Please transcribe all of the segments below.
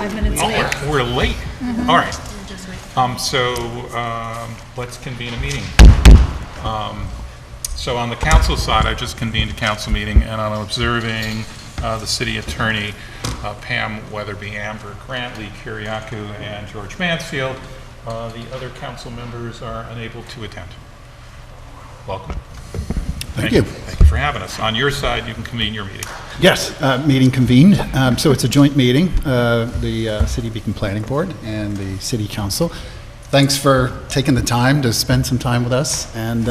5 minutes Oh, late. we're late. All right. So let's convene a meeting. So on the council side, I just convened a council meeting, and I'm observing the city attorney, Pam Weatherby, Amber Grantley, Kiriakou, and George Mansfield. The other council members are unable to attend. Welcome. Thank you. Thank you for having us. On your side, you can convene your meeting. Yes, meeting convened. So it's a joint meeting, the City of Beacon Planning Board and the City Council. Thanks for taking the time to spend some time with us and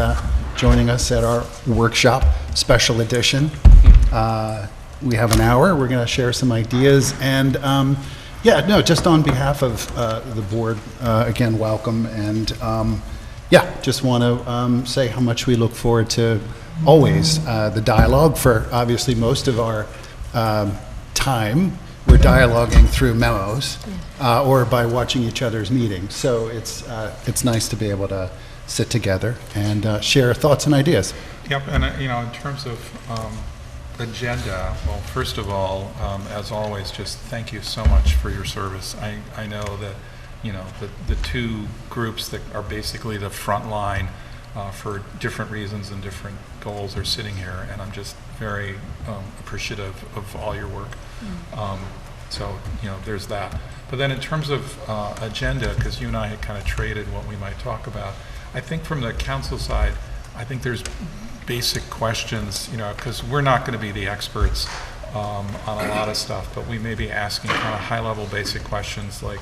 joining us at our workshop special edition. We have an hour. We're going to share some ideas. And just on behalf of the board, again, welcome. And just want to say how much we look forward to always the dialogue. For obviously most of our time, we're dialoguing through memos or by watching each other's meetings. So it's nice to be able to sit together and share thoughts and ideas. Yep, and in terms of agenda, well, first of all, as always, just thank you so much for your service. I know that, the two groups that are basically the front line for different reasons and different goals are sitting here, and I'm just very appreciative of all your work. So, there's that. But then in terms of agenda, because you and I had kind of traded what we might talk about, I think from the council side, I think there's basic questions, because we're not going to be the experts on a lot of stuff, but we may be asking kind of high-level basic questions like,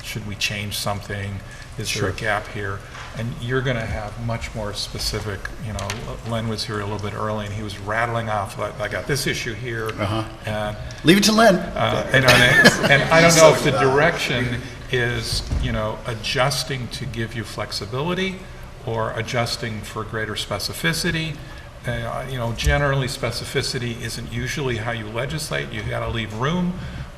should we change something? Is there a gap here? And you're going to have much more specific, Len was here a little bit early and he was rattling off, like, I got this issue here. And Leave it to Len. and I don't know if the direction is, adjusting to give you flexibility or adjusting for greater specificity. Generally specificity isn't usually how you legislate. You got to leave room,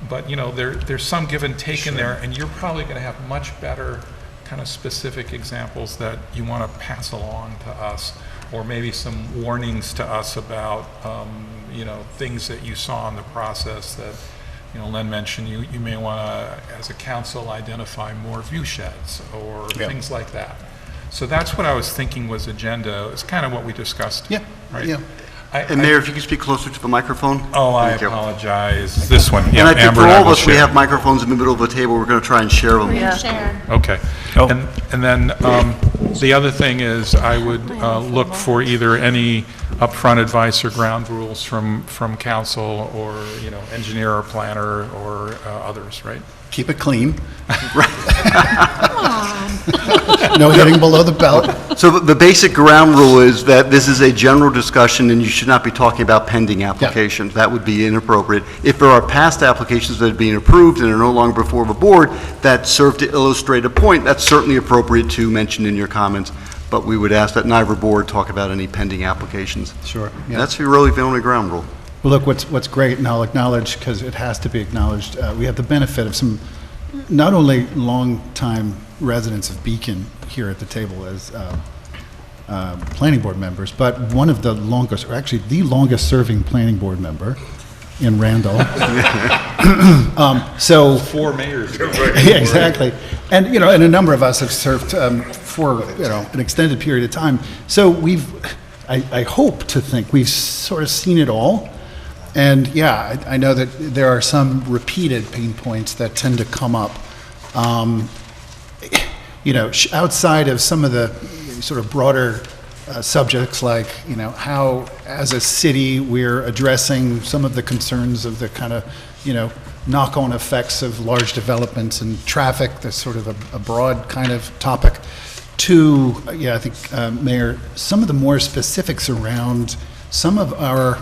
but there's some give and take in there, and you're probably going to have much better kind of specific examples that you want to pass along to us, or maybe some warnings to us about things that you saw in the process that Len mentioned. You may want to, as a council, identify more view sheds or things like that. So that's what I was thinking was agenda. It's kind of what we discussed. Yeah. Right. Yeah. And Mayor, if you could speak closer to the microphone. Oh, I Thank you. apologize. This one. Yeah, And I think Amber for and I all of will us, we share. have microphones in the middle of the table. We're going to try and share them. Okay. And then the other thing is I would look for either any upfront advice or ground rules from council or, engineer or planner or others, right? Keep it clean. No hitting below the belt. So the basic ground rule is that this is a general discussion and you should not be talking about pending applications. That would be inappropriate. If there are past applications that are being approved and are no longer before the board that serve to illustrate a point, that's certainly appropriate to mention in your comments. But we would ask that neither board talk about any pending applications. Sure. Yeah. That's really the only ground rule. Well, look, what's great, and I'll acknowledge, because it has to be acknowledged, we have the benefit of some not only long-time residents of Beacon here at the table as planning board members, but one of the longest, or actually the longest-serving planning board member in Randall. So 4 mayors ago. yeah, exactly. And, and a number of us have served for, an extended period of time. So I hope to think we've sort of seen it all. And I know that there are some repeated pain points that tend to come up, outside of some of the sort of broader subjects like, how as a city we're addressing some of the concerns of the kind of, knock-on effects of large developments and traffic. That's sort of a broad kind of topic. To, I think, Mayor, some of the more specifics around some of our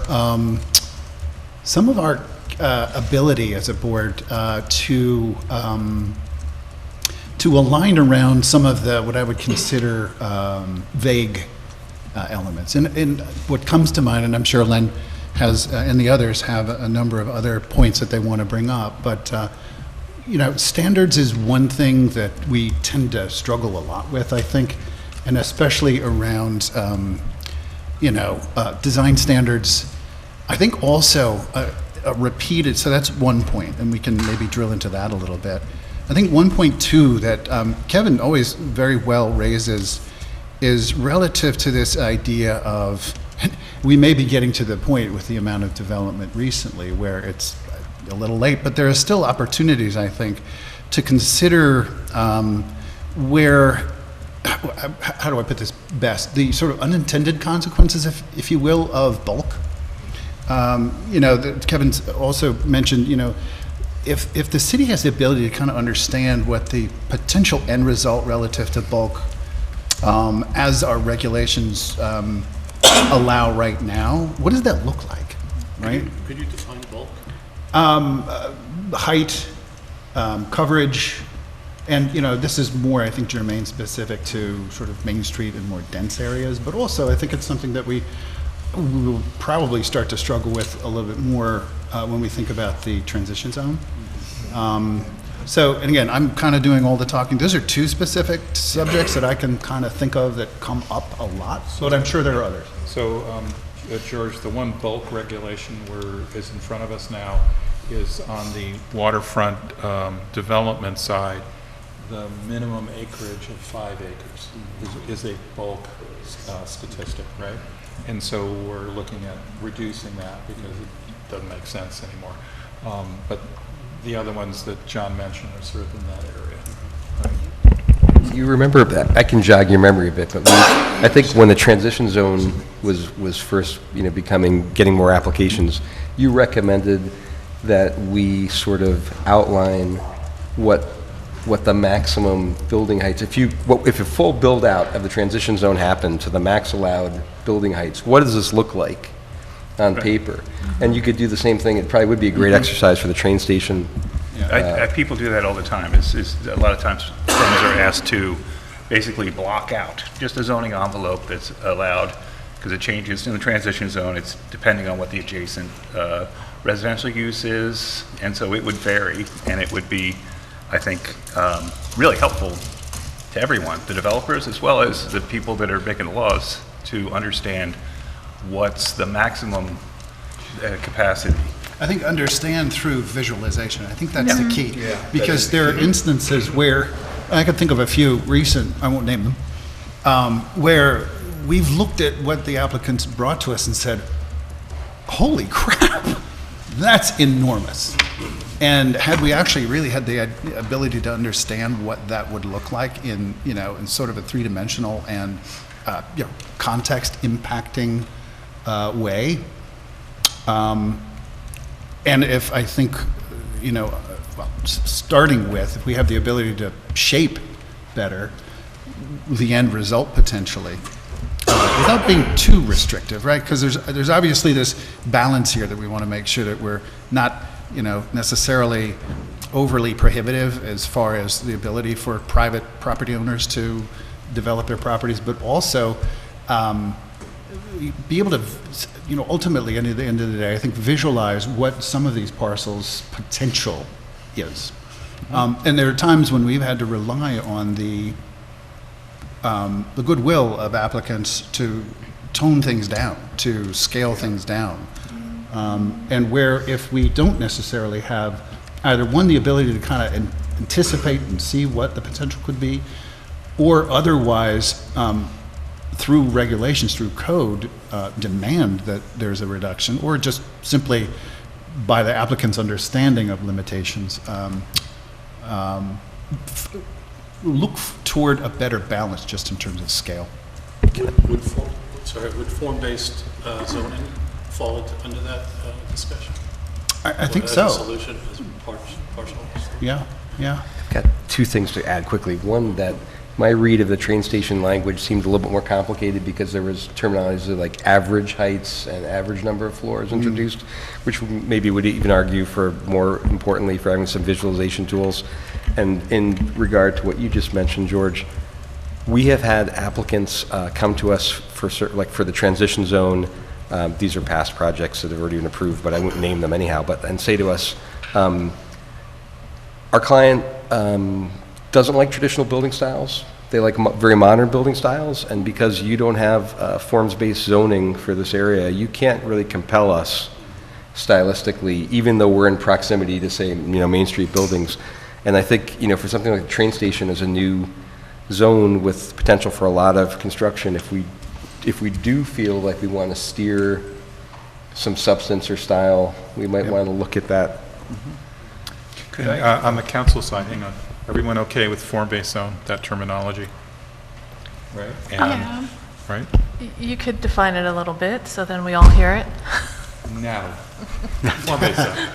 ability as a board to align around some of the what I would consider vague elements. And what comes to mind, and I'm sure Len has and the others have a number of other points that they want to bring up, but standards is one thing that we tend to struggle a lot with, I think, and especially around design standards. I think also repeated, so that's one point, and we can maybe drill into that a little bit. I think 1.2 that Kevin always very well raises is relative to this idea of, we may be getting to the point with the amount of development recently where it's a little late, but there are still opportunities, I think, to consider where, how do I put this best, the sort of unintended consequences, if you will, of bulk. Kevin's also mentioned, if the city has the ability to kind of understand what the potential end result relative to bulk, as our regulations allow right now, what does that look like, right? Could you define bulk? Height, coverage, and this is more, I think, germane specific to sort of Main Street and more dense areas, but also I think it's something that we will probably start to struggle with a little bit more when we think about the transition zone. And again, I'm kind of doing all the talking. Those are two specific subjects that I can kind of think of that come up a lot, but I'm sure there are others. So, George, the one bulk regulation is in front of us now is on the waterfront development side. The minimum acreage of 5 acres is a bulk statistic, right? And so we're looking at reducing that because it doesn't make sense anymore. But the other ones that John mentioned are sort of in that area. Right? You remember, I can jog your memory a bit, but I think when the transition zone was first, getting more applications, you recommended that we sort of outline what the maximum building heights, if a full build out of the transition zone happened to the max allowed building heights, what does this look like on paper? And you could do the same thing. It probably would be a great exercise for the train station. People do that all the time. A lot of times firms are asked to basically block out just a zoning envelope that's allowed, because it changes in the transition zone. It's depending on what the adjacent residential use is, and so it would vary, and it would be, I think, really helpful to everyone, the developers as well as the people that are making the laws, to understand what's the maximum capacity. I think understand through visualization. I think that's the key. Because there are instances where, I could think of a few recent, I won't name them, where we've looked at what the applicants brought to us and said, holy crap, that's enormous. And had we actually really had the ability to understand what that would look like in sort of a three-dimensional and context impacting way, and if I think, starting with, if we have the ability to shape better the end result potentially, without being too restrictive, right? Because there's obviously this balance here that we want to make sure that we're not, necessarily overly prohibitive as far as the ability for private property owners to develop their properties, but also be able to, ultimately, at the end of the day, I think visualize what some of these parcels' potential is. And there are times when we've had to rely on the goodwill of applicants to tone things down, to scale things down. And where if we don't necessarily have either one, the ability to kind of anticipate and see what the potential could be, or otherwise, through regulations, through code, demand that there's a reduction, or just simply by the applicant's understanding of limitations, look toward a better balance just in terms of scale. Would form-based zoning fall under that discussion? I think As so. a solution, as partial? Yeah. I've got two things to add quickly. One, that my read of the train station language seemed a little bit more complicated because there was terminology like average heights and average number of floors introduced, which maybe would even argue for, more importantly, for having some visualization tools. And in regard to what you just mentioned, George, we have had applicants come to us for for the transition zone. These are past projects that have already been approved, but I wouldn't name them anyhow, and say to us, our client doesn't like traditional building styles. They like very modern building styles, and because you don't have forms-based zoning for this area, you can't really compel us stylistically, even though we're in proximity to, say, Main Street buildings. And I think, for something like the train station as a new zone with potential for a lot of construction, if we do feel like we want to steer some substance or style, we might want to look at that. On the council side, hang on, everyone okay with form-based zone, that terminology? Right? Yeah. Right? You could define it a little bit, so then we all hear it. Now, form-based zone.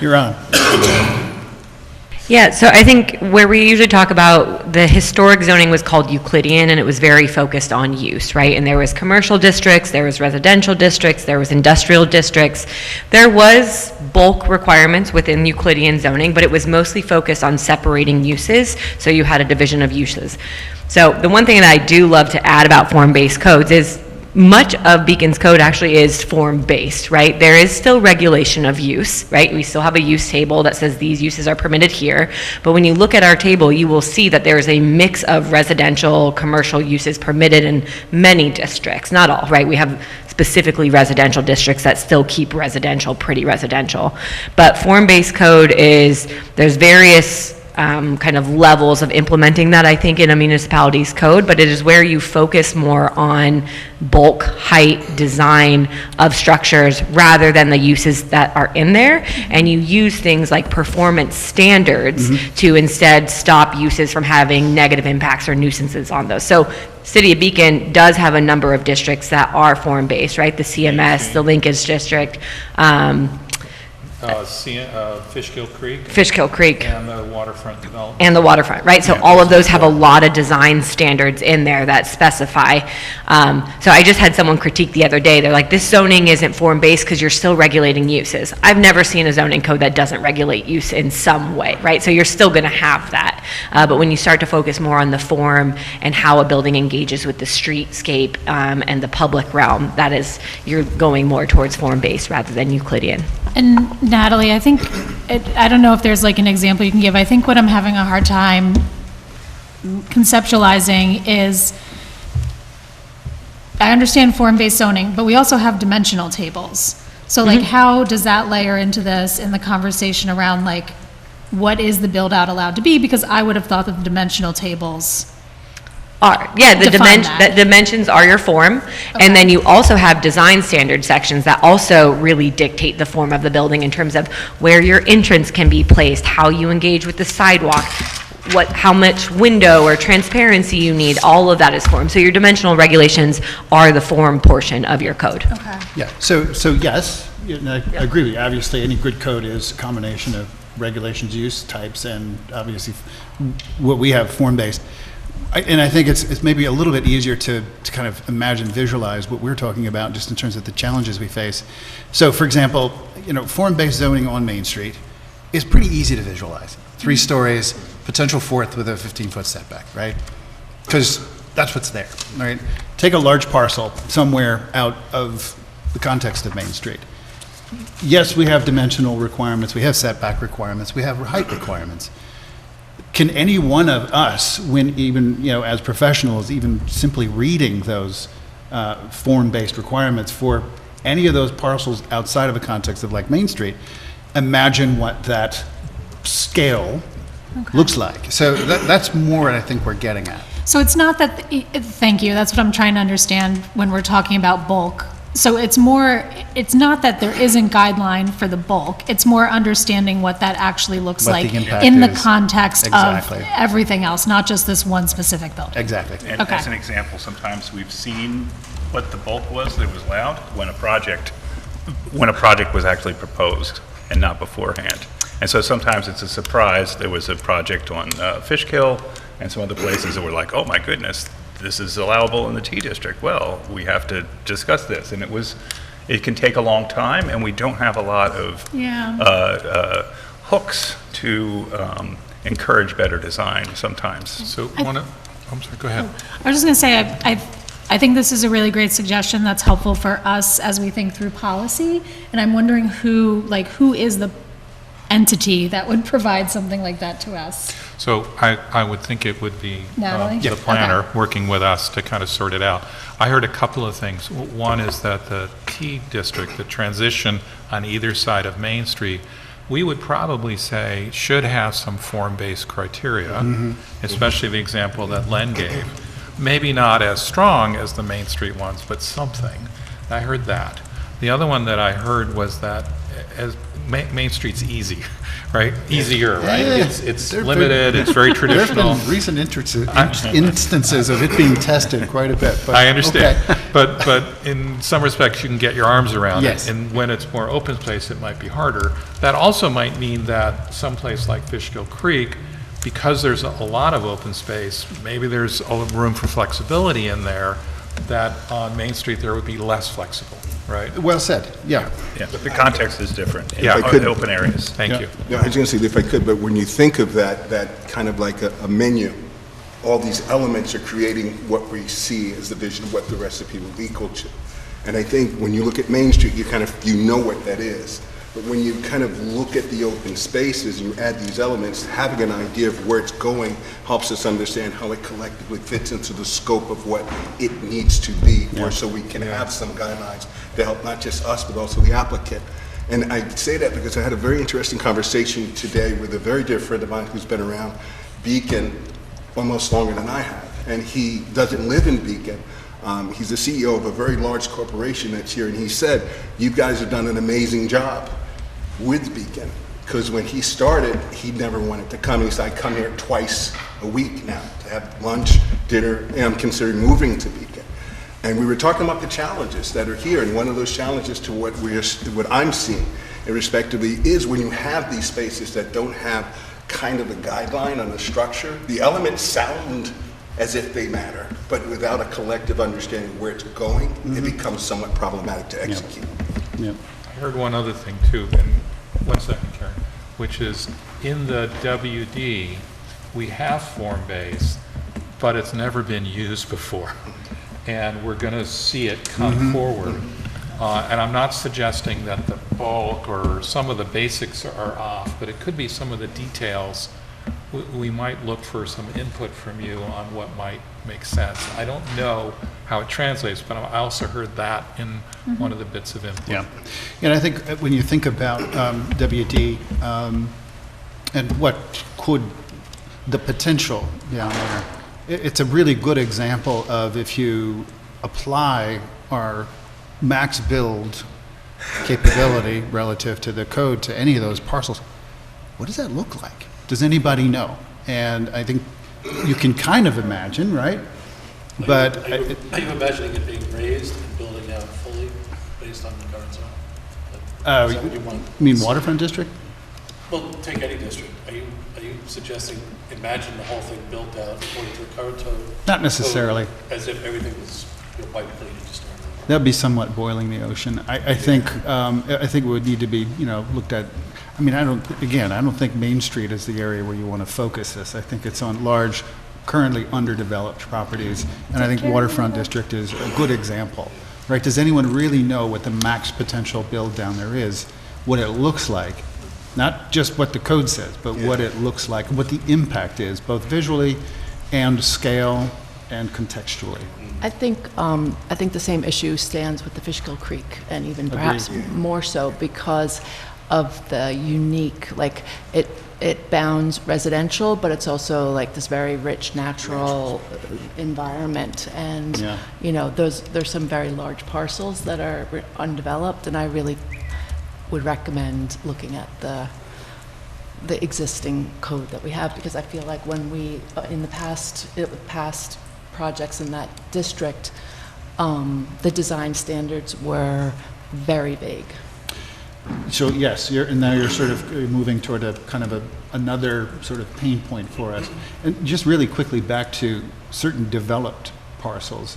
You're on. Yeah, so I think where we usually talk about the historic zoning was called Euclidean, and it was very focused on use, right? And there was commercial districts, there was residential districts, there was industrial districts. There was bulk requirements within Euclidean zoning, but it was mostly focused on separating uses, so you had a division of uses. So the one thing that I do love to add about form-based codes is much of Beacon's code actually is form-based, right? There is still regulation of use, right? We still have a use table that says these uses are permitted here, but when you look at our table, you will see that there is a mix of residential, commercial uses permitted in many districts, not all, right? We have specifically residential districts that still keep residential pretty residential. But form-based code is, there's various kind of levels of implementing that, I think, in a municipality's code, but it is where you focus more on bulk, height, design of structures rather than the uses that are in there, and you use things like performance standards to instead stop uses from having negative impacts or nuisances on those. So City of Beacon does have a number of districts that are form-based, right? The CMS, the Linkage District, Fishkill Creek. Fishkill Creek. And the waterfront development. And the waterfront, right? So all of those have a lot of design standards in there that specify. So I just had someone critique the other day. They're like, this zoning isn't form-based because you're still regulating uses. I've never seen a zoning code that doesn't regulate use in some way, right? So you're still going to have that. But when you start to focus more on the form and how a building engages with the streetscape and the public realm, that is, you're going more towards form-based rather than Euclidean. And Natalie, I think, I don't know if there's like an example you can give. I think what I'm having a hard time conceptualizing is, I understand form-based zoning, but we also have dimensional tables. So like, how does that layer into this in the conversation around like, what is the build-out allowed to be? Because I would have thought that the dimensional tables The dimensions are your form, and then you also have design standard sections that also really dictate the form of the building in terms of where your entrance can be placed, how you engage with the sidewalk, how much window or transparency you need. All of that is form. So your dimensional regulations are the form portion of your code. Okay. Yeah, so yes, I agree with you. Obviously, any good code is a combination of regulations, use types, and obviously what we have form-based. And I think it's maybe a little bit easier to kind of imagine, visualize what we're talking about just in terms of the challenges we face. So for example, form-based zoning on Main Street is pretty easy to visualize. 3 stories, potential fourth with a 15-foot setback, right? Because that's what's there, right? Take a large parcel somewhere out of the context of Main Street. Yes, we have dimensional requirements, we have setback requirements, we have height requirements. Can any one of us, when even, as professionals, even simply reading those form-based requirements for any of those parcels outside of a context of like Main Street, imagine what that scale looks like? So that's more what I think we're getting at. So it's not that, thank you, that's what I'm trying to understand when we're talking about bulk. So it's not that there isn't guideline for the bulk, it's more understanding what that actually looks What like the impact in the is. context Exactly. of everything else, not just this one specific building. Exactly. And Okay. as an example, sometimes we've seen what the bulk was that was allowed when a project was actually proposed and not beforehand. And so sometimes it's a surprise. There was a project on Fishkill and some other places that were like, oh my goodness, this is allowable in the T district. Well, we have to discuss this. And it can take a long time, and we don't have a lot of hooks to encourage better design sometimes. So I'm sorry, go ahead. I was just going to say, I think this is a really great suggestion that's helpful for us as we think through policy, and I'm wondering who is the entity that would provide something like that to us? So I would think it would be Natalie? the Yeah. planner Okay. working with us to kind of sort it out. I heard a couple of things. One is that the T district, the transition on either side of Main Street, we would probably say should have some form-based criteria, especially the example that Len gave. Maybe not as strong as the Main Street ones, but something. I heard that. The other one that I heard was that as Main Street's easy, right? Easier, right? Yeah. It's There- limited, it's very There have traditional. been recent instances of it being tested quite a bit, but. I understand, okay. but in some respects, you can get your arms around Yes. it. And when it's more open space, it might be harder. That also might mean that someplace like Fishkill Creek, because there's a lot of open space, maybe there's a room for flexibility in there, that on Main Street, there would be less flexible, right? Well said, yeah. Yeah, but the context is different in Yeah. I could- open areas. Thank you. No, I was going to say, if I could, but when you think of that kind of like a menu, all these elements are creating what we see as the vision of what the recipe will equal to. And I think when you look at Main Street, you know what that is. But when you kind of look at the open spaces and you add these elements, having an idea of where it's going helps us understand how it collectively fits into the scope of what it needs to be, so we can have some guidelines to help not just us, but also the applicant. And I say that because I had a very interesting conversation today with a very dear friend of mine who's been around Beacon almost longer than I have. And he doesn't live in Beacon. He's the CEO of a very large corporation that's here. And he said, you guys have done an amazing job with Beacon. Because when he started, he never wanted to come. He said, I come here twice a week now to have lunch, dinner, and I'm considering moving to Beacon. And we were talking about the challenges that are here, and one of those challenges to what I'm seeing, irrespectively, is when you have these spaces that don't have kind of a guideline on the structure, the elements sound as if they matter, but without a collective understanding of where it's going, it becomes somewhat problematic to execute. Yep. I heard one other thing too, and 1 second, Karen, which is in the WD, we have form-based, but it's never been used before. And we're going to see it come forward. And I'm not suggesting that the bulk or some of the basics are off, but it could be some of the details. We might look for some input from you on what might make sense. I don't know how it translates, but I also heard that in one of the bits of input. Yeah. And I think when you think about WD and what could the potential down there, it's a really good example of if you apply our max build capability relative to the code to any of those parcels, what does that look like? Does anybody know? And I think you can kind of imagine, right? But Are you imagining it being raised and building out fully based on the current zone? Is that what you want? you mean waterfront district? Well, take any district. Are you suggesting, imagine the whole thing built out according to the current code? Not necessarily. As if everything was wiped clean and just started over? That'd be somewhat boiling the ocean. I think it would need to be, looked at. I mean, I don't think Main Street is the area where you want to focus this. I think it's on large, currently underdeveloped properties, and I think waterfront district is a good example, right? Does anyone really know what the max potential build down there is, what it looks like? Not just what the code says, but what it looks like, what the impact is, both visually and scale and contextually. I think the same issue stands with the Fishkill Creek, and even perhaps more so because of the unique, like, it bounds residential, but it's also like this very rich natural environment. And, there's some very large parcels that are undeveloped, and I really would recommend looking at the existing code that we have, because I feel like when we, in the past projects in that district, the design standards were very vague. So yes, now you're sort of moving toward a kind of another sort of pain point for us. And just really quickly back to certain developed parcels.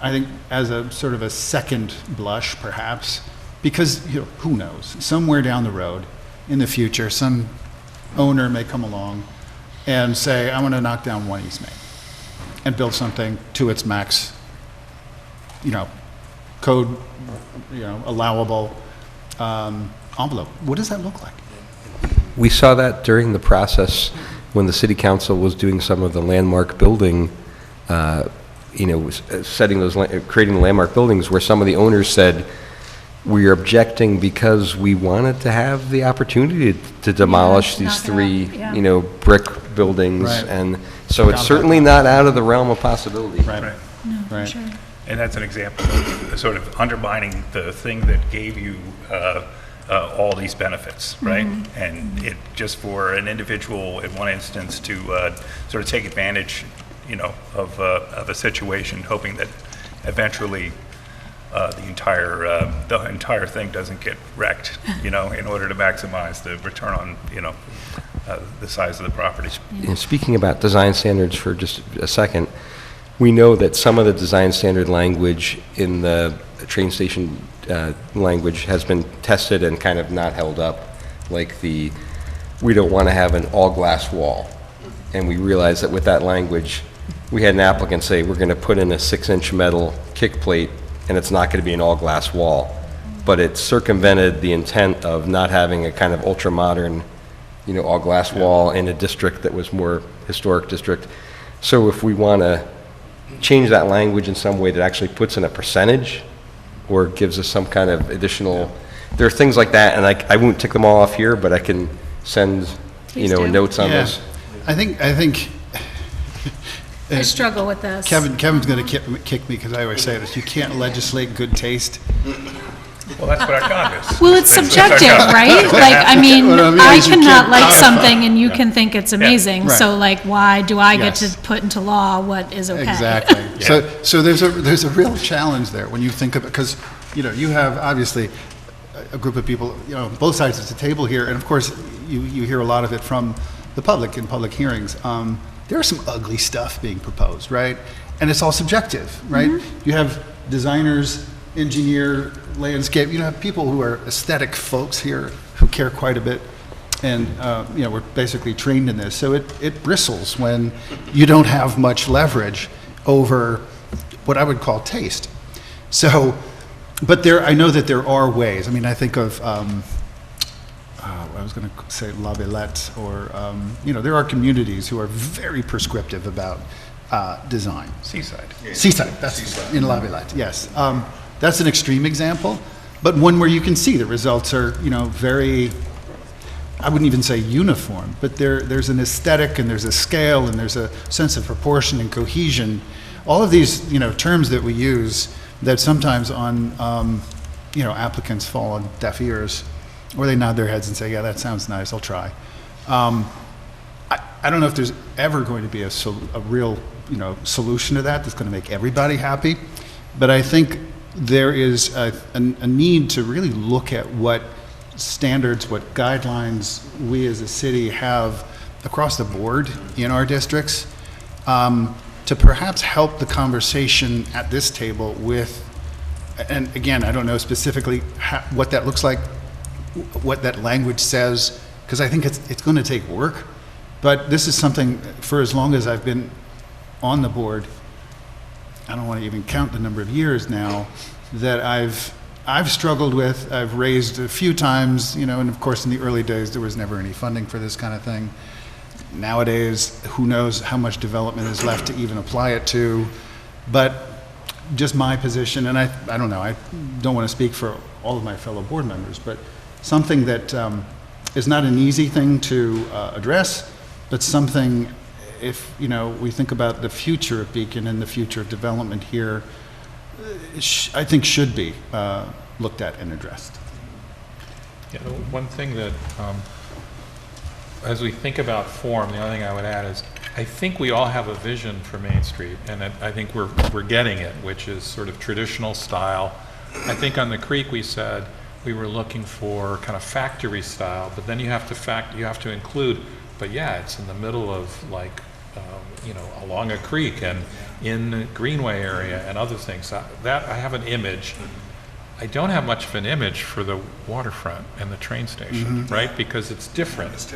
I think as a sort of a second blush, perhaps, because who knows? Somewhere down the road, in the future, some owner may come along and say, I want to knock down 1 East Main and build something to its max, code, allowable envelope. What does that look like? we saw that during the process when the city council was doing some of the landmark building, setting those, creating the landmark buildings, where some of the owners said, we are objecting because we wanted to have the opportunity to demolish these knock it three, out, yeah. brick buildings. Right. And so it's certainly not out of the realm of possibility. Right. Right. No, for Right. sure. And that's an example of sort of undermining the thing that gave you all these benefits, right? And it just for an individual in one instance to sort of take advantage, of a situation, hoping that eventually the entire thing doesn't get wrecked, in order to maximize the return on, the size of the properties. And speaking about design standards for just a second, we know that some of the design standard language in the train station language has been tested and kind of not held up, like we don't want to have an all-glass wall. And we realized that with that language, we had an applicant say, we're going to put in a 6-inch metal kick plate, and it's not going to be an all-glass wall. But it circumvented the intent of not having a kind of ultra-modern, all-glass wall in a district that was more historic district. So if we want to change that language in some way that actually puts in a percentage or gives us some kind of additional, there are things like that, and I won't tick them all off here, but I can send, Please do. notes on Yeah. this. I think I struggle with this. Kevin's going to kick me because I always say this, you can't legislate good taste. Well, that's what our job is. Well, it's subjective, right? Like, I mean, What I mean I is you cannot can't like codify. something and you can think it's amazing. Right. So like, why do I get to Yes. put into law what is okay? Exactly. So there's a real challenge there when you think of it, because, you have obviously a group of people, both sides of the table here, and of course, you hear a lot of it from the public in public hearings. There's some ugly stuff being proposed, right? And it's all subjective, right? You have designers, engineer, landscape, you have people who are aesthetic folks here who care quite a bit. And, we're basically trained in this. So it bristles when you don't have much leverage over what I would call taste. So, but I know that there are ways. I mean, I think of, I was going to say La Villette, or, there are communities who are very prescriptive about design. Seaside. Seaside, that's in La Villette, yes. That's an extreme example, but one where you can see the results are, very, I wouldn't even say uniform, but there's an aesthetic and there's a scale and there's a sense of proportion and cohesion. All of these, terms that we use that sometimes on, applicants fall on deaf ears, or they nod their heads and say, yeah, that sounds nice, I'll try. I don't know if there's ever going to be a real, solution to that that's going to make everybody happy, but I think there is a need to really look at what standards, what guidelines we as a city have across the board in our districts, to perhaps help the conversation at this table with, and again, I don't know specifically what that looks like, what that language says, because I think it's going to take work, but this is something, for as long as I've been on the board, I don't want to even count the number of years now, that I've struggled with, I've raised a few times, and of course in the early days there was never any funding for this kind of thing. Nowadays, who knows how much development is left to even apply it to, but just my position, and I don't know, I don't want to speak for all of my fellow board members, but something that is not an easy thing to address, but something, if we think about the future of Beacon and the future of development here, I think should be looked at and addressed. Yeah, one thing that, as we think about form, the only thing I would add is, I think we all have a vision for Main Street, and I think we're getting it, which is sort of traditional style. I think on the Creek we said we were looking for kind of factory style, but then you have to include, but yeah, it's in the middle of like, along a creek and in the Greenway area and other things. That I have an image. I don't have much of an image for the waterfront and the train station, right? Because it's different.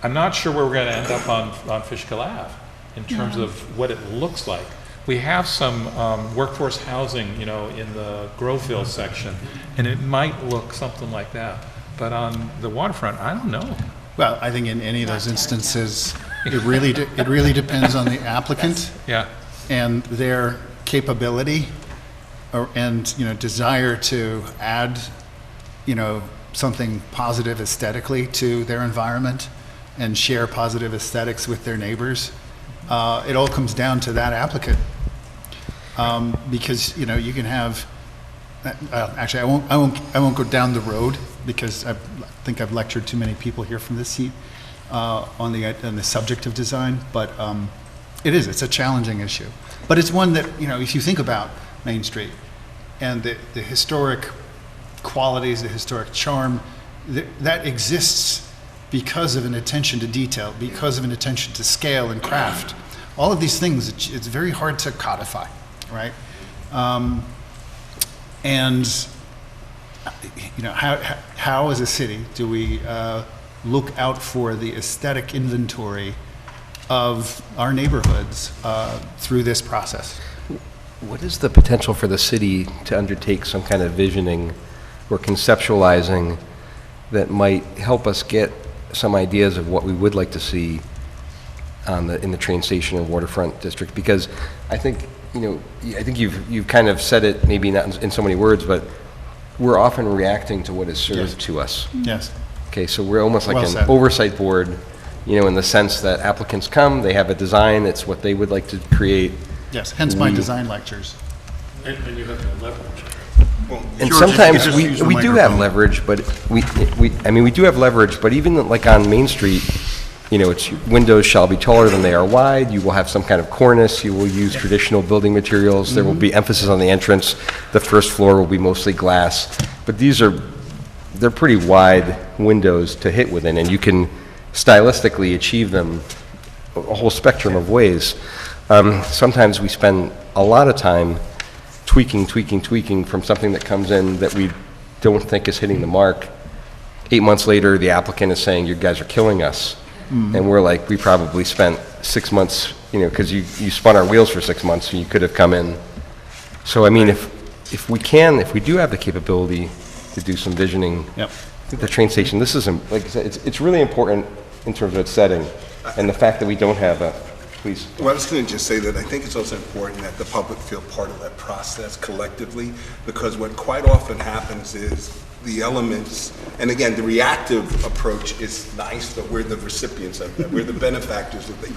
I'm not sure where we're going to end up on Fishkill Ave in terms of what it looks like. We have some workforce housing, in the Groveville section, and it might look something like that. But on the waterfront, I don't know Well, I think in any of those instances, it really depends on the applicant Yeah, and their capability and, desire to add, something positive aesthetically to their environment and share positive aesthetics with their neighbors. It all comes down to that applicant. Because, you can have, actually, I won't go down the road because I think I've lectured too many people here from this seat on the subject of design, but it's a challenging issue. But it's one that, if you think about Main Street and the historic qualities, the historic charm, that exists because of an attention to detail, because of an attention to scale and craft. All of these things, it's very hard to codify, right? And how as a city do we look out for the aesthetic inventory of our neighborhoods through this process? What is the potential for the city to undertake some kind of visioning or conceptualizing that might help us get some ideas of what we would like to see in the train station or waterfront district? Because I think, I think you've kind of said it, maybe not in so many words, but we're often reacting to what is served to us. Yes. Okay, so we're almost like Well an said. oversight board, in the sense that applicants come, they have a design, it's what they would like to create. Yes, hence my design lectures. And you have to leverage. And George, if you sometimes could just we use the do have microphone. leverage, but we do have leverage, but even like on Main Street, it's windows shall be taller than they are wide, you will have some kind of cornice, you will use traditional building materials, there will be emphasis on the entrance, the first floor will be mostly glass, but they're pretty wide windows to hit within, and you can stylistically achieve them a whole spectrum of ways. Sometimes we spend a lot of time tweaking from something that comes in that we don't think is hitting the mark. 8 months later, the applicant is saying, you guys are killing us. And we're like, we probably spent 6 months, because you spun our wheels for 6 months and you could have come in. So, I mean, if we do have the capability to do some visioning, Yep. the train station, this isn't, like I said, it's really important in terms of its setting. And the fact that we don't have please. Well, I was going to just say that I think it's also important that the public feel part of that process collectively, because what quite often happens is the elements, and again, the reactive approach is nice, but we're the recipients of that. We're the benefactors of the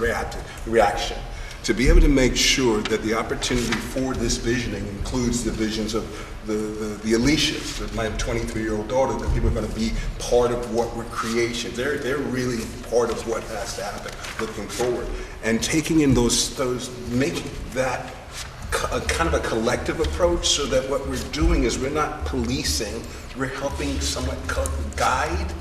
reaction. To be able to make sure that the opportunity for this visioning includes the visions of the Alicias, my 23-year-old daughter, that people are going to be part of what we're creation. They're really part of what has to happen looking forward. And taking in those making that a kind of a collective approach, so that what we're doing is we're not policing, we're helping somewhat guide,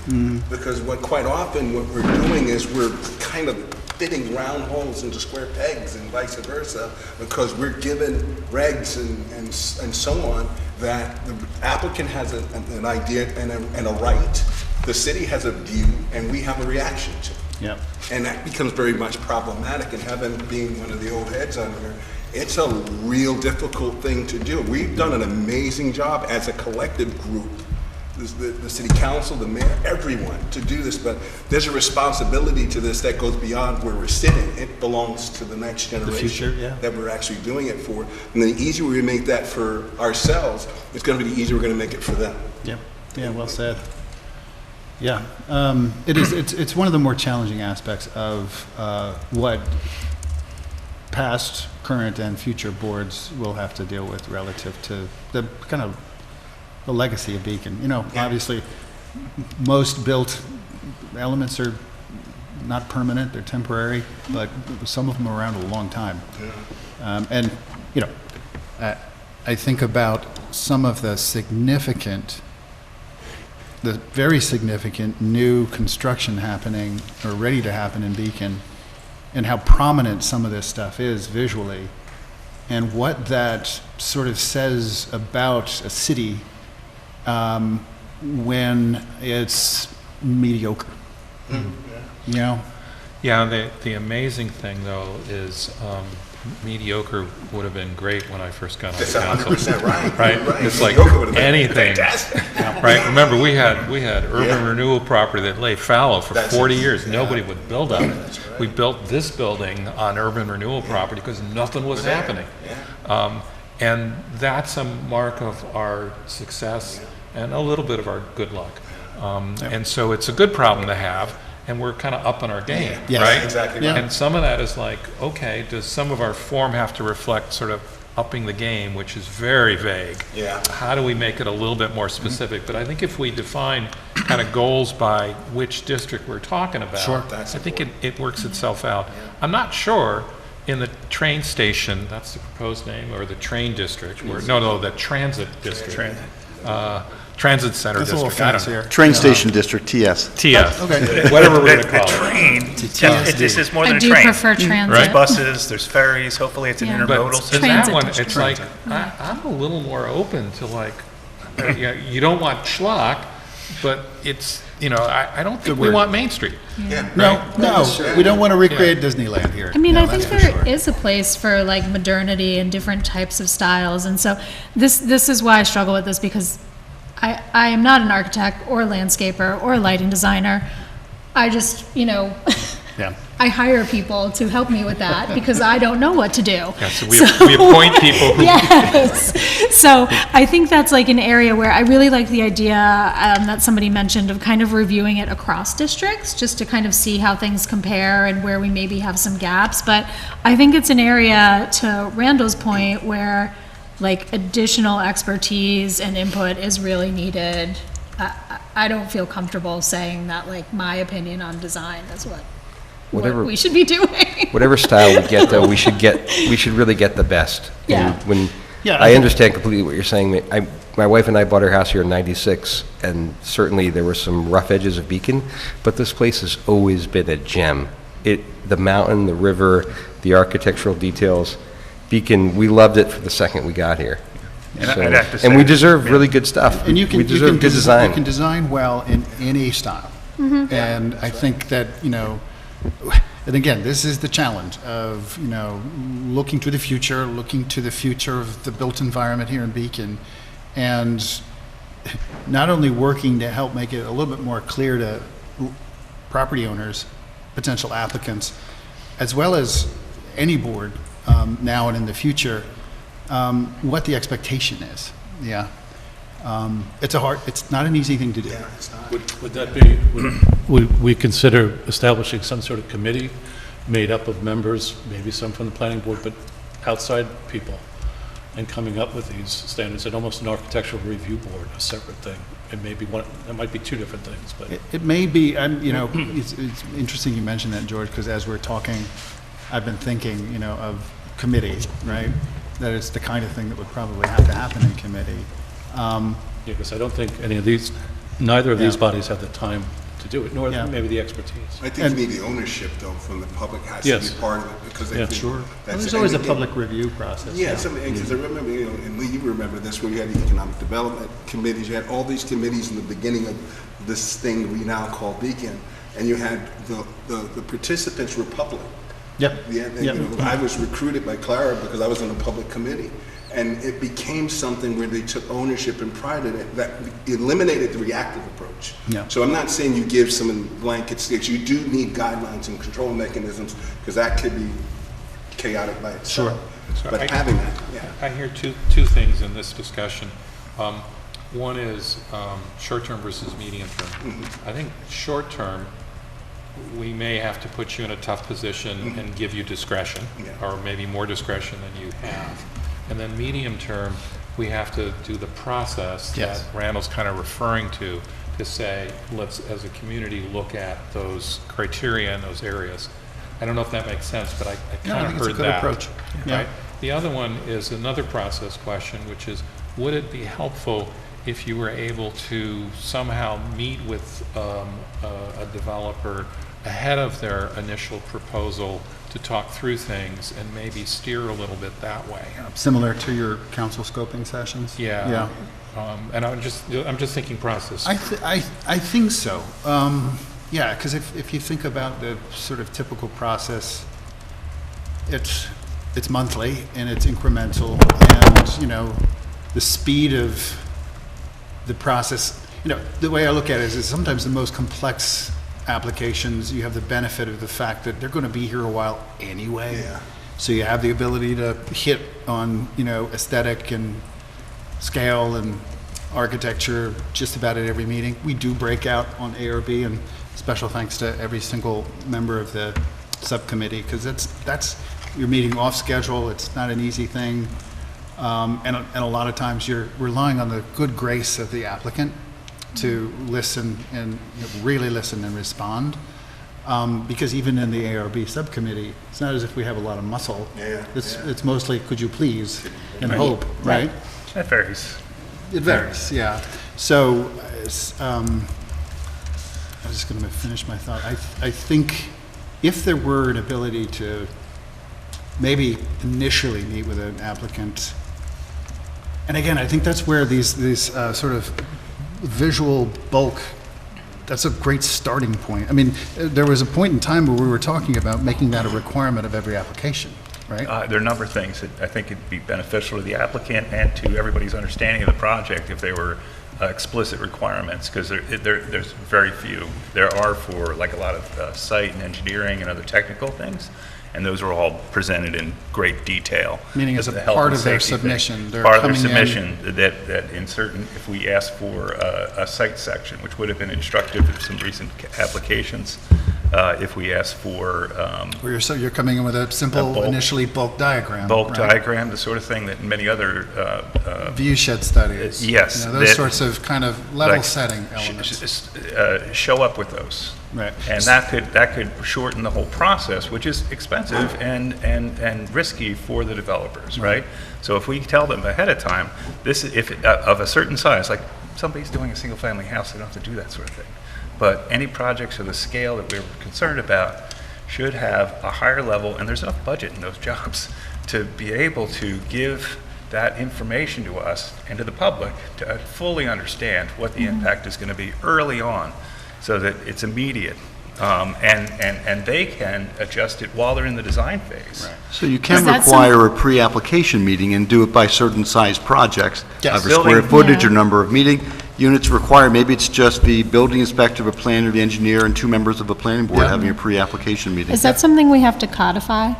because quite often what we're doing is we're kind of fitting round holes into square pegs and vice versa, because we're given regs and so on, that the applicant has an idea and a right, the city has a view, and we have a reaction to it. Yep. And that becomes very much problematic, and having being one of the old heads on here, it's a real difficult thing to do. We've done an amazing job as a collective group, the city council, the mayor, everyone, to do this, but there's a responsibility to this that goes beyond where we're sitting. It belongs to the next generation future, yeah. that we're actually doing it for. And the easier we make that for ourselves, it's going to be the easier we're going to make it for them. Yep. Yeah, well said. Yeah, it's one of the more challenging aspects of what past, current, and future boards will have to deal with relative to the kind of the legacy of Beacon. Obviously, most built elements are not permanent, they're temporary, but some of them are around a long time. And I think about some of the very significant new construction happening or ready to happen in Beacon, and how prominent some of this stuff is visually, and what that sort of says about a city when it's mediocre. Yeah, the amazing thing, though, is mediocre would have been great when I first got on the That's council. 100% right. Right? You're right. It's like Mediocre would have been anything. fantastic. Right? Remember, we had urban Yeah. renewal property that lay fallow for That's 40 it. years. Yeah. Nobody would build on it. We built this building on urban renewal property because nothing was happening. And that's a mark of our success and a little bit of our good luck. And so it's a good problem to have, and we're kind of up on our game, Yes. right? Exactly Yeah. right. And some of that is like, okay, does some of our form have to reflect sort of upping the game, which is very vague? Yeah. How do we make it a little bit more specific? But I think if we define kind of goals by which district we're talking about, Sure. That's I think it works itself out. I'm not sure in the train station, that's the proposed name, or the train district, or, no, the transit district. Transit center That's a little district, I don't know. fancier. Train Station District, TS. TS, Okay. whatever we're gonna The call it. train, TSD. this is more I than a do train. prefer There's transit. buses, there's ferries, hopefully it's an Yeah. But intermodal in system. that Transit one, district. it's like, I'm a little more open to like, you don't want schlock, but it's, I don't think we word. want Main Street. Yeah. No, we don't want to recreate Disneyland here. I mean, No, I think that's for there sure. is a place for like modernity and different types of styles, and so this is why I struggle with this, because I am not an architect or landscaper or lighting designer. I just, Yeah. I hire people to help me with that because I don't know what to do. Yeah, so we appoint people who. Yes. So I think that's like an area where I really like the idea that somebody mentioned of kind of reviewing it across districts, just to kind of see how things compare and where we maybe have some gaps. But I think it's an area, to Randall's point, where like additional expertise and input is really needed. I don't feel comfortable saying that like my opinion on design is what Whatever- we should be doing. Whatever style we get, though, we should really get the best. Yeah. And when, Yeah, I understand completely what you're saying. My wife and I bought our house here in '96, and certainly there were some rough edges of Beacon, but this place has always been a gem. The mountain, the river, the architectural details, Beacon, we loved it for the second we got here. And So- I'd have to and we say- deserve really good stuff. And you can, We deserve good you design. can design well in any style. And I think that, and again, this is the challenge of, looking to the future of the built environment here in Beacon, and not only working to help make it a little bit more clear to property owners, potential applicants, as well as any board now and in the future, what the expectation is. Yeah. It's not an easy thing to do. Would that be, would we consider establishing some sort of committee made up of members, maybe some from the planning board, but outside people, and coming up with these standards, and almost an architectural review board, a separate thing? It may be one, it might be two different things, but. It may be, it's interesting you mentioned that, George, because as we're talking, I've been thinking, of committee, right? That it's the kind of thing that would probably have to happen in committee. Yeah, because I don't think neither of these Yeah. bodies have the time to do it, nor Yeah. maybe the expertise. I think you need the ownership, though, from the public has to Yes. be part of it, because I Yeah. think. Sure. that's- There's always a and- public review process. Yeah, because I remember, and Lee, you remember this, when you had the economic development committees, you had all these committees in the beginning of this thing we now call Beacon, and you had the participants were public. Yep. Yeah, and, Yep. I was recruited by Clara because I was on a public committee, and it became something where they took ownership and pride in it, that eliminated the reactive approach. Yeah. So I'm not saying you give someone blanket states. You do need guidelines and control mechanisms, because that could be chaotic by itself. Sure. But having that, yeah. I hear two things in this discussion. One is short-term versus medium-term. I think short-term, we may have to put you in a tough position and give you discretion, Yeah. or maybe more discretion than you have. And then medium-term, we have to do the process Yes. that Randall's kind of referring to say, let's, as a community, look at those criteria in those areas. I don't know if that makes sense, but I No, I kind of think it's a heard good that. approach. Yeah. Right? The other one is another process question, which is, would it be helpful if you were able to somehow meet with a developer ahead of their initial proposal to talk through things and maybe steer a little bit that way? Similar to your council scoping sessions? Yeah. Yeah. And I'm just thinking process. I think so. Yeah, because if you think about the sort of typical process, it's monthly and it's incremental, and, you know, the speed of the process, you know, the way I look at it is sometimes the most complex applications, you have the benefit of the fact that they're going to be here a while anyway. Yeah. So you have the ability to hit on, you know, aesthetic and scale and architecture just about at every meeting. We do break out on ARB, and special thanks to every single member of the subcommittee, because that's you're meeting off schedule. It's not an easy thing, and a lot of times you're relying on the good grace of the applicant to listen and, you know, really listen and respond. Because even in the ARB subcommittee, it's not as if we have a lot of muscle. Yeah, It's mostly, could you please, and hope, right? That varies. It varies, yeah. So, I'm just going to finish my thought. I think if there were an ability to maybe initially meet with an applicant, and again, I think that's where these sort of visual bulk, that's a great starting point. I mean, there was a point in time where we were talking about making that a requirement of every application, right? There are a number of things that I think it'd be beneficial to the applicant and to everybody's understanding of the project if they were explicit requirements, because there's very few. There are for like a lot of site and engineering and other technical things, and those are all presented in great detail. Meaning as a The health part and of their safety thing. submission, they're Part of their coming in- submission, that in certain, if we ask for a site section, which would have been instructive in some recent applications, if we ask for Where you're coming in with a simple, bulk- initially bulk diagram. bulk right? diagram, the sort of thing that many other View shed studies. yes, You know, those that- sorts of kind of level like, setting elements. show up with those. Right. And that could shorten the whole process, which is expensive and risky for the developers, right? So if we tell them ahead of time, this is, if of a certain size, like somebody's doing a single-family house, they don't have to do that sort of thing. But any projects of the scale that we're concerned about should have a higher level, and there's enough budget in those jobs to be able to give that information to us and to the public to fully understand what the impact is going to be early on, so that it's immediate, and they can adjust it while they're in the design phase. So you can Is that require a pre-application meeting and do it by certain size projects. Yes. Either Building- square footage or Yeah. number of meeting units required. Maybe it's just the building inspector, the planner, the engineer, and 2 members of the planning board Yeah. having a pre-application meeting. Is that something we have to codify?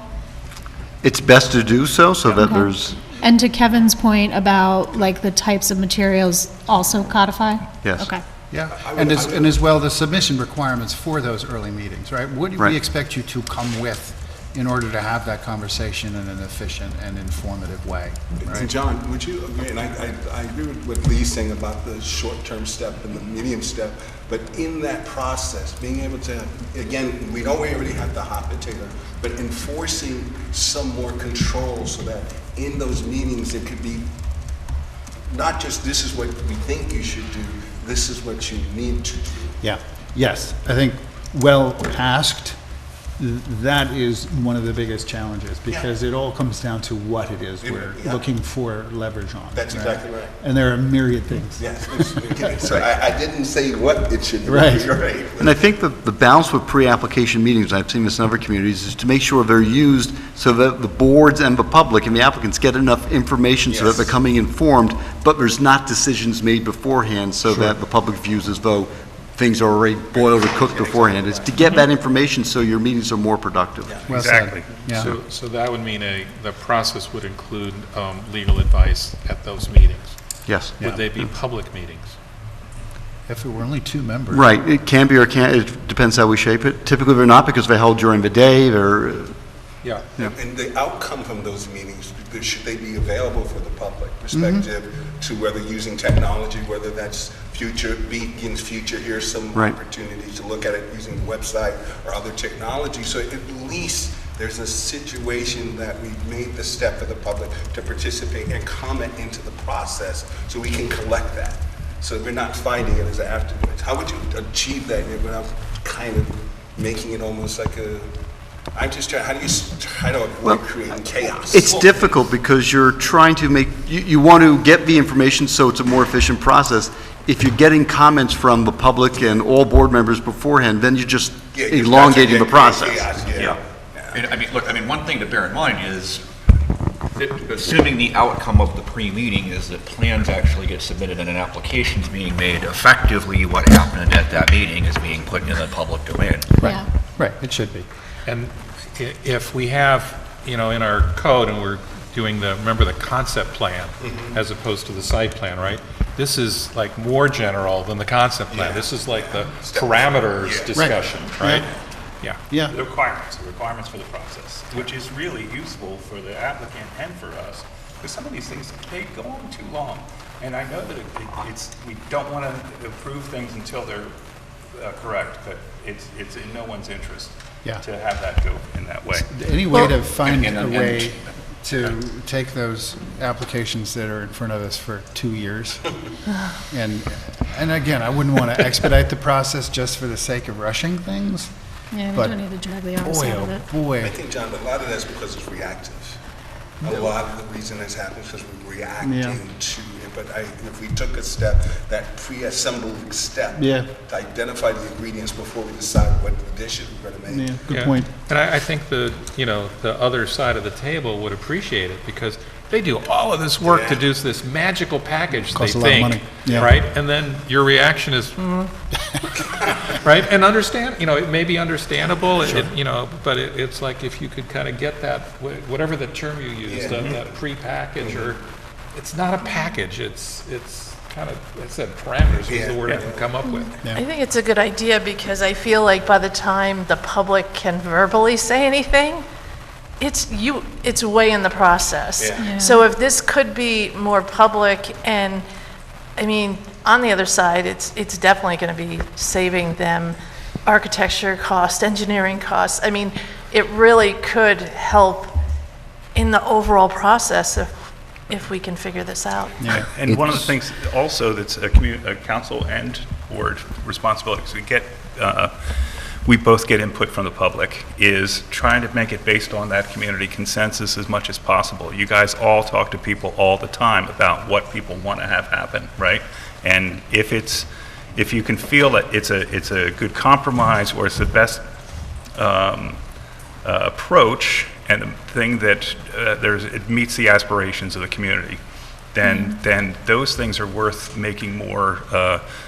It's best to do so, so that Okay. there's, And to Kevin's point about like the types of materials also codify? Yes. Okay. Yeah, and as well, the submission requirements for those early meetings, right? What do we Right. expect you to come with in order to have that conversation in an efficient and informative way, And right? John, would you agree, and I agree with what Lee's saying about the short-term step and the medium step, but in that process, being able to, again, we know we already have the hot potato, but enforcing some more control so that in those meetings, it could be not just this is what we think you should do, this is what you need to do. Yeah, yes, I think well asked, that is one of the biggest challenges, because it all comes down to what it is we're Yeah. looking for leverage on. That's exactly right. And there are myriad things. Yes, so I didn't say what it should be. Right. Right. and I think that the balance with pre-application meetings, I've seen this in other communities, is to make sure they're used so that the boards and the public and the applicants get enough information so that Yes. they're coming informed, but there's not decisions made beforehand so that the public views as though things are already boiled or cooked beforehand. It's to get that information so your meetings are more productive. Well said. Exactly. Yeah. So that would mean the process would include legal advice at those meetings. Yes. Yeah. Would they be public meetings? If it were only 2 members. Right, it can be or can't, it depends how we shape it. Typically, they're not because they're held during the day, they're, Yeah. And the outcome from those meetings, should they be available for the public perspective to whether using technology, whether that's future, Beacon's future, here's some Right. opportunities to look at it using the website or other technology. So at least there's a situation that we've made the step for the public to participate and comment into the process so we can collect that. So we're not finding it as afterwards. How would you achieve that without kind of making it almost like a, I'm just trying, how do you try to avoid creating chaos? it's difficult because you're trying to make, you want to get the information so it's a more efficient process. if you're getting comments from the public and all board members beforehand, then you're just Yeah, you're elongating the starting to get process. chaos, Yeah. And I mean, look, I mean, one thing to bear in mind is, that assuming the outcome of the pre-meeting is that plans actually get submitted and an application's being made, effectively what happened at that meeting is being put in the public domain. Yeah. Right, it should be. And if we have, in our code, and we're doing remember the concept plan as opposed to the site plan, right? This is like more general than the concept plan. Yeah. This is like the parameters Yeah. discussion, right? Yeah. Yeah, The requirements for the process, which is really useful for the applicant and for us, because some of these things, they go on too long. And I know that we don't want to approve things until they're correct, but it's in no one's interest Yeah. to have that go in that way. any way to find and- a and- way to take those applications that are in front of us for 2 years, and again, I wouldn't want to expedite the process just for the sake of rushing things. Yeah, we But don't need to drag the arms Boy, out of oh it. I boy, think, John, a lot of that's because it's reactive. A lot of the reason this happens is because we're reacting Yeah. to it. But if we took a step, that pre-assembled step, Yeah. to identify the ingredients before we decide what dishes we're going to make. yeah, good Yeah. point. And I think the other side of the table would appreciate it because they do all of this work to do this magical package, they Costs a lot of think, money. Yeah. right? And then your reaction is, right? And understand, it may be understandable, but it's like if you could kind of get that, whatever the term you use, that pre-package, or, it's not a package, it's kind of, I said parameters was the word I could come up with. I think it's a good idea because I feel like by the time the public can verbally say anything, it's way in the process. Yeah. So if this could be more public, and I mean, on the other side, it's definitely going to be saving them architecture cost, engineering costs. I mean, it really could help in the overall process if we can figure this out. Yeah. And one of the things also that's a council and board responsibility, because we both get input from the public, is trying to make it based on that community consensus as much as possible. You guys all talk to people all the time about what people want to have happen, right? And if you can feel that it's a good compromise, or it's the best approach, and the thing that it meets the aspirations of the community, then those things are worth making more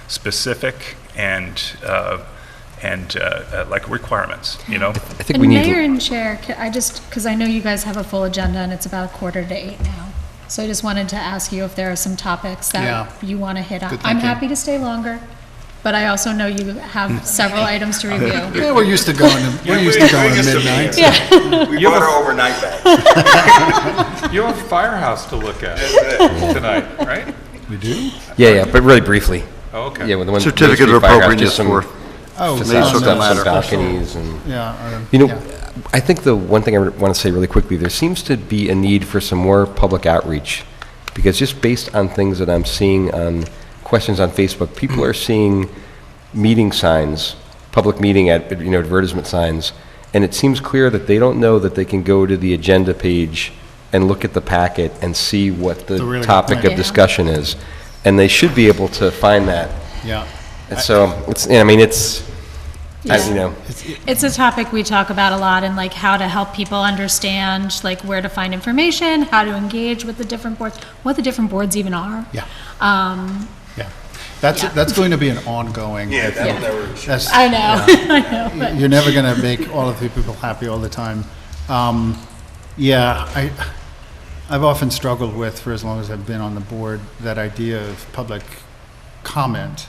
specific and like requirements, I think And we need Mayor to, and Chair, because I know you guys have a full agenda and it's about 7:45 now. So I just wanted to ask you if there are some topics Yeah. that you want to hit on. Good I'm thinking. happy to stay longer, but I also know you have several items to review. Yeah, we're used to going to midnight. We bought our overnight bag. You have a firehouse to look at tonight, right? We do? yeah, but really briefly. Oh, okay. Yeah, with the one. Certificate of those three firehouse, appropriateness just some for Oh, Facilities some, of that matter. some balconies and. Yeah. Yeah. I think the one thing I want to say really quickly, there seems to be a need for some more public outreach, because just based on things that I'm seeing on questions on Facebook, people are seeing meeting signs, public meeting advertisement signs, and it seems clear that they don't know that they can go to the agenda page and look at the packet and see what The the really good topic point. of discussion is, and they should be able to find that. Yeah. And so it's, It's a topic we talk about a lot, and like how to help people understand like where to find information, how to engage with the different boards, what the different boards even are. Yeah. Yeah. That's going to be an ongoing. Yeah, I that'll think. never change. I know, I know, but You're never going to make all of the people happy all the time. I've often struggled with, for as long as I've been on the board, that idea of public comment.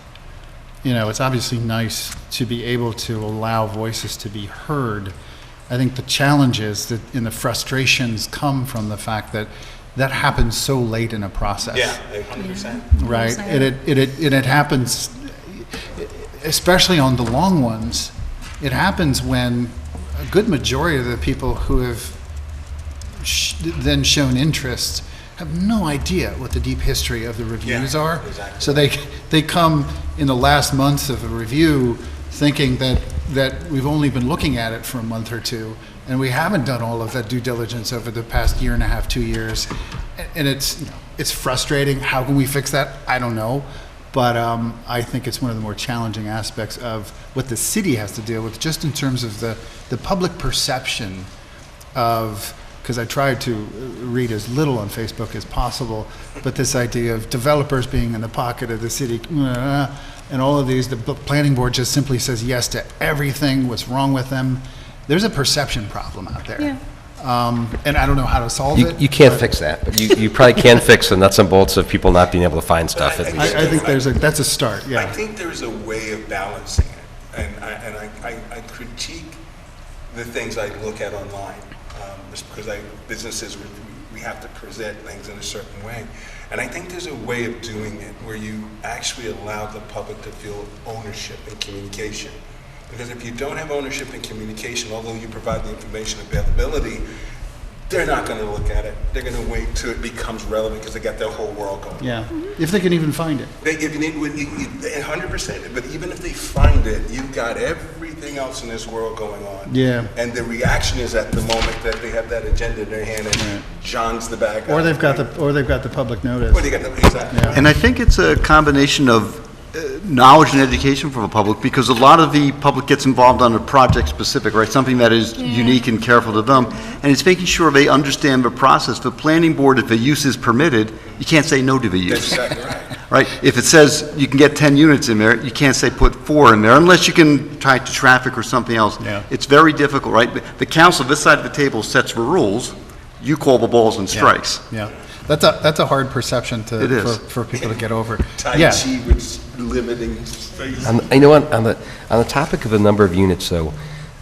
It's obviously nice to be able to allow voices to be heard. I think the challenges and the frustrations come from the fact that that happens so late in a process. Yeah, 100%. Right, and it happens, especially on the long ones, it happens when a good majority of the people who have then shown interest have no idea what the deep history of the reviews Yeah, are. exactly. So they come in the last months of a review thinking that we've only been looking at it for a month or two, and we haven't done all of that due diligence over the past year and a half, 2 years. And it's frustrating. How can we fix that? I don't know. but I think it's one of the more challenging aspects of what the city has to deal with, just in terms of the public perception of, because I tried to read as little on Facebook as possible, but this idea of developers being in the pocket of the city, and all of these, the planning board just simply says yes to everything, what's wrong with them. There's a perception problem out there. Yeah. And I don't know how to solve it. You can't fix that, but you probably can fix the nuts and bolts of people not being able to find stuff at least. I think that's a start, I yeah. think there's a way of balancing it, and I critique the things I look at online, just because businesses, we have to present things in a certain way. And I think there's a way of doing it where you actually allow the public to feel ownership and communication. Because if you don't have ownership and communication, although you provide the information availability, they're not going to look at it. They're going to wait till it becomes relevant because they got their whole world going. Yeah, if they can even find it. If you need, 100%, but even if they find it, you've got everything else in this world going on. Yeah. And the reaction is at the moment that they have that agenda in their hand and John's the bad guy. Or they've got the public notice. Or they got the, exactly. Yeah. And I think it's a combination of knowledge and education from the public, because a lot of the public gets involved on a project specific, right? Something that is unique and careful to them. And it's making sure they understand the process. The planning board, if a use is permitted, you can't say no to the use. That's exactly right. Right? If it says you can get 10 units in there, you can't say put 4 in there unless you can tie it to traffic or something else. Yeah. It's very difficult, right? The council, this side of the table, sets the rules. You call the balls and strikes. Yeah, that's a hard perception It is. for people to get over. Tai Yeah. Chi with limiting space. You know what, on the topic of the number of units, though,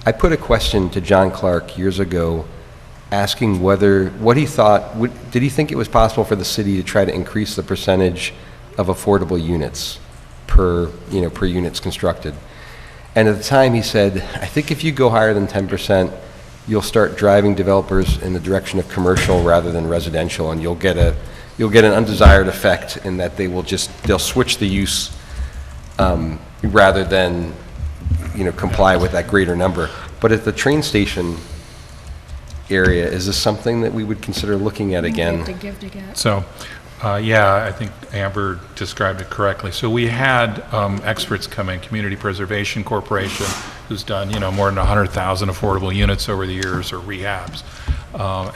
I put a question to John Clark years ago, asking what he thought, did he think it was possible for the city to try to increase the percentage of affordable units per units constructed? And at the time, he said, I think if you go higher than 10%, you'll start driving developers in the direction of commercial rather than residential, and you'll get an undesired effect in that they'll switch the use rather than comply with that greater number. But at the train station area, is this something that we would consider looking at again? So, yeah, I think Amber described it correctly. So we had experts come in, Community Preservation Corporation, who's done, more than 100,000 affordable units over the years, or rehabs,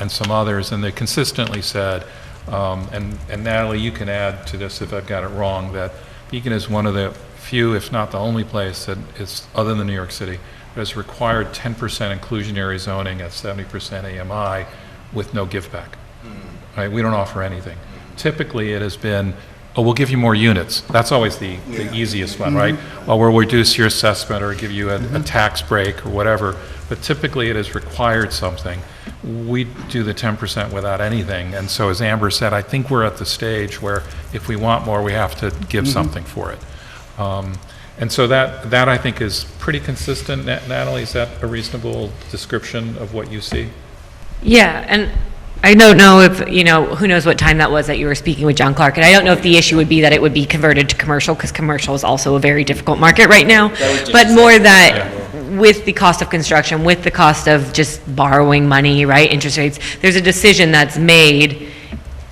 and some others, and they consistently said, and Natalie, you can add to this if I've got it wrong, that Beacon is one of the few, if not the only place that is, other than New York City, that has required 10% inclusionary zoning at 70% AMI with no give back. Right? We don't offer anything. Typically, it has been, oh, we'll give you more units. That's always the easiest one, right? Or we'll reduce your assessment or give you a tax break or whatever. But typically, it has required something. We do the 10% without anything. And so, as Amber said, I think we're at the stage where if we want more, we have to give something for it. And so that I think is pretty consistent. Natalie, is that a reasonable description of what you see? Yeah, and I don't know if, who knows what time that was that you were speaking with John Clark, and I don't know if the issue would be that it would be converted to commercial, because commercial is also a very difficult market right now, but more that with the cost of construction, with the cost of just borrowing money, right, interest rates, there's a decision that's made,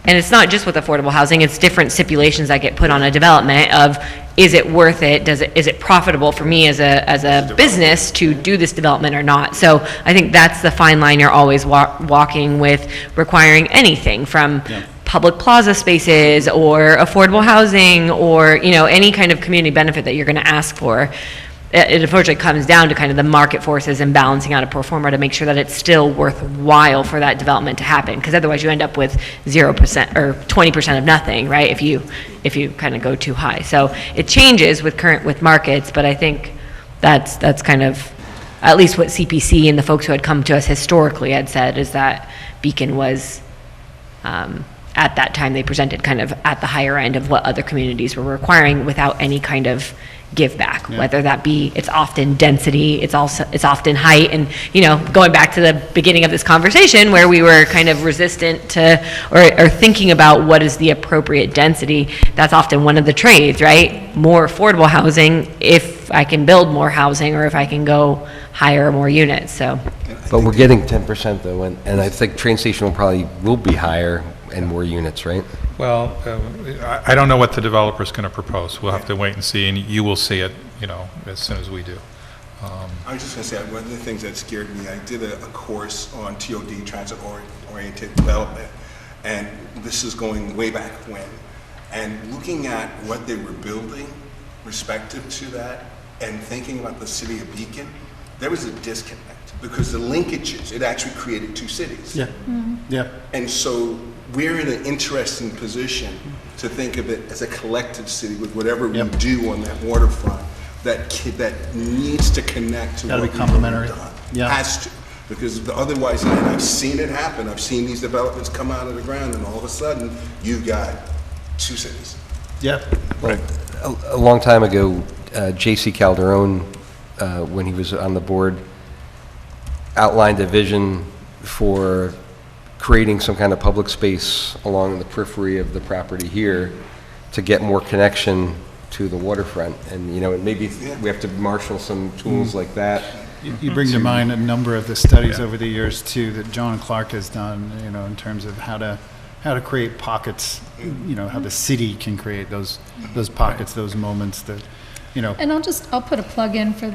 and it's not just with affordable housing, it's different stipulations that get put on a development of, is it worth it? Is it profitable for me as a business to do this development or not? So I think that's the fine line you're always walking with requiring anything from public plaza spaces or affordable housing or, any kind of community benefit that you're going to ask for. It unfortunately comes down to kind of the market forces and balancing out a pro forma to make sure that it's still worthwhile for that development to happen, because otherwise you end up with 0% or 20% of nothing, right, if you kind of go too high. So it changes with markets, but I think that's kind of at least what CPC and the folks who had come to us historically had said, is that Beacon was at that time they presented kind of at the higher end of what other communities were requiring without any kind of give back, whether that be, it's often density, it's often height, and going back to the beginning of this conversation where we were kind of resistant to or thinking about what is the appropriate density, that's often one of the trades, right? More affordable housing if I can build more housing, or if I can go higher or more units. So But we're getting 10% though, and I think train station will be higher and more units, right? Well, I don't know what the developer's going to propose. We'll have to wait and see, and you will see it, as soon as we do. I was just going to say, one of the things that scared me, I did a course on TOD, transit-oriented development, and this is going way back when. And looking at what they were building respective to that, and thinking about the city of Beacon, there was a disconnect, because the linkages, it actually created two cities. Yeah, yeah. And so we're in an interesting position to think of it as a collective city with whatever we do on that waterfront that needs to connect to Gotta what be we've complementary. already done. Yeah. Has to. Because otherwise, and I've seen it happen, I've seen these developments come out of the ground, and all of a sudden, you've got two cities. Yeah. Well, a long time ago, J.C. Calderon, when he was on the board, outlined a vision for creating some kind of public space along the periphery of the property here to get more connection to the waterfront. And, maybe we have to marshal some tools like that. You bring to mind a number of the studies over the years too that John Clark has done, in terms of how to create pockets, how the city can create those pockets, those moments that, And I'll put a plug in for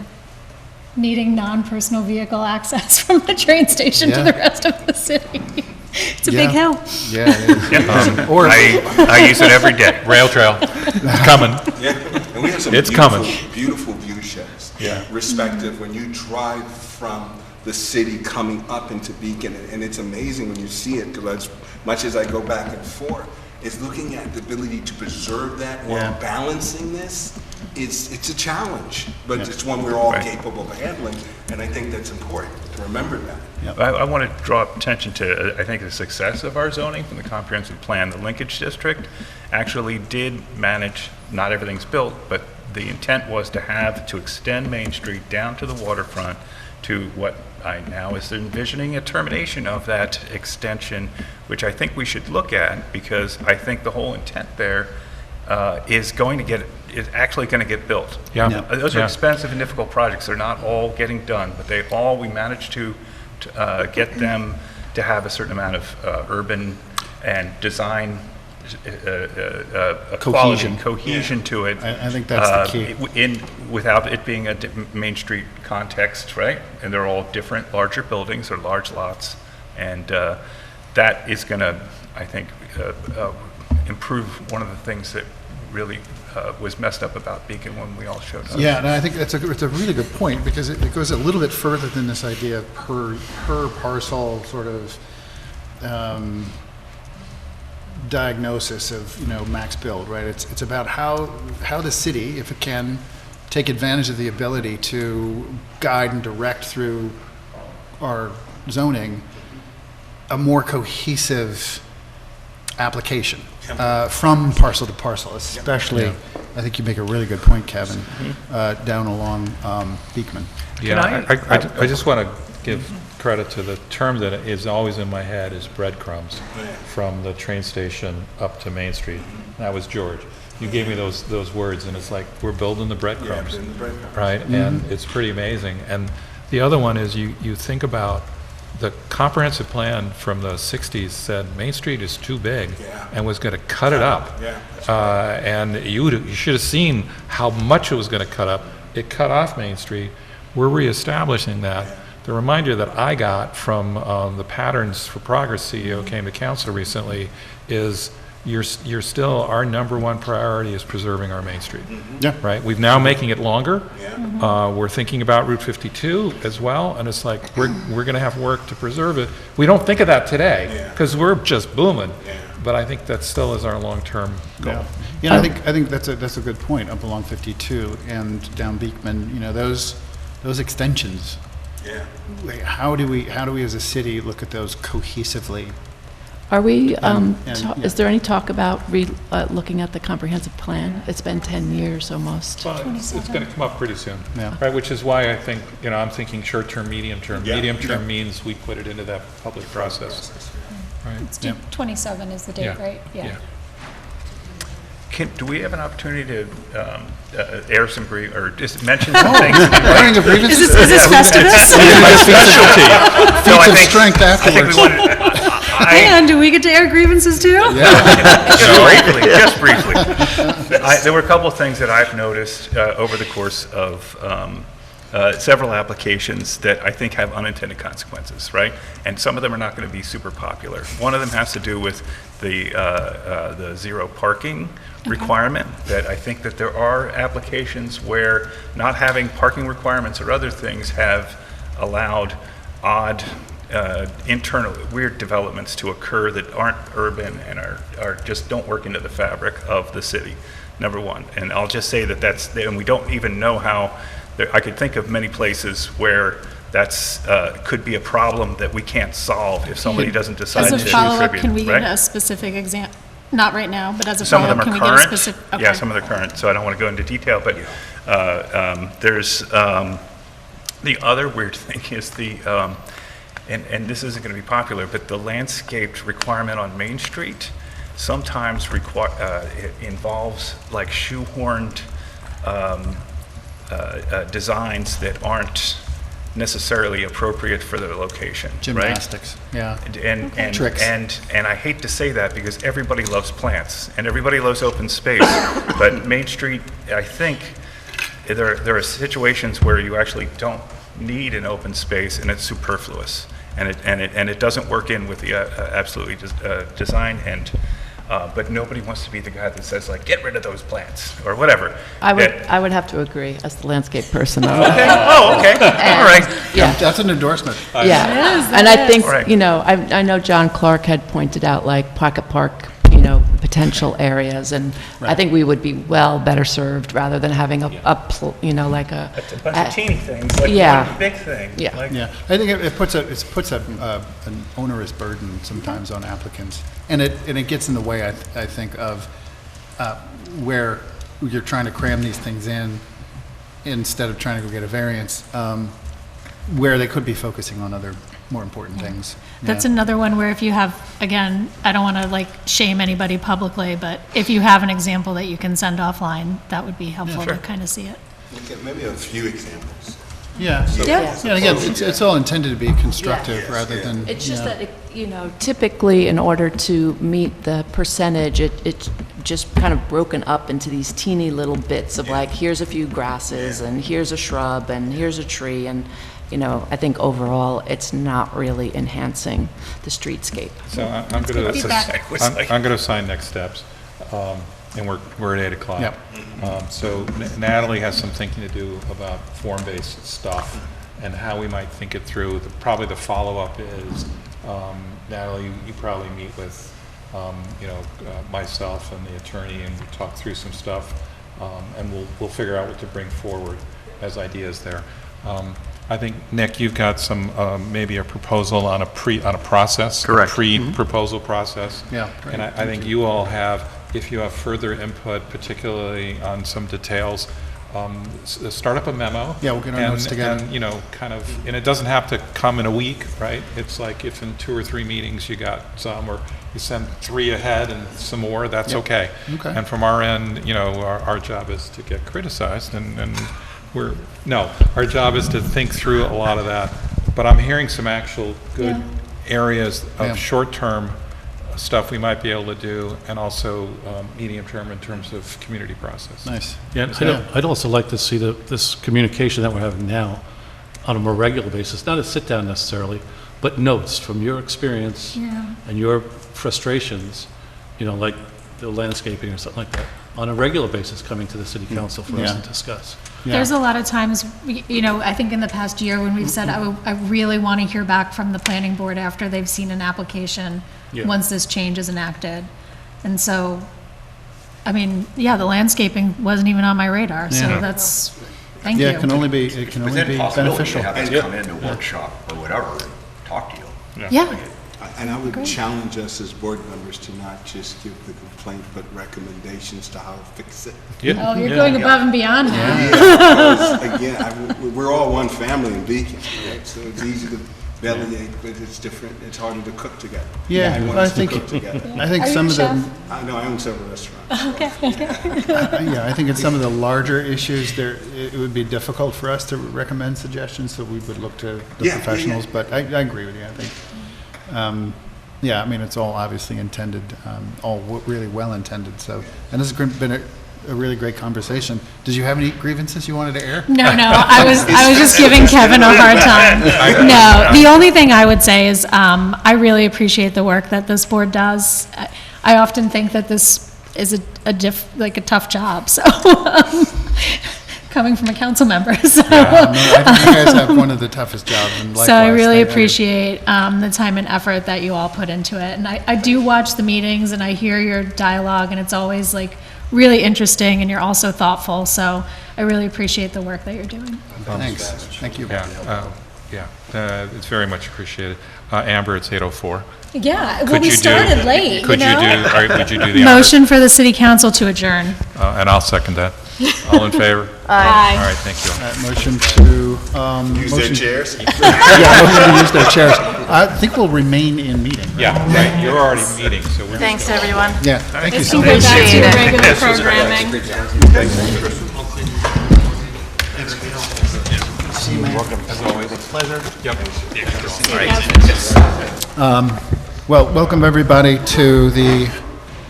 needing non-personal vehicle access from the train station to the rest of the city. It's a big help. Yeah, it is. Or I use it every day. rail trail, it's coming. Yeah, and we have some It's beautiful, coming. beautiful view sheds. Yeah. Respective, when you drive from the city coming up into Beacon, and it's amazing when you see it, because as much as I go back and forth, is looking at the ability to preserve that while balancing this. It's a challenge, but it's one we're all capable of handling, and I think that's important to remember that. I want to draw attention to, I think, the success of our zoning from the comprehensive plan. The linkage district actually did manage, not everything's built, but the intent was to extend Main Street down to the waterfront to what I now is envisioning a termination of that extension, which I think we should look at, because I think the whole intent there is actually going to get built. Those are expensive and difficult projects. They're not all getting done, but we managed to get them to have a certain amount of urban and design cohesion to it. I think that's the key. Without it being a Main Street context, right? And they're all different, larger buildings or large lots, and that is going to, I think, improve one of the things that really was messed up about Beacon when we all showed up. Yeah, and I think it's a really good point, because it goes a little bit further than this idea of per parcel sort of diagnosis of max build, right? It's about how the city, if it can, take advantage of the ability to guide and direct through our zoning a more cohesive application from parcel to parcel, especially. I think you make a really good point, Kevin, down along Beekman. Yeah, I just want to give credit to the term that is always in my head is breadcrumbs from the train station up to Main Street. That was George. You gave me those words, and it's like we're building the breadcrumbs, right? And it's pretty amazing. And the other one is you think about the comprehensive plan from the 60s said Main Street is too big and was going to cut it up. And you should have seen how much it was going to cut up. It cut off Main Street. We're reestablishing that. The reminder that I got from the Patterns for Progress CEO came to council recently is you're still, our number one priority is preserving our Main Street. Right? We've now making it longer. We're thinking about Route 52 as well, and it's like we're going to have work to preserve it. We don't think of that today because we're just booming, but I think that still is our long-term goal. Yeah, I think that's a good point up along 52 and down Beekman. Those extensions. How do we as a city look at those cohesively? Are we, is there any talk about looking at the comprehensive plan? It's been 10 years almost. Well, it's going to come up pretty soon, right? Which is why I think, I'm thinking short-term, medium-term. Medium-term means we put it into that public process. Right? It's 27 is the date, right? Yeah. Do we have an opportunity to air some or just mention some things? Airing of grievances? Is this Festivus? Feats of strength afterwards. Hang on, do we get to air grievances too? Just briefly. There were a couple of things that I've noticed over the course of several applications that I think have unintended consequences, right? And some of them are not going to be super popular. One of them has to do with the zero parking requirement, that I think that there are applications where not having parking requirements or other things have allowed odd internal weird developments to occur that aren't urban and are just don't work into the fabric of the city, number one. And I'll just say that and we don't even know how, I could think of many places where that's could be a problem that we can't solve if somebody doesn't decide to As a contribute. follow-up, can we get right? a specific example? Not right now, but as a Some of them follow-up, are can we get a current. specific? Yeah, okay. some of them are current, so I don't want to go into detail, but there's, the other weird thing is and this isn't going to be popular, but the landscaped requirement on Main Street sometimes it involves like shoehorned designs that aren't necessarily appropriate for the location, right? Gymnastics, yeah. And Tricks. and I hate to say that because everybody loves plants and everybody loves open space, but Main Street, I think there are situations where you actually don't need an open space and it's superfluous, and it doesn't work in with the absolutely design and. But nobody wants to be the guy that says like, get rid of those plants or whatever. I would have to agree as the landscape person. Okay. Oh, okay. All right. Yeah. That's an endorsement. Yeah, and I think, you know, I know John Clark had pointed out like Pocket Park, you know, potential areas, and I think we would be better served rather than having you know, like a. It's a bunch of teeny things, like one big thing. Yeah. Like, Yeah, I think it puts an onerous burden sometimes on applicants, and it gets in the way, I think, of where you're trying to cram these things in instead of trying to go get a variance, where they could be focusing on other more important things. That's Yeah. another one where if you have, again, I don't want to like shame anybody publicly, but if you have an example that you can send offline, that would be helpful to kind of see it. Okay, maybe a few examples. Yeah. Yeah. Yeah, again, it's all intended to be constructive rather than. It's just yeah. that, you know, typically in order to meet the percentage, it's just kind of broken up into these teeny little bits of like, here's a few grasses and here's a shrub and here's a tree, and, you know, I think overall it's not really enhancing the streetscape. So I'm going feedback. I'm going to sign next steps, and we're at 8 o'clock. Yep. So Natalie has some thinking to do about form-based stuff and how we might think it through. Probably the follow-up is, Natalie, you probably meet with, you know, myself and the attorney, and we talk through some stuff, and we'll figure out what to bring forward as ideas there. I think, Nick, you've got some, maybe a proposal on a process. Correct. A pre-proposal process. Yeah. And I think you all have, if you have further input, particularly on some details, start up a memo. Yeah, we'll get our notes together. And, you know, kind of, and it doesn't have to come in a week, right? It's like if in 2 or 3 meetings you got some, or you send 3 ahead and some more, that's okay. Okay. And from our end, you know, our job is to get criticized, and our job is to think through a lot of that. But I'm hearing some actual good areas of Yeah. short-term stuff we might be able to do, and also medium-term in terms of community process. Nice. Yeah, and I'd also like to see this communication that we're having now on a more regular basis, not a sit-down necessarily, but notes from your experience and your frustrations, you know, like the landscaping or something like that, on a regular basis coming to the city council for us to discuss. Yeah. There's a lot of times, you know, I think in the past year when we've said, I really want to hear back from the planning board after they've seen an application, once this change is enacted. And so, I mean, the landscaping wasn't even on my radar, so that's, thank you. Yeah, it can only be Within possibility beneficial. to have us come into a workshop or whatever and talk to you. Yeah, And I would challenge us as board members to not just give the complaint, but recommendations to how to fix it. oh, you're going above and beyond now. Because, again, we're all one family in Beacon, right? So it's easy to bellyache, but it's different, it's harder to cook together. Yeah, Everyone I has to think, cook together. I think some of the, I know, I own several restaurants. yeah, I think in some of the larger issues, there, it would be difficult for us to recommend suggestions, so we would look to the Yeah, yeah, professionals, yeah. but I agree with you, I think. Yeah, I mean, it's all obviously intended, really well intended, so, and this has been a really great conversation. Did you have any grievances you wanted to air? No, I was just giving Kevin a hard time. No, the only thing I would say is, I really appreciate the work that this board does. I often think that this is a tough job, so, coming from a council member, so. No, I think you guys have one of the toughest jobs, and likewise. So I really appreciate the time and effort that you all put into it. And I do watch the meetings and I hear your dialogue, and it's always like really interesting, and you're also thoughtful. So I really appreciate the work that you're doing. Thanks, thank you. It's very much appreciated. Amber, it's 8:04. Yeah, Could you do- Could you do, all right, would you do the honors? Motion for the city council to adjourn. And I'll second that. All in favor? Aye. All right, thank you. Motion to, Use their motion- chairs? Yeah, motion to use their chairs. I think we'll remain in meeting. Yeah, right, you're already meeting, so we're. Thanks, everyone. Yeah, thank you so Go much. back to Appreciate your it. regular programming. Well, welcome everybody to the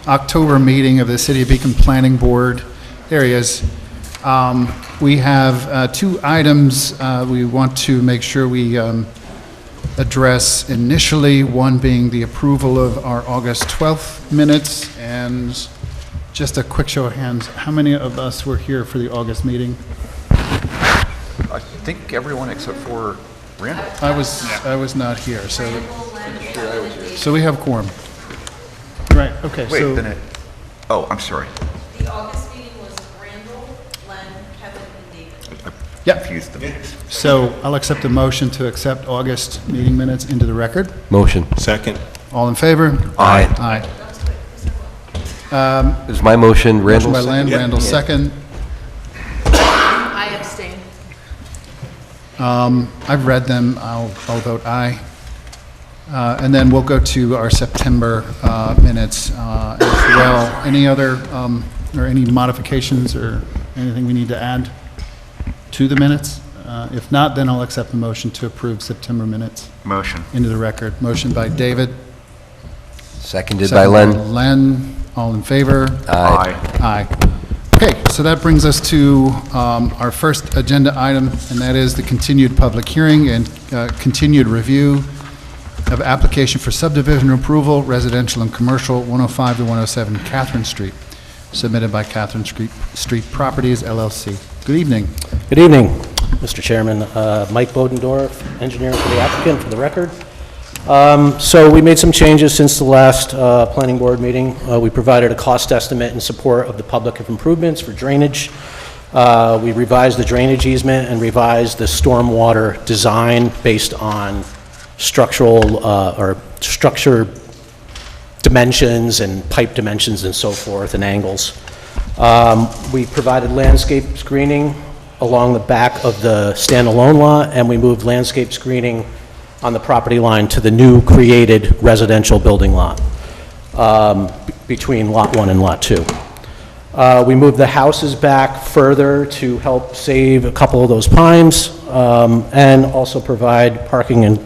October meeting of the City of Beacon Planning Board. There he is. We have two items we want to make sure we address initially, one being the approval of our August 12th minutes, and just a quick show of hands, how many of us were here for the August meeting? I think everyone except for Randall. I was not here, so we have quorum. Right, okay, Wait, so, then it, oh, I'm sorry. The August meeting was Randall, Len, Kevin, and David. yeah, Confused the names. so I'll accept a motion to accept August meeting minutes into the record. Motion. Second. All in favor? Aye. Aye. Is my motion Motion Randall? by Len, Randall second. I abstain. I've read them, I'll vote aye. And then we'll go to our September minutes as well. Any other, or any modifications or anything we need to add to the minutes? If not, then I'll accept the motion to approve September minutes Motion. into the record. Motion by David. Seconded by second Len. Len, all in favor? Aye. Aye. Okay, so that brings us to our first agenda item, and that is the continued public hearing and continued review of application for subdivision approval, residential and commercial, 105 to 107 Catherine Street, submitted by Catherine Street Properties LLC. Good evening. Good evening, Mr. Chairman. Mike Bodendorf, engineer for the applicant, for the record. So we made some changes since the last planning board meeting. We provided a cost estimate in support of the public improvements for drainage. We revised the drainage easement and revised the stormwater design based on structural or structure dimensions and pipe dimensions and so forth and angles. We provided landscape screening along the back of the standalone lot, and we moved landscape screening on the property line to the new created residential building lot between Lot 1 and Lot 2. We moved the houses back further to help save a couple of those pines and also provide parking in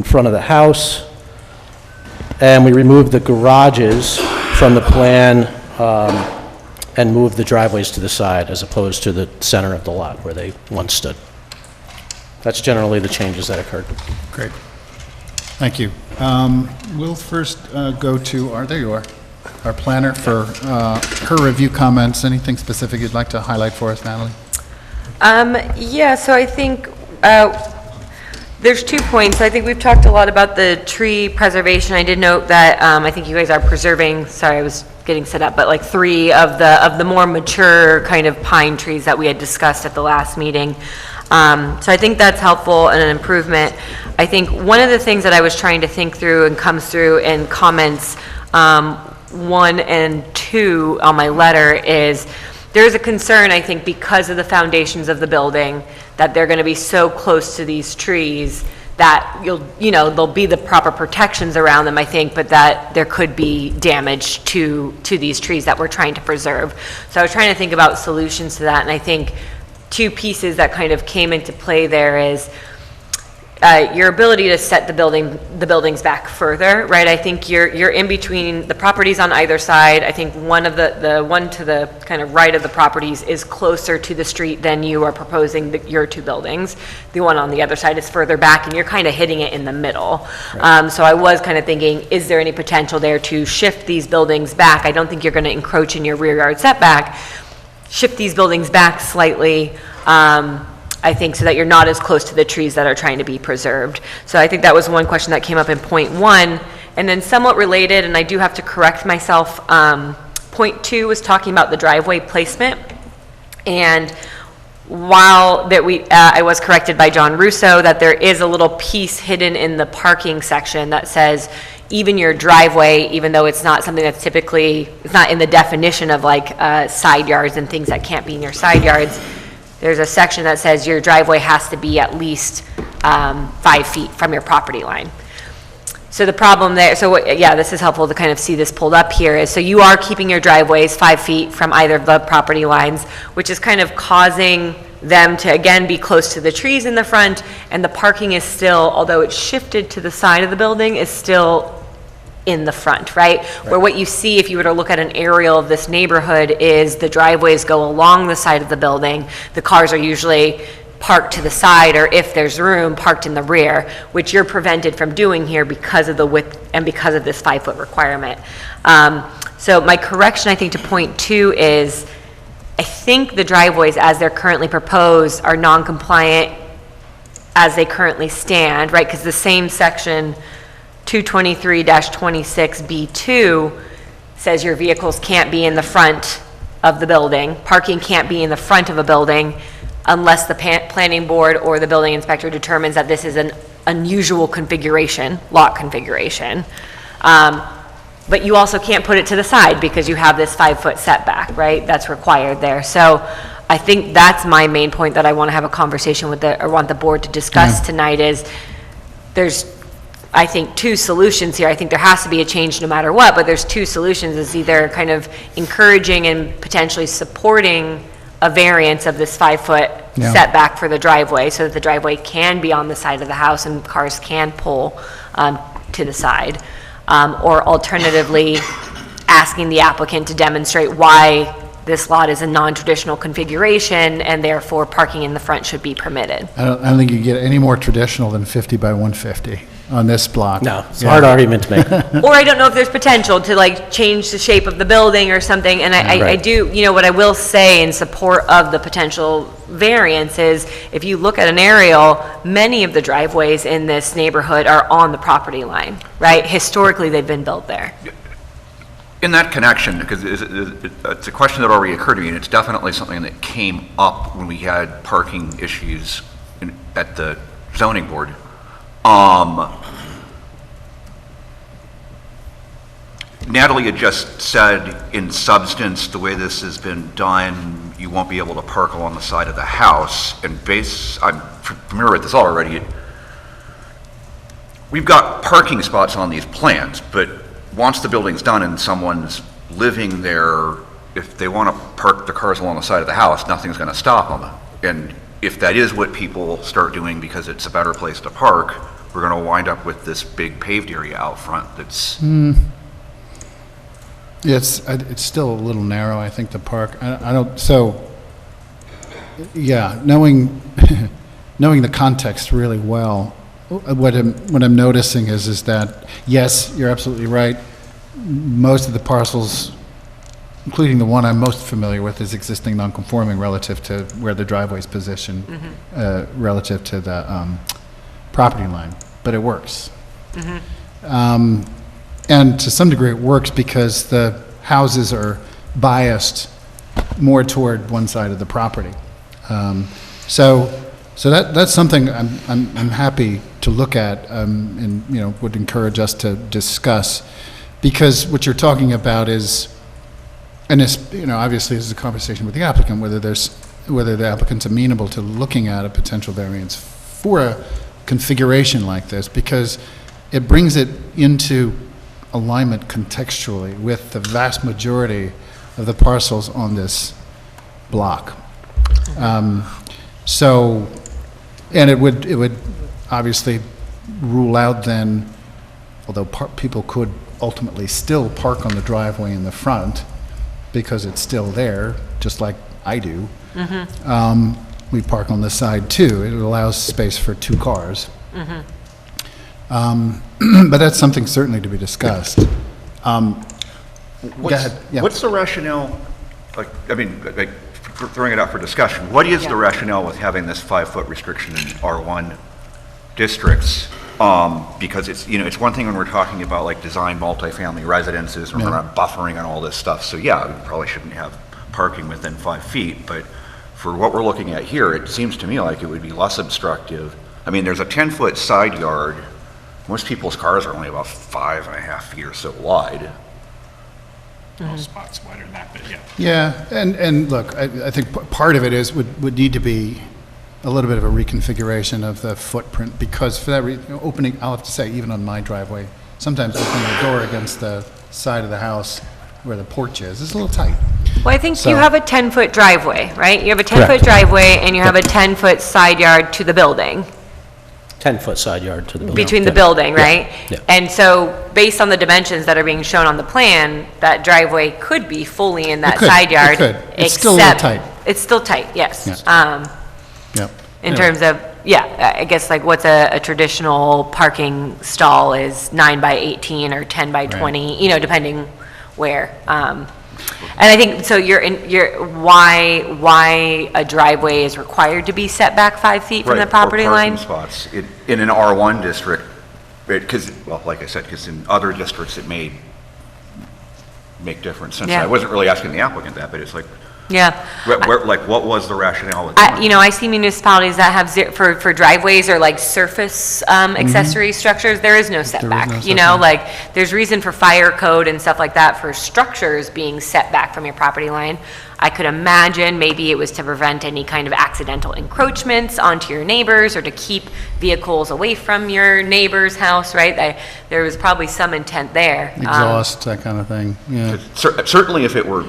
front of the house. And we removed the garages from the plan and moved the driveways to the side as opposed to the center of the lot where they once stood. That's generally the changes that occurred. Great. Thank you. We'll first go to there you are, our planner for her review comments. Anything specific you'd like to highlight for us, Natalie? Yeah, so I think there's 2 points. I think we've talked a lot about the tree preservation. I did note that I think you guys are preserving, sorry, I was getting set up, but like 3 of the more mature kind of pine trees that we had discussed at the last meeting. So I think that's helpful and an improvement. I think one of the things that I was trying to think through and comes through in comments 1 and 2 on my letter is there's a concern, I think, because of the foundations of the building, that they're going to be so close to these trees that there'll be the proper protections around them, I think, but that there could be damage to these trees that we're trying to preserve. So I was trying to think about solutions to that, and I think two pieces that kind of came into play there is your ability to set the buildings back further, right? I think you're in between the properties on either side. I think one of the one to the kind of right of the properties is closer to the street than you are proposing your two buildings. The one on the other side is further back, and you're kind of hitting it in the middle. Right. So I was kind of thinking, is there any potential there to shift these buildings back? I don't think you're going to encroach in your rear yard setback. Shift these buildings back slightly. I think, so that you're not as close to the trees that are trying to be preserved. So I think that was one question that came up in point 1. And then somewhat related, and I do have to correct myself, point 2 was talking about the driveway placement. And while that I was corrected by John Russo that there is a little piece hidden in the parking section that says even your driveway, even though it's not something that's typically, it's not in the definition of like side yards and things that can't be in your side yards, there's a section that says your driveway has to be at least 5 feet from your property line. So the problem there, this is helpful to kind of see this pulled up here, is so you are keeping your driveways 5 feet from either of the property lines, which is kind of causing them to, again, be close to the trees in the front, and the parking is still, although it's shifted to the side of the building, is still in the front, right? Where what you see if you were to look at an aerial of this neighborhood is the driveways go along the side of the building. The cars are usually parked to the side, or if there's room, parked in the rear, which you're prevented from doing here because of the width and because of this 5-foot requirement. So my correction, I think, to point 2 is I think the driveways as they're currently proposed are non-compliant as they currently stand, right? Because the same section 223-26B2 says your vehicles can't be in the front of the building. Parking can't be in the front of a building unless the planning board or the building inspector determines that this is an unusual configuration, lot configuration. But you also can't put it to the side because you have this 5-foot setback, right? That's required there. So I think that's my main point that I want to have a conversation with or want the board to discuss tonight is there's, I think, 2 solutions here. I think there has to be a change no matter what, but there's 2 solutions. It's either kind of encouraging and potentially supporting a variance of this 5-foot setback for the driveway so that the driveway can be on the side of the house and cars can pull to the side. Or alternatively, asking the applicant to demonstrate why this lot is a non-traditional configuration and therefore parking in the front should be permitted. I don't think you get any more traditional than 50 by 150 on this block. No, it's a hard argument to make. Or I don't know if there's potential to like change the shape of the building or something. And I do, what I will say in support of the potential variance is if you look at an aerial, many of the driveways in this neighborhood are on the property line, right? Historically, they've been built there. In that connection, because it's a question that already occurred to me, and it's definitely something that came up when we had parking issues at the zoning board. Natalie had just said, in substance, the way this has been done, you won't be able to park along the side of the house. And I'm familiar with this already. We've got parking spots on these plans, but once the building's done and someone's living there, if they want to park the cars along the side of the house, nothing's going to stop them. And if that is what people start doing because it's a better place to park, we're going to wind up with this big paved area out front that's... Yeah, it's still a little narrow, I think, to park. Knowing the context really well, what I'm noticing is that, yes, you're absolutely right. Most of the parcels, including the one I'm most familiar with, is existing non-conforming relative to where the driveway's positioned, relative to the property line. But it works. And to some degree, it works because the houses are biased more toward one side of the property. So that's something I'm happy to look at, and would encourage us to discuss, because what you're talking about is, and this, obviously this is a conversation with the applicant, whether there's whether the applicant's amenable to looking at a potential variance for a configuration like this, because it brings it into alignment contextually with the vast majority of the parcels on this block. So, and it would obviously rule out then, although people could ultimately still park on the driveway in the front because it's still there, just like I do. We park on the side too. It allows space for 2 cars. But that's something certainly to be discussed. Go ahead. Yeah. What's the rationale, like, I mean, like, throwing it out for discussion, what is the rationale with having this 5-foot restriction in R1 districts? Because it's, you know, it's one thing when we're talking about like design multifamily residences and we're not buffering and all this stuff. So yeah, we probably shouldn't have parking within 5 feet, but for what we're looking at here, it seems to me like it would be less obstructive. I mean, there's a 10-foot side yard. Most people's cars are only about 5.5 feet or so wide. Most spots wider than that, but yeah. Yeah, and look, I think part of it is would need to be a little bit of a reconfiguration of the footprint, because for that reason, opening, I'll have to say, even on my driveway, sometimes opening the door against the side of the house where the porch is a little tight. Well, I think So- you have a 10-foot driveway, right? You have a 10-foot Correct. driveway, and you have a 10-foot side yard to the building, 10-foot side yard to the building. between the Yeah. building, Yeah. right? Yeah. And so, based on the dimensions that are being shown on the plan, that driveway could be fully in that could, side it yard. could. It's still a little except- tight. It's still tight, yes. Yeah. Yep. In terms of, yeah, I guess like what's a traditional parking stall is 9 by 18 or 10 by 20, you know, depending where. And I think, so why a driveway is required to be set back 5 feet from the Right, or property line? parking spots. In an R1 district, because, well, like I said, because in other districts it may make difference. Since Yeah. I wasn't really asking the applicant that, but it's like, Yeah. like, what was the rationale with doing You know, I see municipalities that have, for driveways or like surface accessory structures, there is no setback. You know, like, there's reason for fire code and stuff like that for structures being set back from your property line. I could imagine maybe it was to prevent any kind of accidental encroachments onto your neighbors or to keep vehicles away from your neighbor's house, right? There was probably some intent there. Exhaust, that kind of thing, yeah. Certainly if it were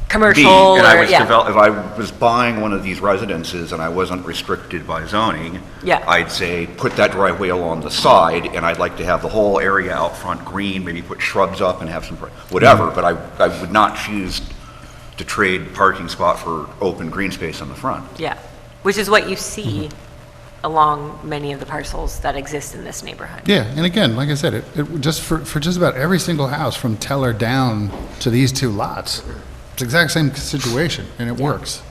Commercial and I or, was yeah. if I was buying one of these residences and I wasn't restricted by zoning, Yeah. I'd say, put that driveway along the side, and I'd like to have the whole area out front green, maybe put shrubs up and have some, whatever, but I would not choose to trade parking spot for open green space on the front. Yeah, which is what you see along many of the parcels that exist in this neighborhood. Yeah, and again, like I said, it just for just about every single house from Teller down to these 2 lots, it's the exact same situation, and it works.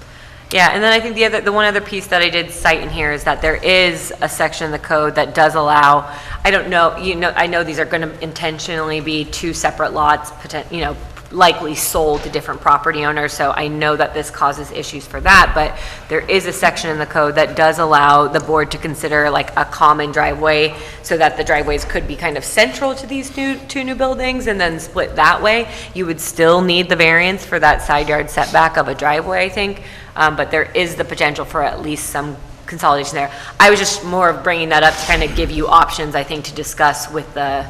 Yeah, and then I think the one other piece that I did cite in here is that there is a section in the code that does allow, I don't know, I know these are going to intentionally be 2 separate lots, you know, likely sold to different property owners, so I know that this causes issues for that, but there is a section in the code that does allow the board to consider like a common driveway, so that the driveways could be kind of central to these 2 new buildings and then split that way. You would still need the variance for that side yard setback of a driveway, I think, but there is the potential for at least some consolidation there. I was just more of bringing that up to kind of give you options, I think, to discuss with the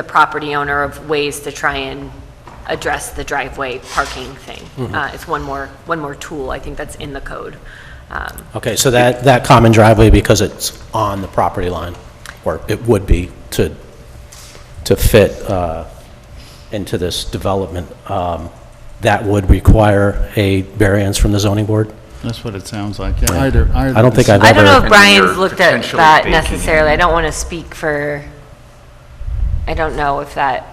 property owner of ways to try and address the driveway parking thing. It's one more tool, I think, that's in the code. Okay, so that common driveway, because it's on the property line, or it would be to fit into this development, that would require a variance from the zoning board? That's what it sounds like, yeah. Either. I don't think I've I don't know ever, if Brian's you're looked at potentially that baking in- necessarily. I don't want to speak for, I don't know if that,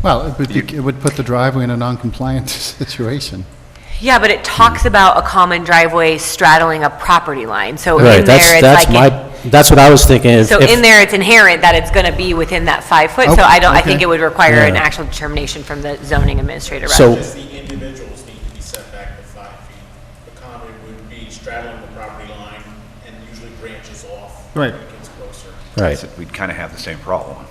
Well, it would put the driveway in a non-compliant situation. yeah, but it talks about a common driveway straddling a property line, so right, in there, it's that's like, that's what I was thinking. so in there, it's inherent that it's going to be within that 5 foot, so Okay, I think okay. it would require an Yeah. actual determination from the zoning administrator. So- rather than- The individuals need to be set back to 5 feet. The common would be straddling the property line and usually branches off. Right. When it gets closer. Right. We'd kind of have the same problem.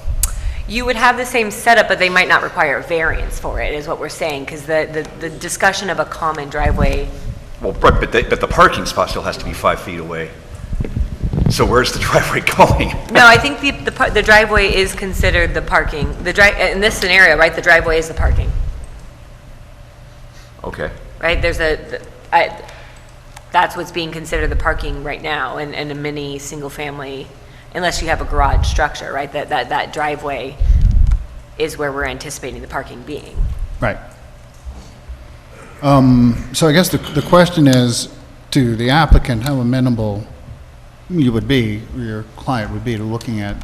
You would have the same setup, but they might not require a variance for it, is what we're saying, because the discussion of a common driveway, Well, right, but the parking spot still has to be 5 feet away. So where's the driveway going? no, I think the driveway is considered the parking. In this scenario, right, the driveway is the parking, Okay. right? That's what's being considered the parking right now in a mini, single-family, unless you have a garage structure, right? That driveway is where we're anticipating the parking being. Right. So I guess the question is, to the applicant, how amenable you would be, or your client would be, to looking at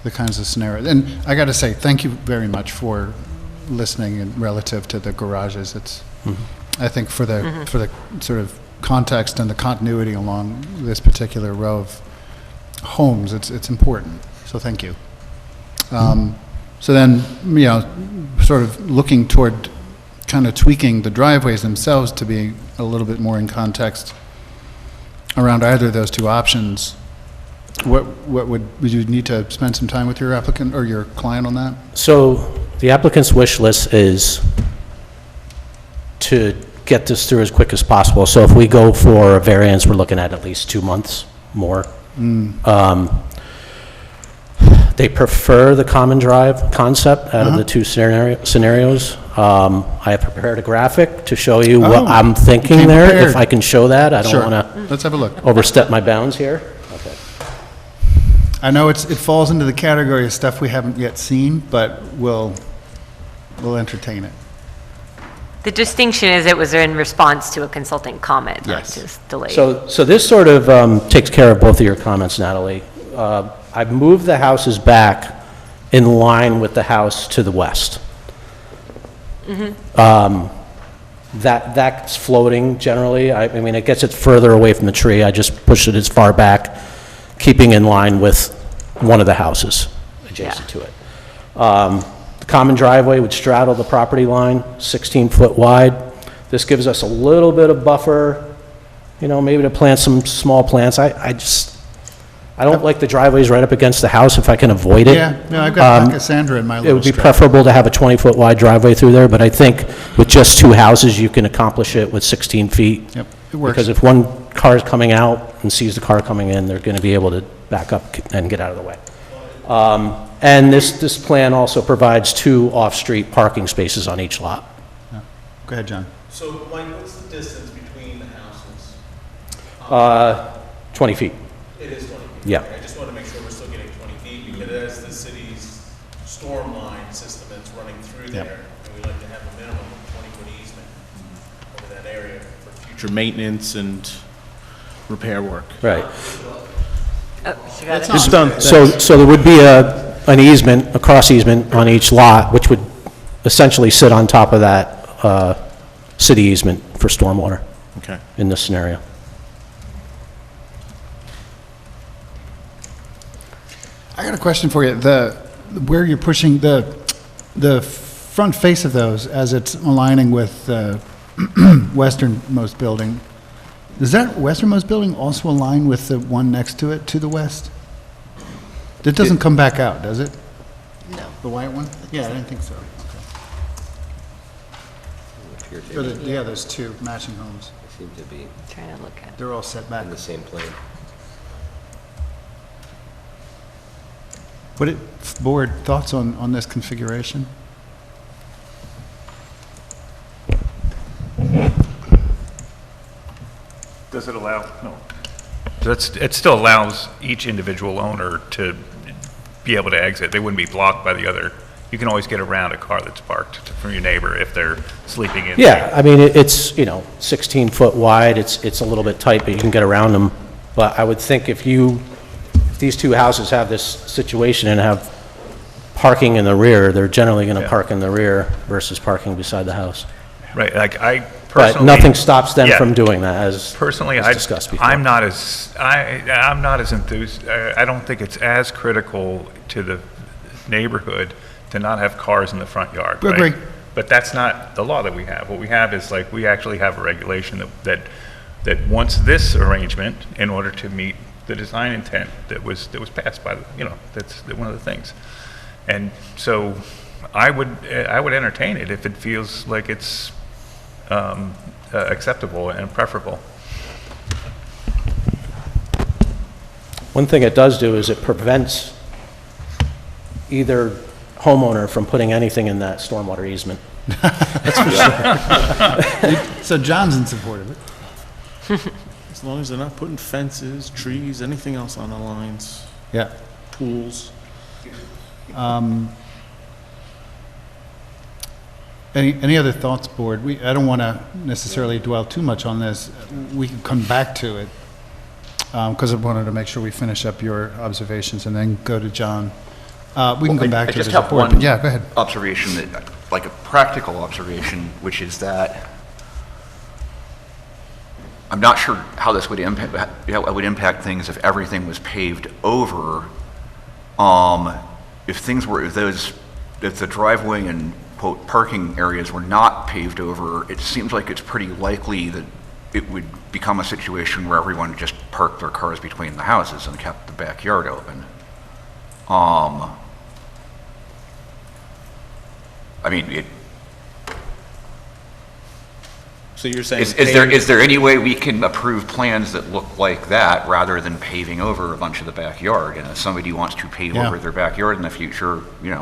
the kinds of scenarios. And I got to say, thank you very much for listening in relative to the garages. It's, I think for the sort of context and the continuity along this particular row of homes, it's important. So thank you. So then, you know, sort of looking toward kind of tweaking the driveways themselves to be a little bit more in context around either of those two options, would you need to spend some time with your applicant or your client on that? So the applicant's wish list is to get this through as quick as possible. So if we go for a variance, we're looking at least 2 months more. They prefer the common drive concept out of the two scenarios. I have prepared a graphic to show you what I'm thinking came there. prepared. If I can show that, I don't Sure. want to Let's have a look. overstep my bounds here. Okay. I know it falls into the category of stuff we haven't yet seen, but we'll entertain it. The distinction is it was in response to a consulting comment, not Yes. just delayed. So this sort of takes care of both of your comments, Natalie. I've moved the houses back in line with the house to the west. That's floating generally. I mean, it gets it further away from the tree. I just pushed it as far back, keeping in line with one of the houses adjacent to it. The common driveway would straddle the property line, 16 foot wide. This gives us a little bit of buffer, you know, maybe to plant some small plants. I don't like the driveways right up against the house if I can avoid it. Yeah, no, I've got Cassandra in my little It would be strip. preferable to have a 20-foot wide driveway through there, but I think with just two houses, you can accomplish it with 16 feet. Yep, it works. Because if one car is coming out and sees the car coming in, they're going to be able to back up and get out of the way. And this plan also provides 2 off-street parking spaces on each lot. Go ahead, John. So, Mike, what's the distance between the houses? 20 feet. It is 20 feet. Yeah. Okay, I just want to make sure we're still getting 20 feet, because as the city's storm line system that's running through Yep. there, and we like to have a minimum of 20-foot easement over that area for future maintenance and repair work. Right. She got it. It's done. So there would be an easement, a cross easement on each lot, which would essentially sit on top of that city easement for stormwater Okay. in this scenario. I got a question for you. Where you're pushing the front face of those as it's aligning with the westernmost building, does that westernmost building also align with the one next to it to the west? That doesn't come back out, does it? No. The white one? Yeah, I didn't think so. Okay. Yeah, there's 2 matching homes. Seem to be Trying to look at. They're all set back. in the same plane. Board, thoughts on this configuration? Does it allow, no. It still allows each individual owner to be able to exit. They wouldn't be blocked by the other. You can always get around a car that's parked from your neighbor if they're sleeping in. Yeah, I mean, it's, 16 foot wide, it's a little bit tight, but you can get around them. But I would think if these 2 houses have this situation and have parking in the rear, they're generally going to park in the rear versus parking beside the house. Right, like I personally. But nothing stops them Yeah. from doing that, as Personally, was discussed before. I'm not as enthused, I don't think it's as critical to the neighborhood to not have cars in the front yard, right? Agree. But that's not the law that we have. What we have is like, we actually have a regulation that wants this arrangement in order to meet the design intent that was passed by, that's one of the things. And so I would entertain it if it feels like it's acceptable and preferable. One thing it does do is it prevents either homeowner from putting anything in that stormwater easement. So John's in support of it. As long as they're not putting fences, trees, anything else on the lines, Yeah. pools. Any other thoughts, board? I don't want to necessarily dwell too much on this. We can come back to it, because I wanted to make sure we finish up your observations and then go to John. We can come back to it I just as a have board, one but yeah, go ahead. observation, that, like a practical observation, which is that I'm not sure how this would impact things if everything was paved over. If the driveway and quote parking areas were not paved over, it seems like it's pretty likely that it would become a situation where everyone just parked their cars between the houses and kept the backyard open. I mean, So you're saying. is there any way we can approve plans that look like that rather than paving over a bunch of the backyard? And if somebody wants to pave Yeah. over their backyard in the future,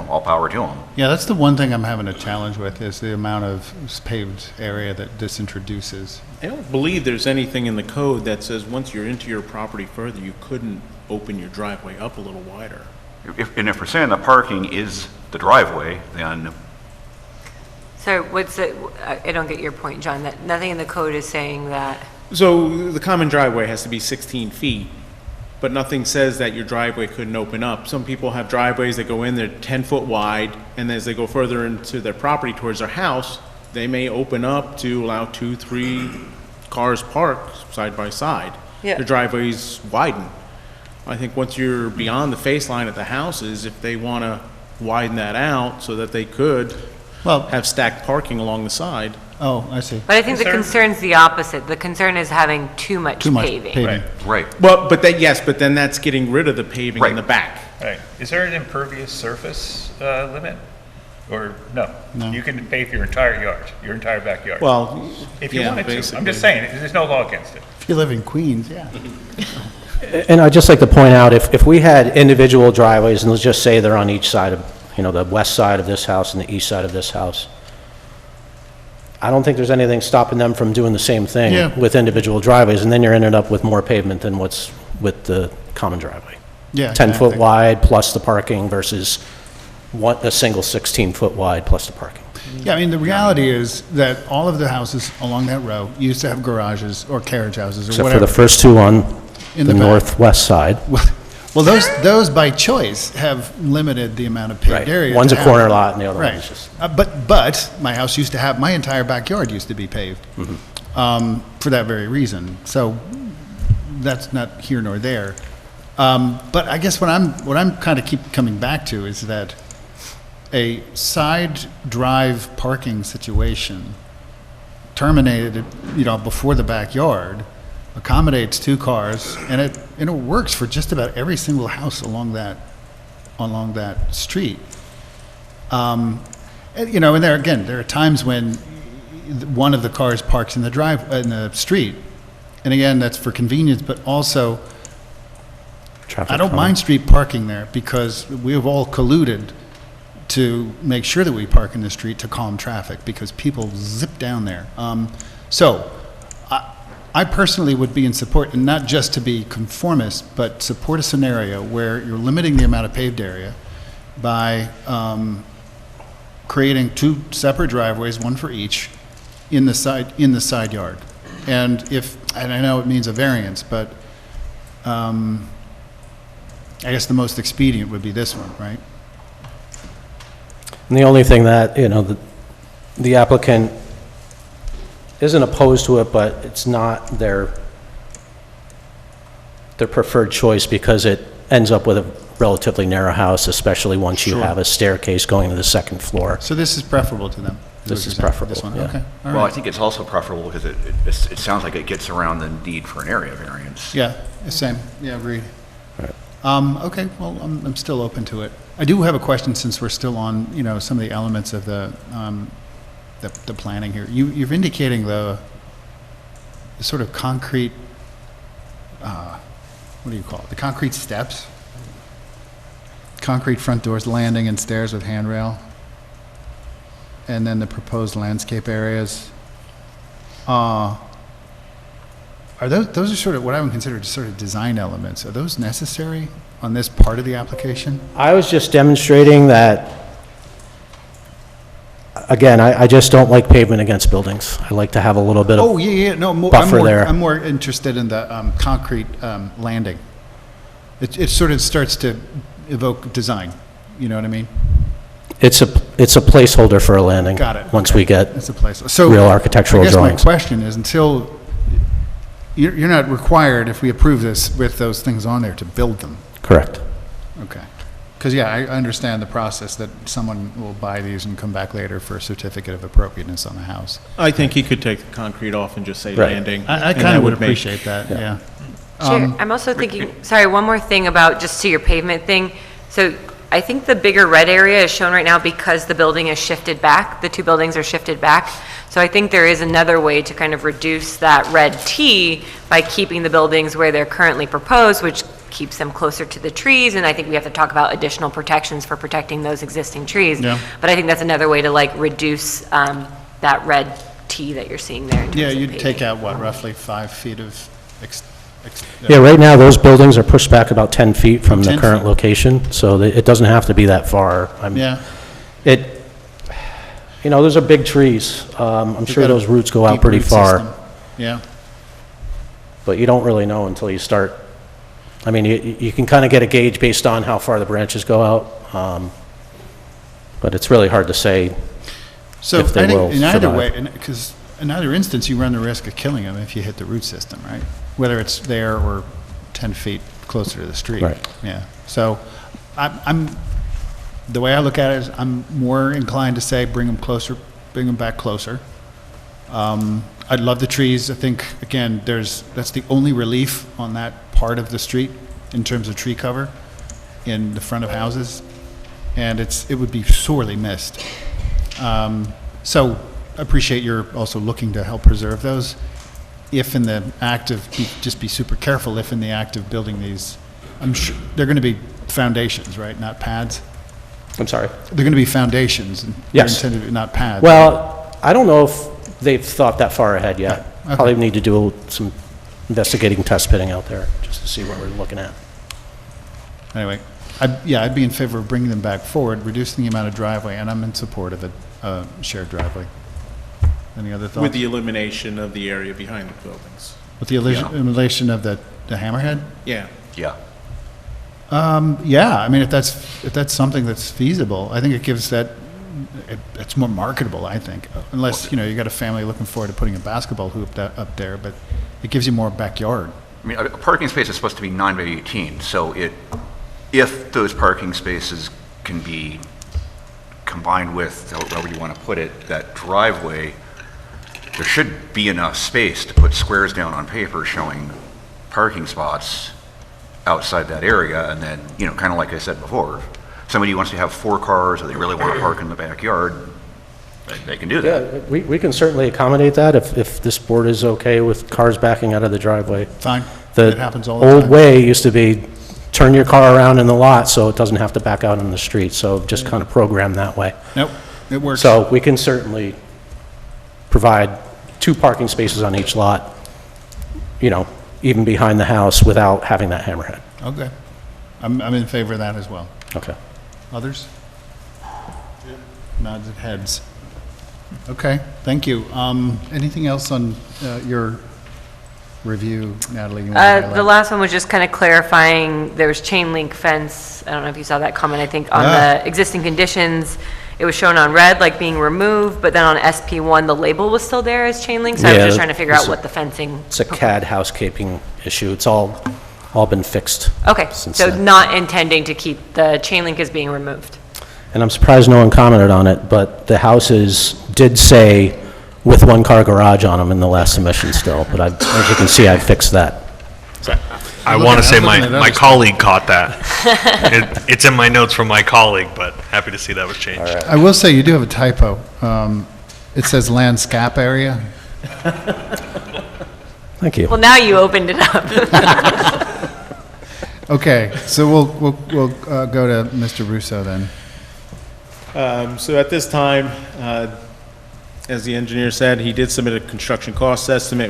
all power to them. Yeah, that's the one thing I'm having a challenge with, is the amount of paved area that this introduces. I don't believe there's anything in the code that says once you're into your property further, you couldn't open your driveway up a little wider. If we're saying the parking is the driveway, then So I don't get your point, John, that nothing in the code is saying that. So the common driveway has to be 16 feet, but nothing says that your driveway couldn't open up. Some people have driveways that go in, they're 10 foot wide, and as they go further into their property towards their house, they may open up to allow 2, 3 cars parked side by side. Yeah. The driveways widen. I think once you're beyond the face line of the houses, if they want to widen that out so that they could have stacked parking along the side. Oh, I see. But I think the concern's the opposite. The concern is having too much paving. Right. Well, but then that's getting rid of the paving in the back. Right. Is there an impervious surface limit? Or no? No. You can pave your entire yard, your entire backyard. Well, if you yeah, wanted to. I'm basically. just saying, there's no law against it. If you live in Queens, yeah. And I'd just like to point out, if we had individual driveways, and let's just say they're on each side of, the west side of this house and the east side of this house, I don't think there's anything stopping them from doing the same thing Yeah. with individual driveways, and then you're ending up with more pavement than what's with the common driveway. Yeah. 10-foot wide plus the parking versus a single 16-foot wide plus the parking. Yeah, I mean, the reality is that all of the houses along that row used to have garages or carriage houses or Except for whatever. the first two on In the the back. northwest side. Well, those by choice have limited the amount of paved Right. area. One's to a have. corner lot and the other Right. one's just... But my house used to have, my entire backyard used to be paved for that very reason. So that's not here nor there. But I guess what I'm kind of keep coming back to is that a side drive parking situation terminated, before the backyard, accommodates 2 cars, and it works for just about every single house along that street. And there are times when one of the cars parks in the street, and again, that's for convenience, but also I don't mind street parking there because we have all colluded to make sure that we park in the street to calm traffic because people zip down there. So I personally would be in support, and not just to be conformist, but support a scenario where you're limiting the amount of paved area by creating 2 separate driveways, one for each, in the side yard. And I know it means a variance, but I guess the most expedient would be this one, right? And the only thing that, the applicant isn't opposed to it, but it's not their preferred choice because it ends up with a relatively narrow house, especially once you Sure. have a staircase going to the second floor. So this is preferable to them? This is what you're saying, preferable, This one, yeah. okay. All Well, I right. think it's also preferable because it sounds like it gets around the need for an area variance. Yeah, the same. Yeah, agreed. Okay, well, I'm still open to it. I do have a question since we're still on, some of the elements of the planning here. You're indicating the sort of concrete, what do you call it? The concrete steps? Concrete front doors, landing and stairs with handrail. And then the proposed landscape areas. Are those are sort of what I would consider sort of design elements. Are those necessary on this part of the application? I was just demonstrating that, again, I just don't like pavement against buildings. I like to have a little bit of buffer there. I'm more interested in the concrete landing. It sort of starts to evoke design. You know what I mean? It's a placeholder for a landing. Got it. Once we get It's a place. So real architectural I guess drawings. my question is, until you're not required, if we approve this with those things on there, to build them. Correct. Okay. Because, I understand the process that someone will buy these and come back later for a certificate of appropriateness on the house. I think he could take the concrete off and just say Right. landing. I and kind that of would make- appreciate that, yeah. Chair, I'm also thinking, sorry, one more thing about just to your pavement thing. So I think the bigger red area is shown right now because the building is shifted back, the two buildings are shifted back. So I think there is another way to kind of reduce that red T by keeping the buildings where they're currently proposed, which keeps them closer to the trees, and I think we have to talk about additional protections for protecting those existing trees. Yeah. But I think that's another way to like reduce that red T that you're seeing there. in terms Yeah, of you'd paving. take out, what, roughly 5 feet of Yeah, right now, those buildings are pushed back about 10 feet from the 10 current feet. location, so it doesn't have to be that far. Yeah. Those are big trees. I'm sure those roots go out Deep pretty root far, system. Yeah. but you don't really know until you start. I mean, you can kind of get a gauge based on how far the branches go out, but it's really hard to say So if they I think will in either way, survive. because in either instance, you run the risk of killing them if you hit the root system, right? Whether it's there or 10 feet closer to the street. Right. Yeah. So the way I look at it is I'm more inclined to say bring them back closer. I'd love the trees. I think, again, that's the only relief on that part of the street in terms of tree cover in the front of houses, and it would be sorely missed. So I appreciate you're also looking to help preserve those. If in the act of, just be super careful, if in the act of building these, I'm sure, they're going to be foundations, right, not pads? I'm sorry? They're going to be foundations, and they're Yes. intended to be not pads. Well, I don't know if they've thought that far ahead yet. Okay. Probably need to do some investigating test pitting out there, just to see what we're looking at. Anyway, I'd be in favor of bringing them back forward, reducing the amount of driveway, and I'm in support of a shared driveway. Any other thoughts? With the elimination of the area behind the buildings. With the elimination of the hammerhead? Yeah. Yeah. Yeah, I mean, if that's something that's feasible, I think it gives it's more marketable, I think. Unless, you got a family looking forward to putting a basketball hoop up there, but it gives you more backyard. I mean, a parking space is supposed to be 9 by 18, so if those parking spaces can be combined with, however you want to put it, that driveway, there should be enough space to put squares down on paper showing parking spots outside that area, and then, kind of like I said before, if somebody wants to have 4 cars or they really want to park in the backyard, they can do that. Yeah, we can certainly accommodate that if this board is okay with cars backing out of the driveway. Fine. The It happens all the old time. way used to be turn your car around in the lot so it doesn't have to back out in the street, so just kind of program that way. Nope, it works. So we can certainly provide 2 parking spaces on each lot, even behind the house without having that hammerhead. Okay. I'm in favor of that as well. Okay. Others? Nods of heads. Okay, thank you. Anything else on your review, Natalie? You wanna The highlight? last one was just kind of clarifying, there was chain link fence, I don't know if you saw that comment, I think, on Yeah. the existing conditions. It was shown on red, like being removed, but then on SP1, the label was still there as chain link, so I was Yeah, just trying to figure out it's a- what the fencing. It's a CAD housekeeping issue. It's all been fixed. Okay, since so then. not intending to keep, the chain link is being removed. And I'm surprised no one commented on it, but the houses did say with 1-car garage on them in the last submission still, but as you can see, I fixed that. So, I looking- want I to say was looking at my other stuff. colleague caught that. It's in my notes from my colleague, but happy to see that was changed. I will say you do have a typo. It says landscape area. Thank you. Well, now you opened it up. Okay, so we'll go to Mr. Russo then. So at this time, as the engineer said, he did submit a construction cost estimate,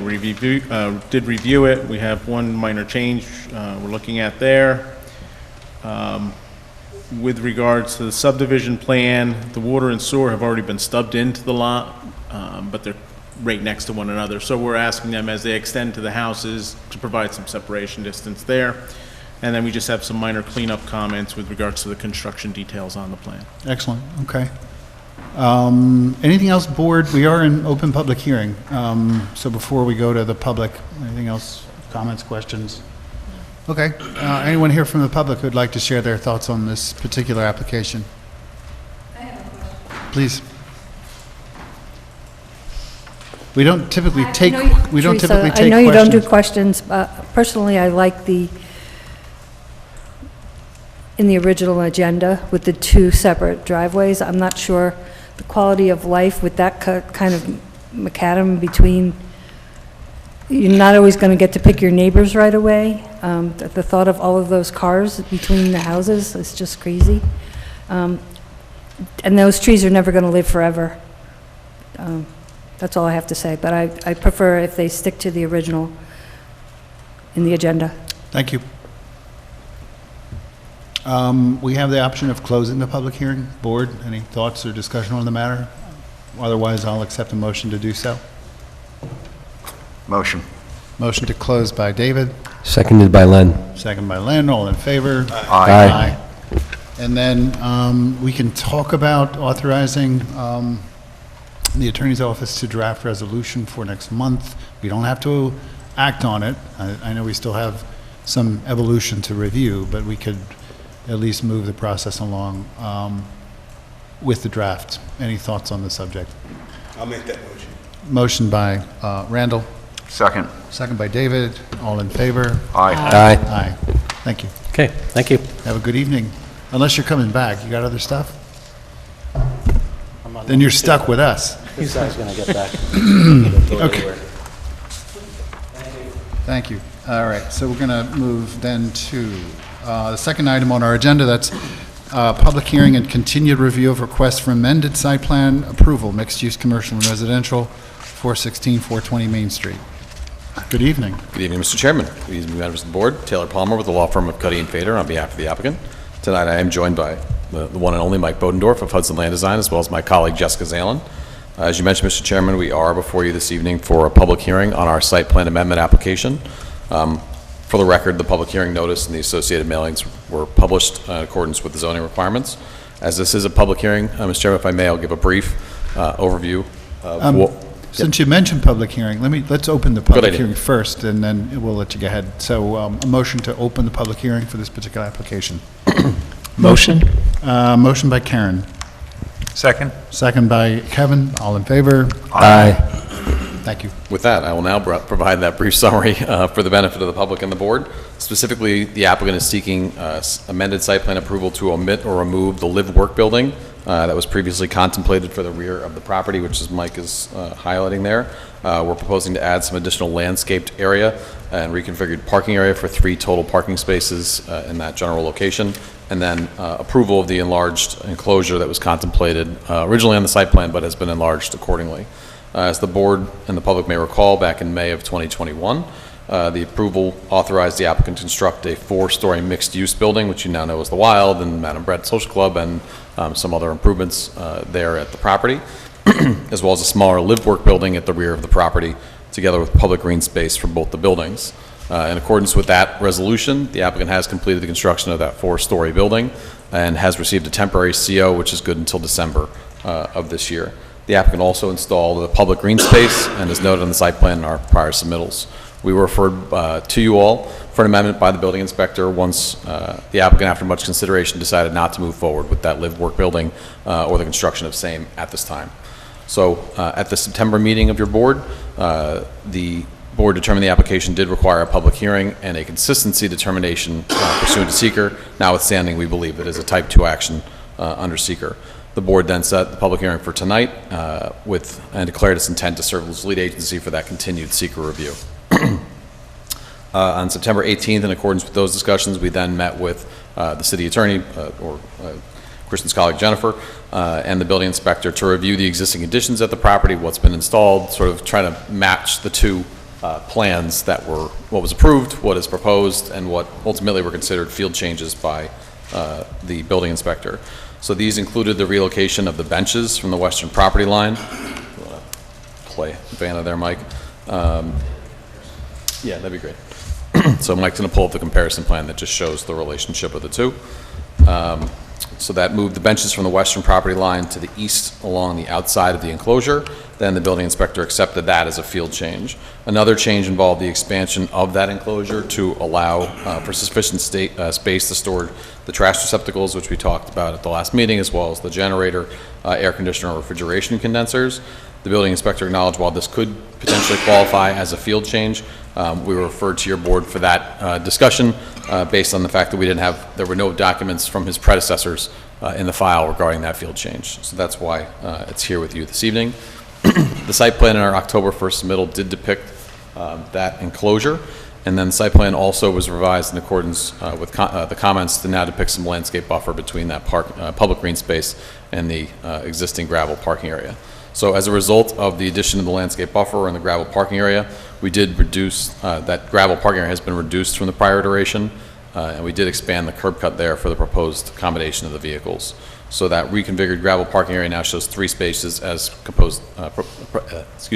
did review it. We have one minor change we're looking at there. With regards to the subdivision plan, the water and sewer have already been stubbed into the lot, but they're right next to one another. So we're asking them as they extend to the houses to provide some separation distance there. And then we just have some minor cleanup comments with regards to the construction details on the plan. Excellent, okay. Anything else, board? We are in open public hearing. So before we go to the public, anything else, comments, questions? Okay, anyone here from the public who'd like to share their thoughts on this particular application? Please. We don't typically take, we don't typically take questions. I know you don't do questions. Personally, I like in the original agenda with the two separate driveways. I'm not sure the quality of life with that kind of macadam between, you're not always going to get to pick your neighbors right away. The thought of all of those cars between the houses is just crazy. And those trees are never going to live forever. That's all I have to say, but I prefer if they stick to the original in the agenda. Thank you. We have the option of closing the public hearing. Board, any thoughts or discussion on the matter? Otherwise, I'll accept a motion to do so. Motion. Motion to close by David, Seconded by Len. second by Len. All in favor? Aye. And then we can talk about authorizing the Attorney's Office to draft resolution for next month. We don't have to act on it. I know we still have some evolution to review, but we could at least move the process along with the draft. Any thoughts on the subject? I'll make that motion. Motion by Randall, Second. second by David. All in favor? Aye. Aye. Aye. Thank you. Okay, thank you. Have a good evening. Unless you're coming back. You got other stuff? Then you're stuck with us. These guys going to get back. Okay. Thank you. All right, so we're going to move then to the second item on our agenda. That's public hearing and continued review of request for amended site plan approval, mixed-use commercial and residential, 416, 420 Main Street. Good evening. Good evening, Mr. Chairman. Good evening, members of the board. Taylor Palmer with the law firm of Cuddy and Fader on behalf of the applicant. Tonight I am joined by the one and only Mike Bodendorf of Hudson Land Design, as well as my colleague Jessica Zalen. As you mentioned, Mr. Chairman, we are before you this evening for a public hearing on our site plan amendment application. For the record, the public hearing notice and the associated mailings were published in accordance with the zoning requirements. As this is a public hearing, Mr. Chairman, if I may, I'll give a brief overview of what... Since you mentioned public hearing, let's open the public idea. hearing first, and then we'll let you go ahead. So a motion to open the public hearing for this particular application. Motion. Motion by Karen. Second? Second by Kevin. All in favor? Aye. Thank you. With that, I will now provide that brief summary for the benefit of the public and the board. Specifically, the applicant is seeking amended site plan approval to omit or remove the live-work building that was previously contemplated for the rear of the property, which is Mike is highlighting there. We're proposing to add some additional landscaped area and reconfigured parking area for 3 total parking spaces in that general location, and then approval of the enlarged enclosure that was contemplated originally on the site plan but has been enlarged accordingly. As the board and the public may recall, back in May of 2021, the approval authorized the applicant to construct a 4-story mixed-use building, which you now know as the Wild and Madam Brett Social Club, and some other improvements there at the property, as well as a smaller live-work building at the rear of the property, together with public green space for both the buildings. In accordance with that resolution, the applicant has completed the construction of that 4-story building and has received a temporary CO, which is good until December of this year. The applicant also installed a public green space and is noted on the site plan in our prior submittals. We were referred to you all for an amendment by the building inspector once the applicant, after much consideration, decided not to move forward with that live-work building or the construction of same at this time. So at the September meeting of your board, the board determined the application did require a public hearing and a consistency determination pursuant to seeker, notwithstanding we believe it is a type 2 action under seeker. The board then set the public hearing for tonight and declared its intent to serve as lead agency for that continued seeker review. On September 18th, in accordance with those discussions, we then met with the city attorney, Kristen's colleague Jennifer, and the building inspector to review the existing conditions at the property, what's been installed, sort of trying to match the two plans that were, what was approved, what is proposed, and what ultimately were considered field changes by the building inspector. So these included the relocation of the benches from the western property line. You wanna play Vanna there, Mike? Yeah, that'd be great. So Mike's going to pull up the comparison plan that just shows the relationship of the two. So that moved the benches from the western property line to the east along the outside of the enclosure. Then the building inspector accepted that as a field change. Another change involved the expansion of that enclosure to allow for sufficient space to store the trash receptacles, which we talked about at the last meeting, as well as the generator, air conditioner, refrigeration condensers. The building inspector acknowledged while this could potentially qualify as a field change, we were referred to your board for that discussion based on the fact that there were no documents from his predecessors in the file regarding that field change. So that's why it's here with you this evening. The site plan in our October 1st submittal did depict that enclosure, and then the site plan also was revised in accordance with the comments to now depict some landscape buffer between that public green space and the existing gravel parking area. So as a result of the addition of the landscape buffer and the gravel parking area, we did reduce, that gravel parking area has been reduced from the prior iteration, and we did expand the curb cut there for the proposed accommodation of the vehicles. So that reconfigured gravel parking area now shows 3 spaces as proposed, as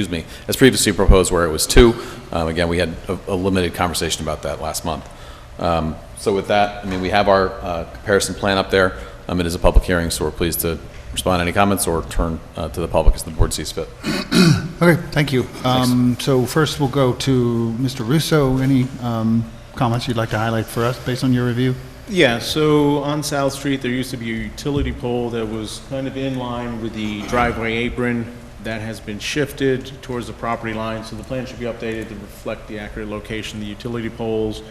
previously proposed where it was 2. Again, we had a limited conversation about that last month. So with that, I mean, we have our comparison plan up there. It is a public hearing, so we're pleased to respond to any comments or turn to the public as the board sees fit. Okay, thank you. So first we'll go to Mr. Russo. Any comments you'd like to highlight for us based on your review? Yeah, so on South Street, there used to be a utility pole that was kind of in line with the driveway apron. That has been shifted towards the property line, so the plan should be updated to reflect the accurate location of the utility poles.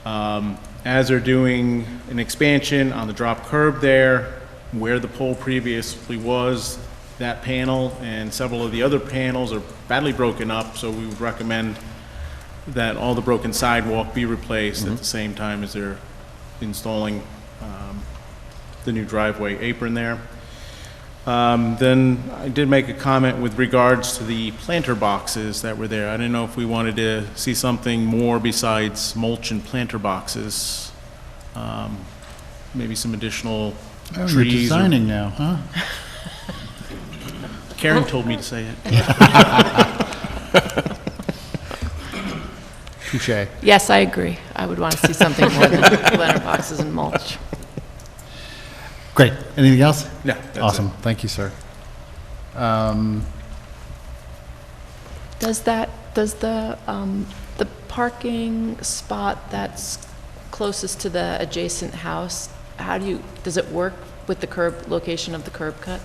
As they're doing an expansion on the drop curb there, where the pole previously was, that panel and several of the other panels are badly broken up, so we would recommend that all the broken sidewalk be replaced at the same time as they're installing the new driveway apron there. Then I did make a comment with regards to the planter boxes that were there. I didn't know if we wanted to see something more besides mulch and planter boxes. Maybe some additional Oh, you're trees. designing now, huh? Karen told me to say it. Touche. Yes, I agree. I would want to see something more than planter boxes and mulch. Great. Anything else? No, that's Awesome. it. Thank you, sir. Does the parking spot that's closest to the adjacent house, does it work with the curb, location of the curb cut?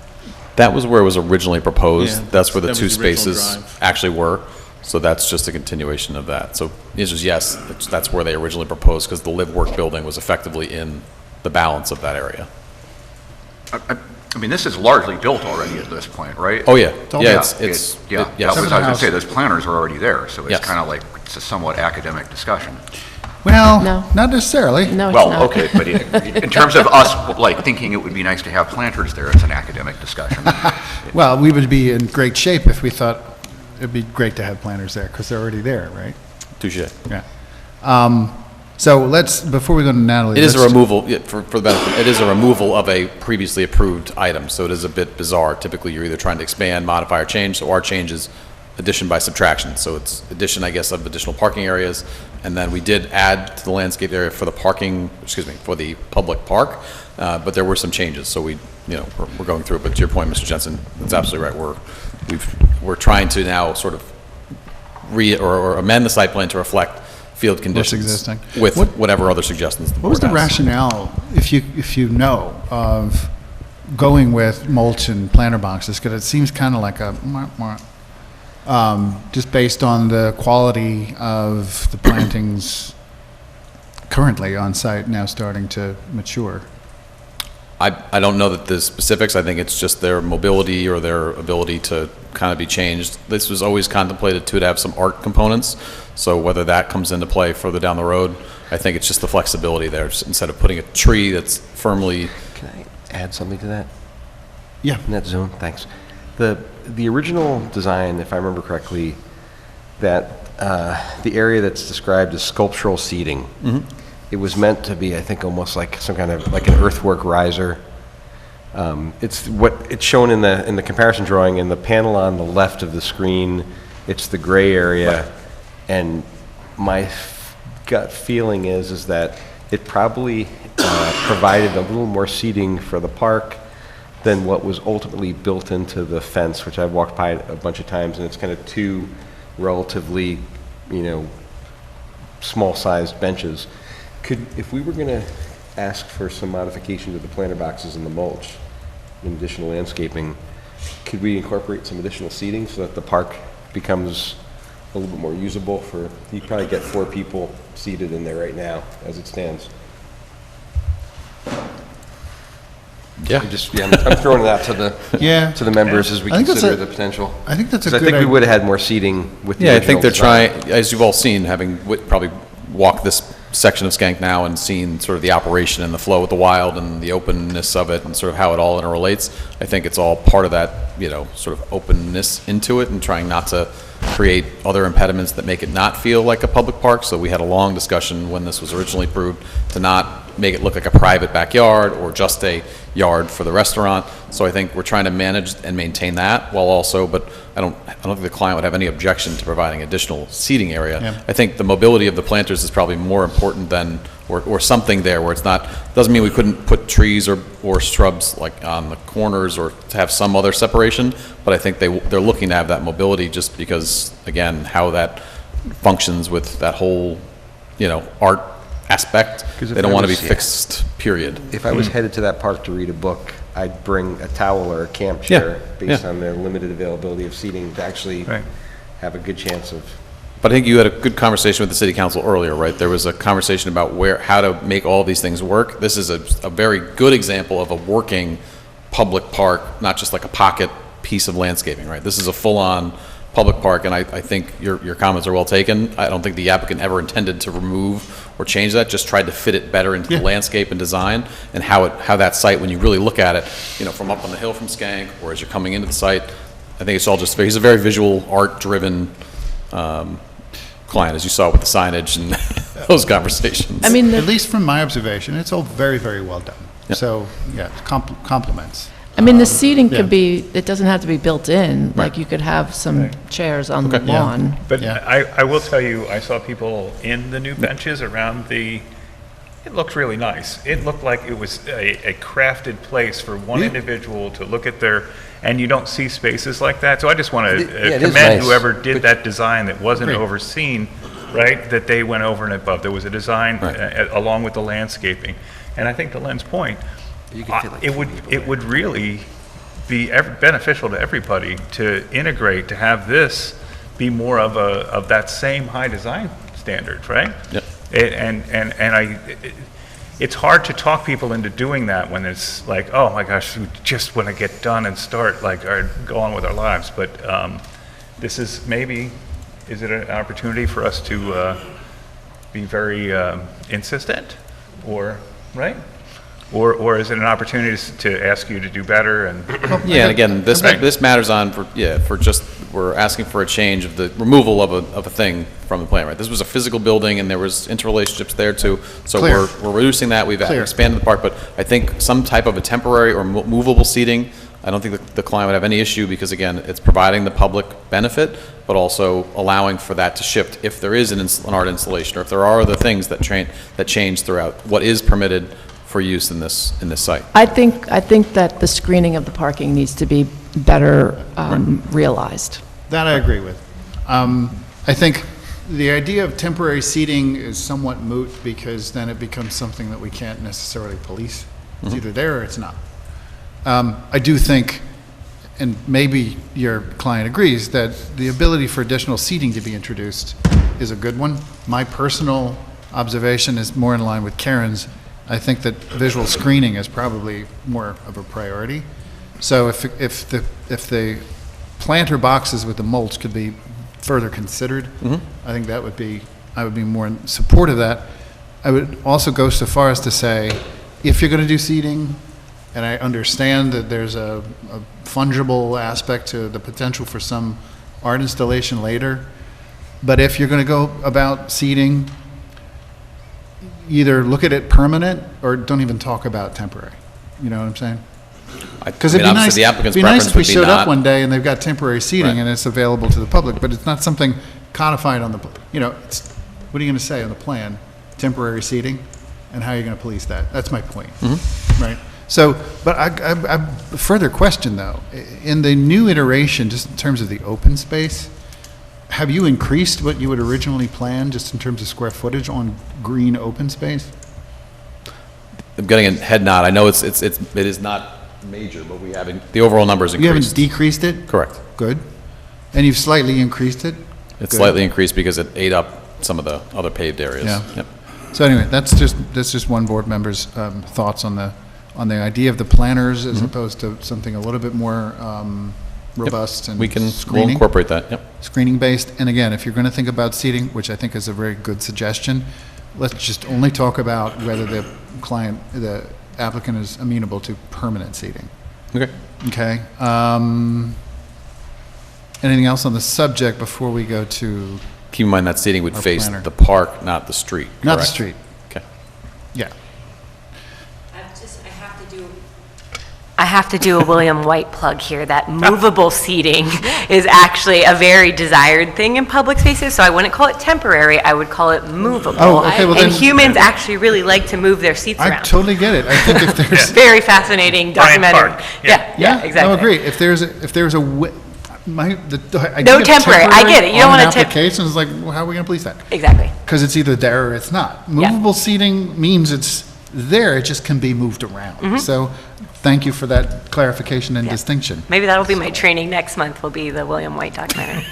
That was where it was originally proposed. Yeah, That's where the that 2 was the original spaces drive. actually were. So that's just a continuation of that. So the answer is yes, that's where they originally proposed because the live-work building was effectively in the balance of that area. I mean, this is largely built already at this point, right? Oh, yeah. all Yeah, built. it's, Yeah, yes. I was going to say, those planners are already there, so Yes. it's kind of like, it's a somewhat academic discussion. Well, No. not necessarily. No, it's Well, not. okay, but in terms of us, like, thinking it would be nice to have planters there, it's an academic discussion. Well, we would be in great shape if we thought it'd be great to have planters there, because they're already there, right? Touche. Yeah. So before we go to Natalie. It is a let's- removal, for the benefit, it is a removal of a previously approved item, so it is a bit bizarre. Typically, you're either trying to expand, modify, or change, so our change is addition by subtraction. So it's addition, I guess, of additional parking areas, and then we did add to the landscape area for the for the public park, but there were some changes, so we're going through it. But to your point, Mr. Jensen, that's absolutely right. We're trying to now sort of or amend the site plan to reflect field conditions existing. with whatever other suggestions the What was board the has. rationale, if you know, of going with mulch and planter boxes? Because it seems kind of like just based on the quality of the plantings currently on site now starting to mature. I don't know that the specifics. I think it's just their mobility or their ability to kind of be changed. This was always contemplated to have some art components, so whether that comes into play further down the road, I think it's just the flexibility there. Just instead of putting a tree that's firmly... Can I add something to that? Yeah. In that zone, thanks. The original design, if I remember correctly, that the area that's described as sculptural seating, it was meant to be, I think, almost like some kind of like an earthwork riser. It's shown in the comparison drawing in the panel on the left of the screen. It's the gray area, and my gut feeling is that it probably provided a little more seating for the park than what was ultimately built into the fence, which I've walked by a bunch of times, and it's kind of two relatively, small-sized benches. If we were going to ask for some modification to the planter boxes and the mulch, in additional landscaping, could we incorporate some additional seating so that the park becomes a little bit more usable for, you probably get 4 people seated in there right now, as it stands. Yeah. I'm throwing it out to the members as we consider the potential. I think that's a 'Cause good I think we idea. would have had more seating with the Yeah, I original think they're design. trying, as you've all seen, having probably walked this section of Skank now and seen sort of the operation and the flow with the wild and the openness of it and sort of how it all interrelates, I think it's all part of that, sort of openness into it and trying not to create other impediments that make it not feel like a public park. So we had a long discussion when this was originally approved to not make it look like a private backyard or just a yard for the restaurant. So I think we're trying to manage and maintain that while also, but I don't think the client would have any objection to providing additional seating area. Yeah. I think the mobility of the planters is probably more important than, or something there where it's not, doesn't mean we couldn't put trees or shrubs like on the corners or to have some other separation, but I think they're looking to have that mobility just because, again, how that functions with that whole, art aspect. They don't want to be fixed, period. If I was headed to that park to read a book, I'd bring a towel or a camp chair based on their limited availability of seating to actually have a good chance of... But I think you had a good conversation with the city council earlier, right? There was a conversation about how to make all these things work. This is a very good example of a working public park, not just like a pocket piece of landscaping, right? This is a full-on public park, and I think your comments are well taken. I don't think the applicant ever intended to remove or change that, just tried to fit it better into the landscape and design and how that site, when you really look at it, from up on the hill from Skank or as you're coming into the site, I think it's all just, he's a very visual, art-driven client, as you saw with the signage and those conversations. I mean, at least from my observation, it's all very, very well done. Yeah. So, yeah, compliments. I mean, the seating yeah. could be, it doesn't have to be built in, like you could have some chairs on the lawn. But Yeah. I will tell you, I saw people in the new benches around it looked really nice. It looked like it was a crafted place for one individual to look at and you don't see spaces like that. So I just want to it is commend nice, whoever did that design that wasn't Great. overseen, right? That they went over and above. There was a design along with the landscaping. And I think to Len's point, You could fit like it would really be beneficial to everybody to integrate, to have this be more of that same high design standard, right? Yep. It's hard to talk people into doing that when it's like, oh my gosh, we just want to get done and start, or go on with our lives. But this is is it an opportunity for us to be very insistent, or Or is it an opportunity to ask you to do better and? Yeah, and again, this matters we're asking for a change of the removal of a thing from the plan, right? This was a physical building and there was interrelationships there too. So Clear. we're reducing that, we've Clear. expanded the park, but I think some type of a temporary or movable seating, I don't think the client would have any issue because again, it's providing the public benefit, but also allowing for that to shift if there is an art installation or if there are other things that change throughout what is permitted for use in this site. I think that the screening of the parking needs to be better realized. That I agree with. I think the idea of temporary seating is somewhat moot because then it becomes something that we can't necessarily police. It's either there or it's not. I do think, and maybe your client agrees, that the ability for additional seating to be introduced is a good one. My personal observation is more in line with Karen's. I think that visual screening is probably more of a priority. So if the planter boxes with the mulch could be further considered, I think I would be more in support of that. I would also go so far as to say, if you're going to do seating, and I understand that there's a fungible aspect to the potential for some art installation later, but if you're going to go about seating, either look at it permanent or don't even talk about temporary. You know what I'm saying? Because it'd be nice, the applicant's it'd be nice preference if we would be showed up not- one day and they've got temporary seating Right. and it's available to the public, but it's not something codified on the, what are you going to say on the plan? Temporary seating, and how are you going to police that? That's my point, right? So, but I further question though, in the new iteration, just in terms of the open space, have you increased what you had originally planned, just in terms of square footage on green open space? I'm getting a head nod. I know it is not major, but we haven't, the overall number has You haven't increased. decreased it? Correct. Good. And you've slightly increased it? It's Good. slightly increased because it ate up some of the other paved areas. Yeah. Yep. So anyway, that's just one board member's thoughts on the idea of the planners as opposed to something a little bit more robust and We'll screening. incorporate that, yep. Screening based. And again, if you're going to think about seating, which I think is a very good suggestion, let's just only talk about whether the applicant is amenable to permanent seating. Okay. Okay. Anything else on the subject before we go to? Keep in mind that seating would Our face planner. the park, not the street, Not the correct? street. Okay. Yeah. I have to do a William White plug here, that movable seating is actually a very desired thing in public spaces, so I wouldn't call it temporary, I would call it movable. Oh, okay, well And then- humans actually really like to move their seats I around. totally get it. I think if there's. Very fascinating Bryant documentary. Park, Yeah, exactly. No, agree. If there's a idea No of temporary, I get it. You don't on an wanna temp- application is like, well, how are we going to police that? Exactly. Because it's either there or it's not. Movable seating means it's there, it just can be moved around. Mhm. So, thank you for that clarification and distinction. Maybe that'll be my training next month, will be the William White documentary.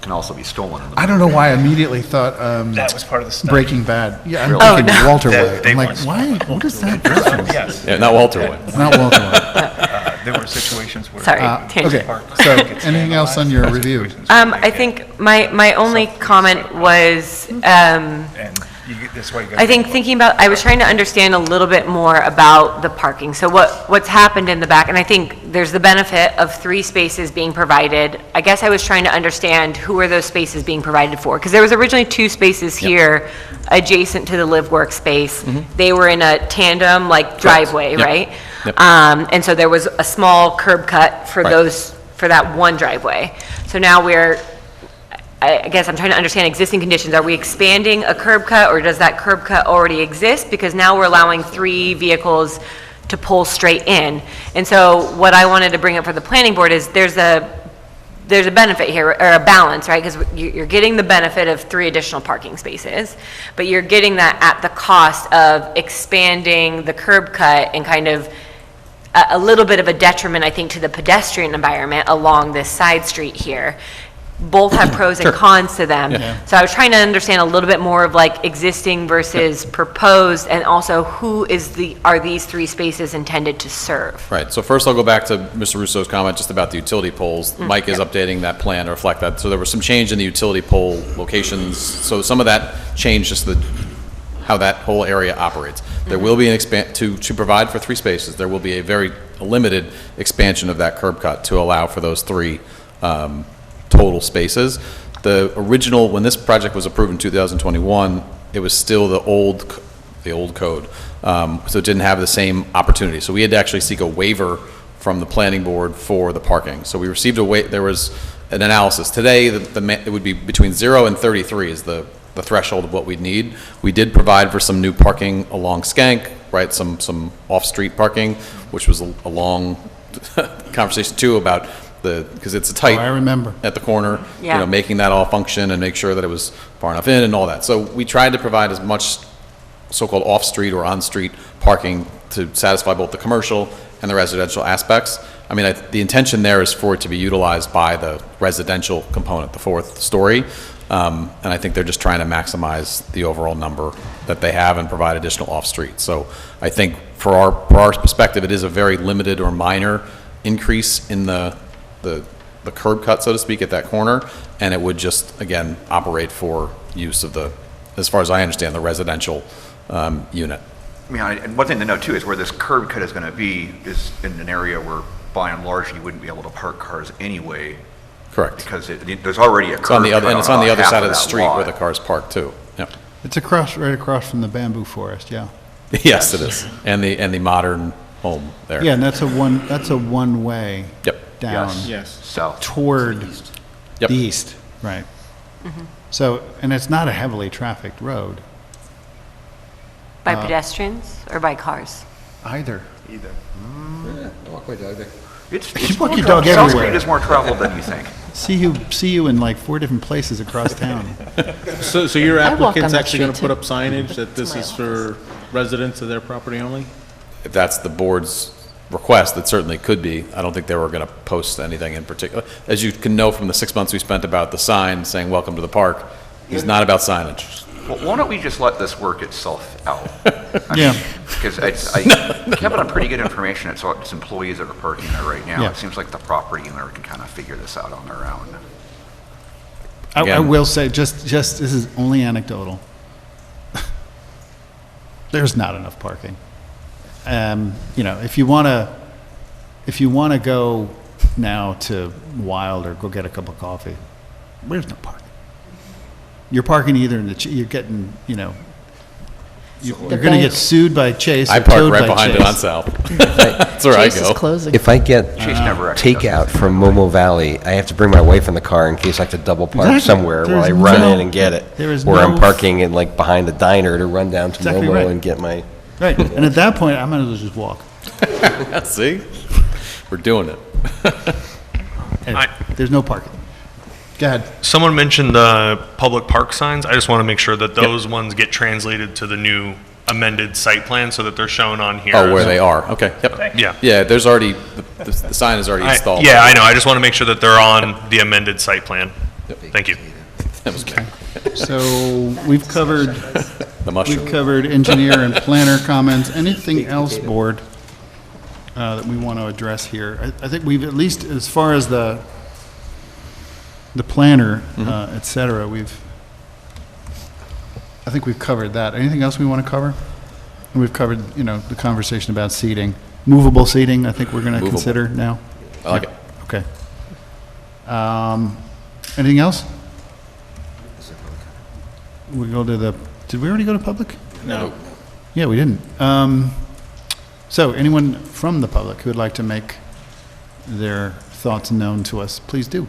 Can also be stolen. I don't know why I immediately thought That was part of the study. Breaking Bad. Yeah, I'm Really? thinking Oh, no. Walter That White. they I'm like, once- why? What is that reference? Yes. Yeah, not Walter White. Not Walter White. There were situations where. Sorry, Okay, so anything else on your review? I think my only comment was, And that's why you got. I think thinking about, I was trying to understand a little bit more about the parking. So what's happened in the back, and I think there's the benefit of 3 spaces being provided. I guess I was trying to understand who are those spaces being provided for? Because there was originally 2 spaces here adjacent to the live work space. They were in a tandem like driveway, Yep. right? Yep. And so there was a small curb cut for Right. for that one driveway. So now I guess I'm trying to understand existing conditions. Are we expanding a curb cut, or does that curb cut already exist? Because now we're allowing 3 vehicles to pull straight in. And so what I wanted to bring up for the planning board is there's a benefit here, or a balance, right? Because you're getting the benefit of 3 additional parking spaces, but you're getting that at the cost of expanding the curb cut and kind of a little bit of a detriment, I think, to the pedestrian environment along this side street here. Both have pros and cons to them. Yeah. So I was trying to understand a little bit more of like existing versus proposed, and also are these 3 spaces intended to serve? Right, so first I'll go back to Mr. Russo's comment just about the utility poles. Mike is updating that plan to reflect that. So there was some change in the utility pole locations, so some of that changed just how that whole area operates. There will be to provide for 3 spaces, there will be a very limited expansion of that curb cut to allow for those 3 total spaces. The original, when this project was approved in 2021, it was still the old code, so it didn't have the same opportunity. So we had to actually seek a waiver from the planning board for the parking. So we received there was an analysis. Today, it would be between 0 and 33 is the threshold of what we'd need. We did provide for some new parking along Skank, right, some off-street parking, which was a long conversation too about because it's a tight. I remember. At the corner, Yeah. making that all function and make sure that it was far enough in and all that. So we tried to provide as much so-called off-street or on-street parking to satisfy both the commercial and the residential aspects. I mean, the intention there is for it to be utilized by the residential component, the fourth story. And I think they're just trying to maximize the overall number that they have and provide additional off-street. So I think for our perspective, it is a very limited or minor increase in the curb cut, so to speak, at that corner. And it would just, again, operate for use of the, as far as I understand, the residential unit. I mean, and one thing to note too is where this curb cut is going to be is in an area where by and large you wouldn't be able to park cars anyway. Correct. Because there's already a curb It's on the cut other, and it's on the about other half side of the that street lot. where the cars park too. Yep. It's right across from the bamboo forest, yeah. Yes, it is. And the modern home there. Yeah, and that's a one-way Yep. down. Yes. South. Toward Yep. the east, right. So, and it's not a heavily trafficked road, By pedestrians or by cars? either. Either. Walk my dog there. It's walk more your dog traveled. South everywhere. Street is more traveled than you think. See you in like 4 different places across town. So your I walk on applicant's that actually going to street, put up signage that this is for residents of their property only? If that's the board's request, it certainly could be. I don't think they were going to post anything in particular. As you can know from the 6 months we spent about the sign saying, "Welcome to the park," it's not about signage. Well, why don't we just let this work itself out? Yeah. Because Kevin had pretty good information. It's employees that are parking there right now. Yeah. It seems like the property owner can kind of figure this out on their own. I Again. will say, just this is only anecdotal. There's not enough parking. If you want to go now to Wild or go get a cup of coffee, there's no parking. You're parking either in you're getting, you're going to get bank. sued by Chase. I or park towed right by behind it Chase. on South. That's where I Chase is go. closing. If I get Chase never actually does takeout from Momo Valley, I have to bring my wife in the car in case I have to double park Exactly. somewhere while I There's run no- in and get it. there is Or I'm no- parking in like behind the diner to run down to Exactly Momo right. and get my... Right, and at that point, I might as well just walk. See? We're doing it. Anyway, there's no parking. Go ahead. Someone mentioned the public park signs. I just want to make sure that those ones get translated to the new amended site plan so that they're shown on here. Oh, where they are. Okay. Yep. Yeah. Yeah, there's already, the sign is already installed. Yeah, I know. I just want to make sure that they're on the amended site plan. Thank you. That was good. So we've covered, The mushroom. we've covered engineer and planner comments. Anything else, board, that we want to address here? I think we've, at least as far as the planner, et cetera, I think we've covered that. Anything else we want to cover? And we've covered, the conversation about seating. Movable seating, I think we're going to Movable. consider now. I like it. Okay. Anything else? We go to did we already go to public? No. Yeah, we didn't. So anyone from the public who would like to make their thoughts known to us, please do.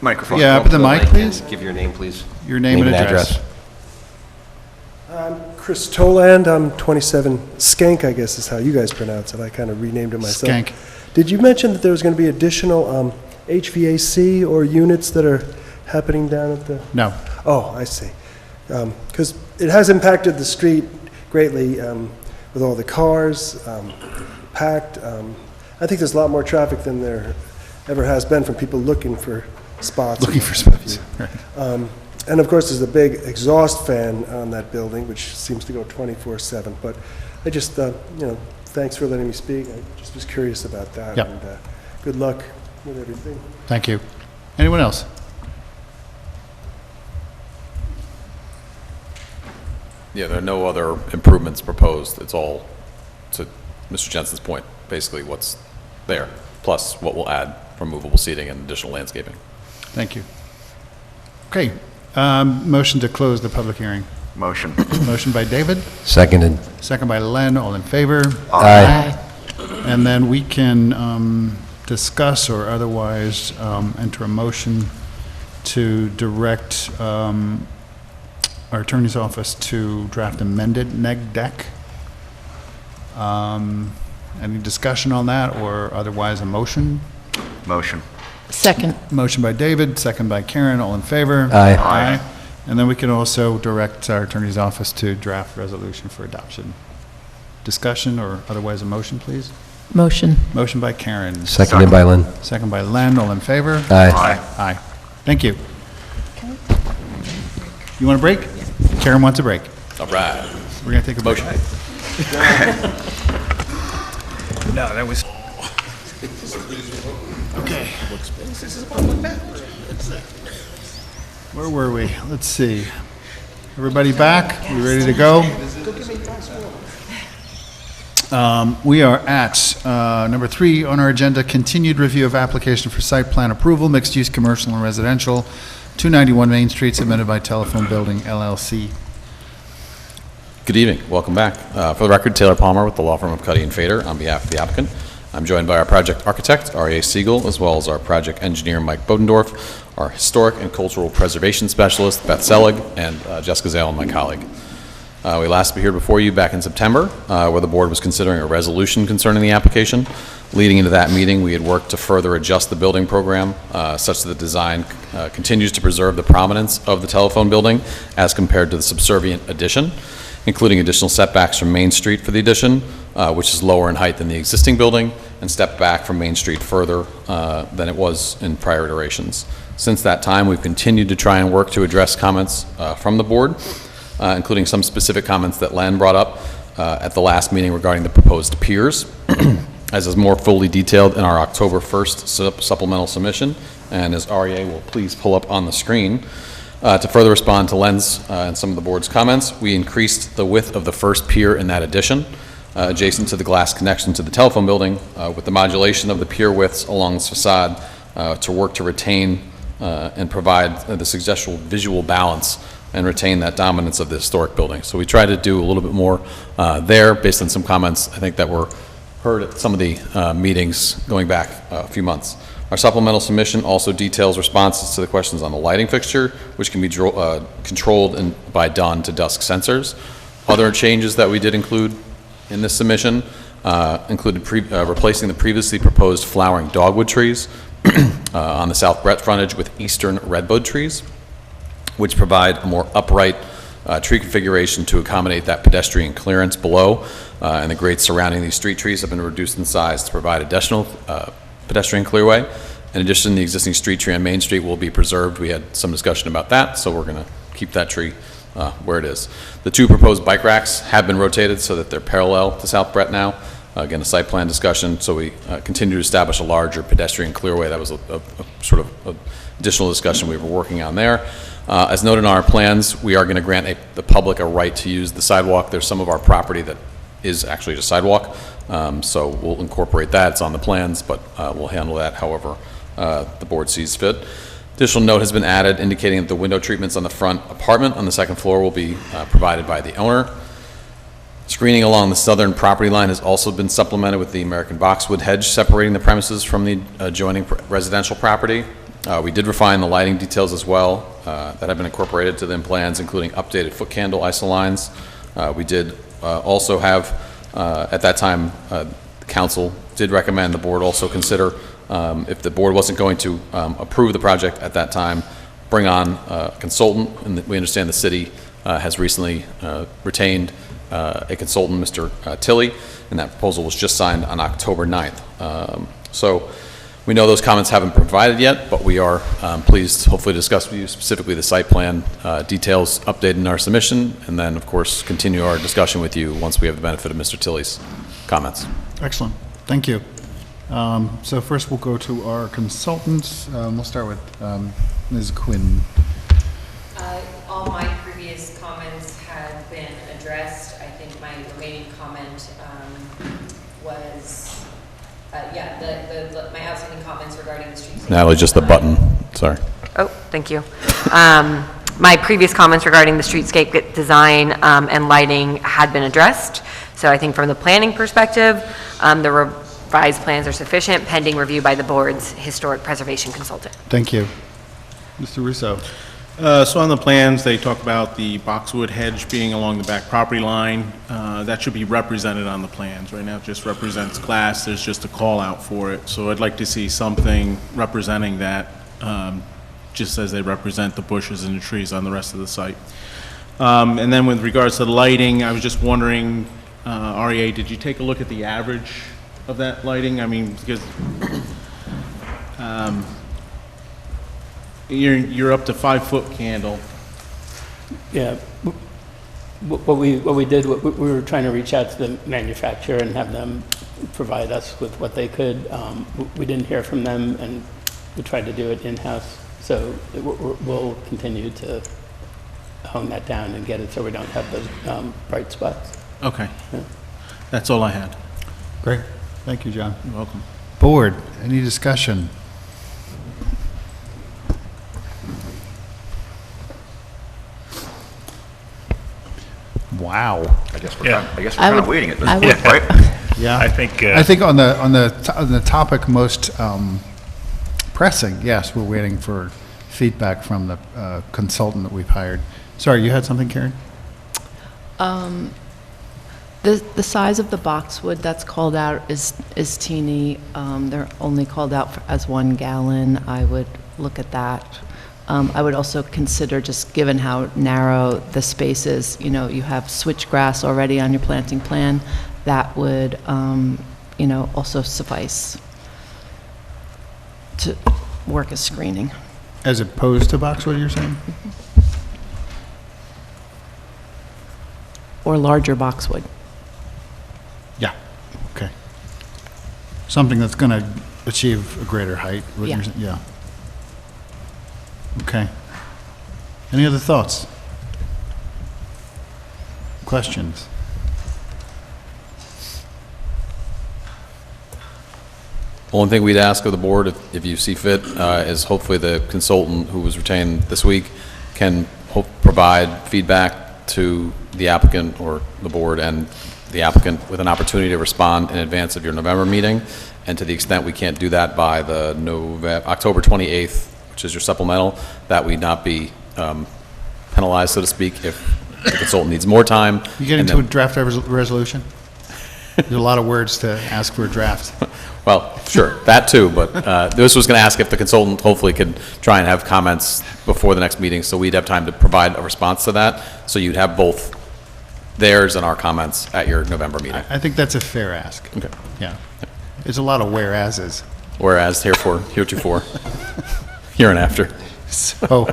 Microphone. Yeah, up at the mic, please. Give your name, please. Your name and address. I'm Chris Toland. I'm 27 Skank, I guess is how you guys pronounce it. I kind of renamed it myself. Skank. Did you mention that there was going to be additional HVAC or units that are happening down at the... No. Oh, I see. Because it has impacted the street greatly with all the cars packed. I think there's a lot more traffic than there ever has been from people looking for spots. Looking for spots, right. And of course, there's a big exhaust fan on that building, which seems to go 24/7. But I just, thanks for letting me speak. I just was curious about that. Yep. And good luck with everything. Thank you. Anyone else? Yeah, there are no other improvements proposed. It's all, to Mr. Jensen's point, basically what's there, plus what we'll add from movable seating and additional landscaping. Thank you. Okay, motion to close the public hearing. Motion. Motion by David, Seconded. second by Len, all in favor? Aye. And then we can discuss or otherwise enter a motion to direct our attorney's office to draft amended neg deck. Any discussion on that, or otherwise a motion? Motion. Second. Motion by David, second by Karen, all in favor? Aye. Aye. And then we can also direct our attorney's office to draft resolution for adoption Discussion or otherwise a motion, please? Motion. Motion by Karen. Seconded by Len. Second by Len. All in favor? Aye. Aye. Thank you. You want a break? Karen wants a break. All right. We're going to take a break. No, that was. Okay. Where were we? Let's see. Everybody back? We ready to go? We are at number 3 on our agenda, continued review of application for site plan approval, mixed-use commercial and residential, 291 Main Street, submitted by Telephone Building LLC. Good evening. Welcome back. For the record, Taylor Palmer with the law firm of Cuddy and Fader on behalf of the applicant. I'm joined by our project architect, R.A. Siegel, as well as our project engineer, Mike Bodendorf, our historic and cultural preservation specialist, Beth Selig, and Jessica Zale, my colleague. We last appeared before you back in September, where the board was considering a resolution concerning the application. Leading into that meeting, we had worked to further adjust the building program such that the design continues to preserve the prominence of the telephone building as compared to the subservient addition, including additional setbacks from Main Street for the addition, which is lower in height than the existing building, and step back from Main Street further than it was in prior iterations. Since that time, we've continued to try and work to address comments from the board, including some specific comments that Len brought up at the last meeting regarding the proposed piers, as is more fully detailed in our October 1st supplemental submission, and as REA will please pull up on the screen. To further respond to Len's and some of the board's comments, we increased the width of the first pier in that addition, adjacent to the glass connection to the telephone building, with the modulation of the pier widths along this facade to work to retain and provide the suggested visual balance and retain that dominance of the historic building. So we tried to do a little bit more there based on some comments I think that were heard at some of the meetings going back a few months. Our supplemental submission also details responses to the questions on the lighting fixture, which can be controlled by dawn to dusk sensors. Other changes that we did include in this submission included replacing the previously proposed flowering dogwood trees on the south Brett frontage with eastern redbud trees, which provide a more upright tree configuration to accommodate that pedestrian clearance below, and the grades surrounding these street trees have been reduced in size to provide additional pedestrian clearway. In addition, the existing street tree on Main Street will be preserved. We had some discussion about that, so we're going to keep that tree where it is. The 2 proposed bike racks have been rotated so that they're parallel to South Brett now. Again, a site plan discussion, so we continue to establish a larger pedestrian clearway. That was a sort of additional discussion we were working on there. As noted in our plans, we are going to grant the public a right to use the sidewalk. There's some of our property that is actually just sidewalk, so we'll incorporate that. It's on the plans, but we'll handle that however the board sees fit. Additional note has been added indicating that the window treatments on the front apartment on the second floor will be provided by the owner. Screening along the southern property line has also been supplemented with the American boxwood hedge separating the premises from the adjoining residential property. We did refine the lighting details as well that have been incorporated to the plans, including updated foot candle isolines. We did also have, at that time, the council did recommend the board also consider, if the board wasn't going to approve the project at that time, bring on a consultant. And we understand the city has recently retained a consultant, Mr. Tilley, and that proposal was just signed on October 9th. So we know those comments haven't been provided yet, but we are pleased to hopefully discuss with you specifically the site plan details updated in our submission, and then, of course, continue our discussion with you once we have the benefit of Mr. Tilley's comments. Excellent. Thank you. So first we'll go to our consultants. We'll start with Ms. Quinn. All my previous comments have been addressed. I think my remaining comment was, my outstanding comments regarding the streets. Natalie, just the button. Sorry. Oh, thank you. My previous comments regarding the streetscape design and lighting had been addressed. So I think from the planning perspective, the revised plans are sufficient pending review by the board's historic preservation consultant. Thank you. Mr. Russo. So on the plans, they talk about the boxwood hedge being along the back property line. That should be represented on the plans. Right now it just represents glass. There's just a call out for it. So I'd like to see something representing that, just as they represent the bushes and the trees on the rest of the site. And then with regards to the lighting, I was just wondering, REA, did you take a look at the average of that lighting? I mean, because you're up to 5-foot candle. Yeah. What we did, we were trying to reach out to the manufacturer and have them provide us with what they could. We didn't hear from them, and we tried to do it in-house. So we'll continue to hone that down and get it so we don't have those bright spots. Okay. Yeah. That's all I had. Great. Thank you, John. You're welcome. Board, any discussion? Wow. I guess we're Yeah. kind of waiting at this point, right? Yeah. I think, I think on the topic most pressing, yes, we're waiting for feedback from the consultant that we've hired. Sorry, you had something, Karen? The size of the boxwood that's called out is teeny. They're only called out as 1 gallon. I would look at that. I would also consider, just given how narrow the space is, you know, you have switchgrass already on your planting plan. That would, you know, also suffice to work as screening. As opposed to boxwood, you're saying? Or larger boxwood. Yeah, okay. Something that's going to achieve a greater height. what Yeah. you're saying? Yeah. Okay. Any other thoughts? Questions? Only thing we'd ask of the board, if you see fit, is hopefully the consultant who was retained this week can provide feedback to the applicant or the board and the applicant with an opportunity to respond in advance of your November meeting. And to the extent we can't do that by the October 28th, which is your supplemental, that we not be penalized, so to speak, if the consultant needs more time. You get and into a then- draft resolution? There's a lot of words to ask for a draft. Well, sure, that too, but this was going to ask if the consultant hopefully could try and have comments before the next meeting, so we'd have time to provide a response to that, so you'd have both theirs and our comments at your November meeting. I think that's a fair ask. Okay. Yeah. There's a lot of whereases. Whereas, heretofore, here and after. So,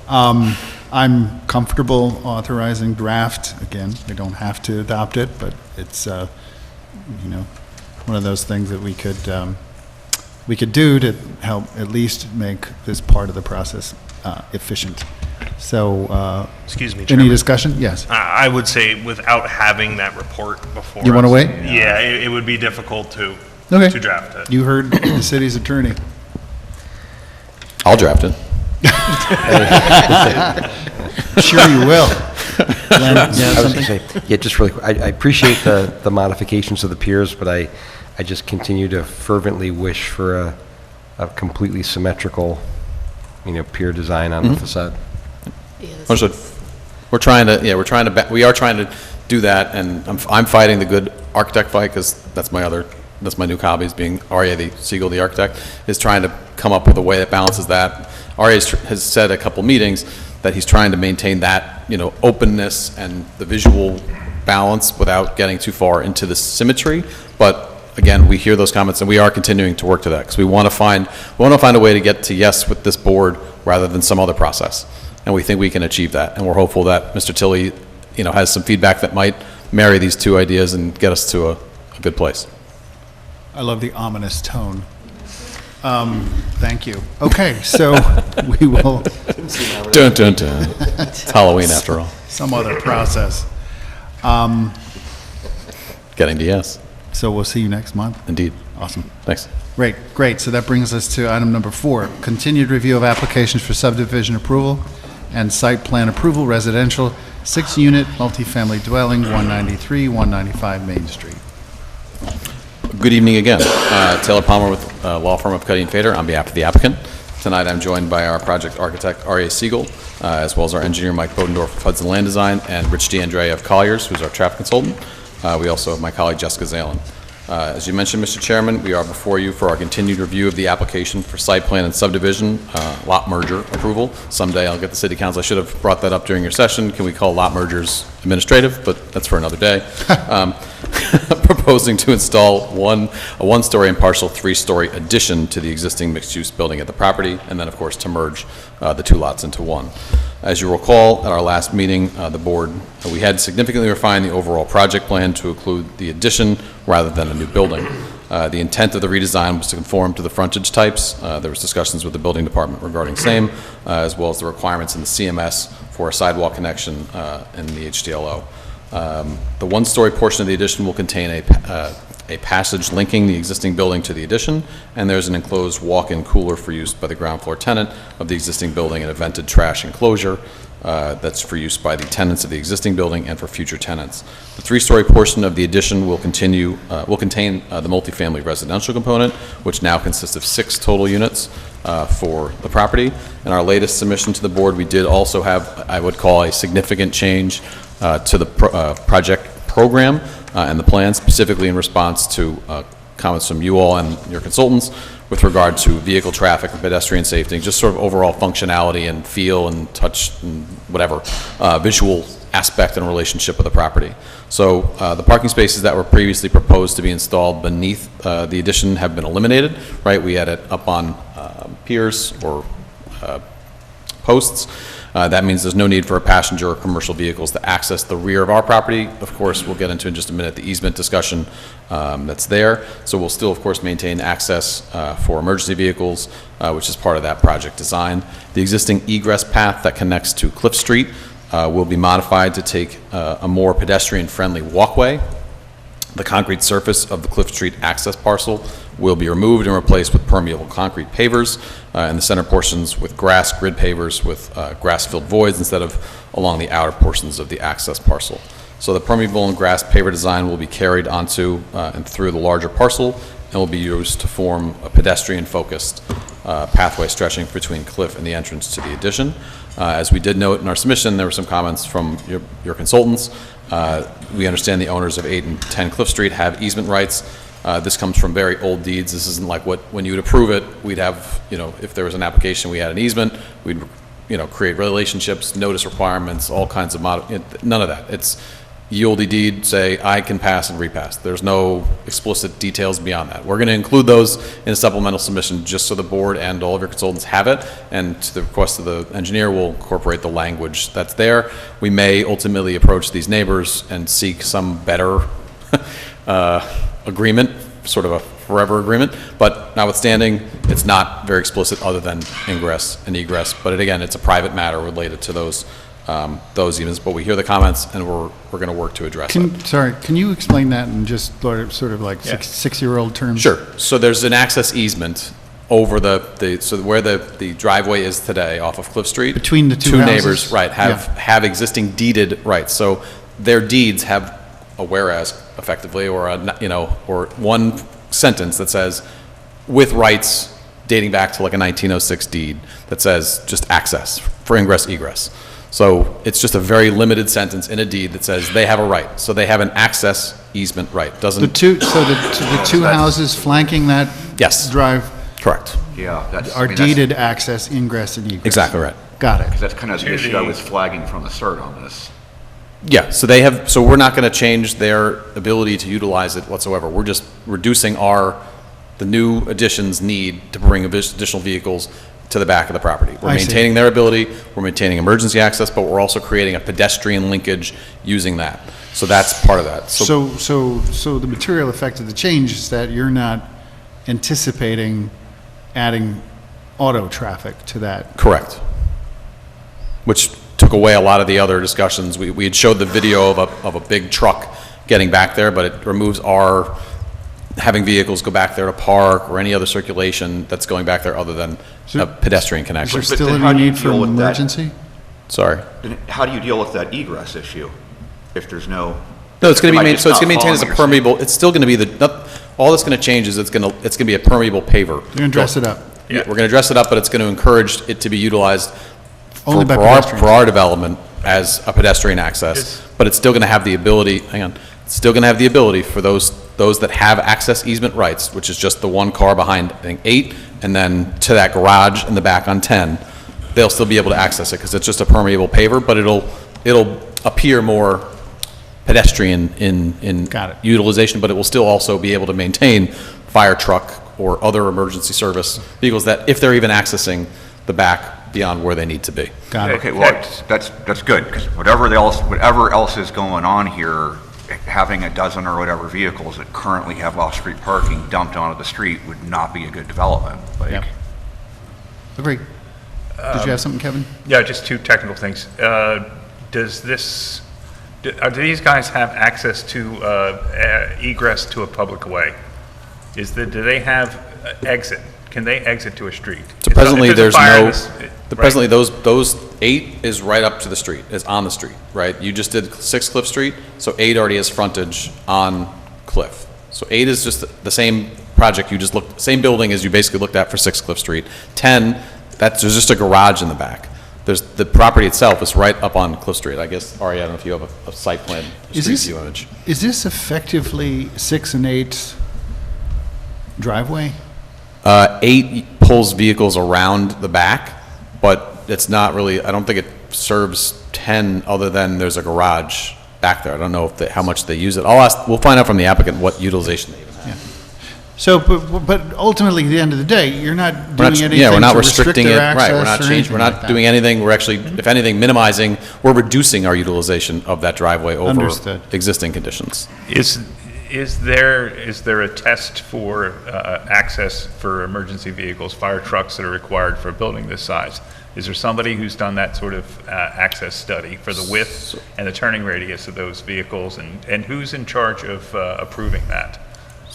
I'm comfortable authorizing draft. Again, we don't have to adopt it, but it's, you know, one of those things that we could do to help at least make this part of the process efficient. So, Excuse me, any Chairman. discussion? Yes. I would say without having that report before. You wanna us- wait? Yeah, it would be difficult to draft it. You heard the city's attorney. I'll draft it. Sure you will. Glenn, I was you have going something? to say, yeah, just really quick, I appreciate the modifications of the piers, but I just continue to fervently wish for a completely symmetrical, you know, pier design on the facade. Understood. We are trying to do that, and I'm fighting the good architect fight, because that's my new hobby, is being Aryeh Siegel, the architect, is trying to come up with a way that balances that. Aryeh has said a couple meetings that he's trying to maintain that, you know, openness and the visual balance without getting too far into the symmetry. But again, we hear those comments, and we are continuing to work to that, because we want to find a way to get to yes with this board rather than some other process. And we think we can achieve that. And we're hopeful that Mr. Tilley, you know, has some feedback that might marry these two ideas and get us to a good place. I love the ominous tone. Thank you. Okay, so we will. Dun, dun, dun. It's Halloween after all. Some other process. Getting to yes. So we'll see you next month. Indeed. Awesome. Thanks. Great. So that brings us to item number 4, continued review of applications for subdivision approval and site plan approval, residential, 6-unit multifamily dwelling, 193, 195 Main Street. Good evening again. Taylor Palmer with law firm of Cuddy and Fader on behalf of the applicant. Tonight I'm joined by our project architect, Aryeh Siegel, as well as our engineer, Mike Bodendorf of Hudson Land Design, and Rich DeAndre of Colliers, who's our traffic consultant. We also have my colleague, Jessica Zalen. As you mentioned, Mr. Chairman, we are before you for our continued review of the application for site plan and subdivision lot merger approval. Someday I'll get the city council. I should have brought that up during your session. Can we call lot mergers administrative? But that's for another day. Proposing to install a one-story and partial three-story addition to the existing mixed-use building at the property, and then, of course, to merge the two lots into one. As you recall, at our last meeting, the board, we had significantly refined the overall project plan to include the addition rather than a new building. The intent of the redesign was to conform to the frontage types. There was discussions with the building department regarding same, as well as the requirements in the CMS for a sidewalk connection in the HDLO. The one-story portion of the addition will contain a passage linking the existing building to the addition, and there's an enclosed walk-in cooler for use by the ground floor tenant of the existing building and a vented trash enclosure that's for use by the tenants of the existing building and for future tenants. The three-story portion of the addition will contain the multifamily residential component, which now consists of 6 total units for the property. In our latest submission to the board, we did also have, I would call, a significant change to the project program and the plan, specifically in response to comments from you all and your consultants with regard to vehicle traffic and pedestrian safety, just sort of overall functionality and feel and touch and whatever, visual aspect and relationship of the property. So the parking spaces that were previously proposed to be installed beneath the addition have been eliminated, right? We had it up on piers or posts. That means there's no need for a passenger or commercial vehicles to access the rear of our property. Of course, we'll get into in just a minute the easement discussion that's there. So we'll still, of course, maintain access for emergency vehicles, which is part of that project design. The existing egress path that connects to Cliff Street will be modified to take a more pedestrian-friendly walkway. The concrete surface of the Cliff Street access parcel will be removed and replaced with permeable concrete pavers, and the center portions with grass grid pavers with grass-filled voids instead of along the outer portions of the access parcel. So the permeable and grass paver design will be carried onto and through the larger parcel and will be used to form a pedestrian-focused pathway stretching between Cliff and the entrance to the addition. As we did note in our submission, there were some comments from your consultants. We understand the owners of 8 and 10 Cliff Street have easement rights. This comes from very old deeds. This isn't like when you would approve it, we'd have, if there was an application, we had an easement, we'd, create relationships, notice requirements, all kinds of none of that. It's yieldy deed, say, I can pass and repass. There's no explicit details beyond that. We're going to include those in a supplemental submission just so the board and all of your consultants have it, and to the request of the engineer, we'll incorporate the language that's there. We may ultimately approach these neighbors and seek some better agreement, sort of a forever agreement, but notwithstanding, it's not very explicit other than ingress and egress. But again, it's a private matter related to those units, but we hear the comments and we're going to work to address it. Sorry, can you explain that in just sort of like six-year-old terms? Sure. So there's an access easement over so where the driveway is today off of Cliff Street. Between the two houses? neighbors, right, have existing deeded rights. So their deeds have a whereas effectively, or or one sentence that says with rights dating back to like a 1906 deed that says just access for ingress egress. So it's just a very limited sentence in a deed that says they have a right. So they have an access easement right. Doesn't the two houses flanking that drive? Correct. Yeah. Are deeded access, ingress, and egress. Exactly right. Got it. Because that's kind of the issue I was flagging from the start on this. Yeah, so we're not going to change their ability to utilize it whatsoever. We're just reducing the new additions need to bring additional vehicles to the back of the property. We're maintaining their ability, we're maintaining emergency access, but we're also creating a pedestrian linkage using that. So that's part of that. So the material effect of the change is that you're not anticipating adding auto traffic to that. Correct. Which took away a lot of the other discussions. We had showed the video of a big truck getting back there, but it removes our having vehicles go back there to park or any other circulation that's going back there other than a pedestrian connection. Is there still any need for an emergency? Sorry. Then how do you deal with that egress issue if there's no? No, it's going to be it's going to maintain as a permeable. It's still going to be all that's going to change is it's going to be a permeable paver. You're going to dress it up. Yeah. We're going to dress it up, but it's going to encourage it to be utilized only by for our development as a pedestrian access. But it's still going to have the ability. Hang on. It's still going to have the ability for those those that have access easement rights, which is just the one car behind, I think, 8, and then to that garage in the back on 10, they'll still be able to access it because it's just a permeable paver, but it'll appear more pedestrian in utilization, but it will still also be able to maintain fire truck or other emergency service vehicles that, if they're even accessing the back beyond where they need to be. Okay, well, that's good, because whatever else is going on here, having a dozen or whatever vehicles that currently have off-street parking dumped onto the street would not be a good development. Like, Agree. Did you have something, Kevin? Yeah, just two technical things. Do these guys have access to egress to a public way? Do they have exit? Can they exit to a street? So presently, there's no, presently, right? those 8 is right up to the street, is on the street, right? You just did 6 Cliff Street, so 8 already has frontage on Cliff. So 8 is just the same project, same building as you basically looked at for 6 Cliff Street. 10, there's just a garage in the back. The property itself is right up on Cliff Street. I guess, Ari, I don't know if you have a site plan, street view image. Is this effectively 6 and 8 driveway? 8 pulls vehicles around the back, but it's not really, I don't think it serves 10 other than there's a garage back there. I don't know how much they use it. We'll find out from the applicant what utilization they even have. Yeah. So, but ultimately, at the end of the day, you're not doing anything we're not to restrict restricting it, their right, we're not access or changing, we're anything not like doing anything, we're actually, if anything, minimizing, we're reducing our utilization of that driveway over Understood. existing conditions. Is there a test for access for emergency vehicles, fire trucks that are required for a building this size? Is there somebody who's done that sort of access study for the width and the turning radius of those vehicles, and who's in charge of approving that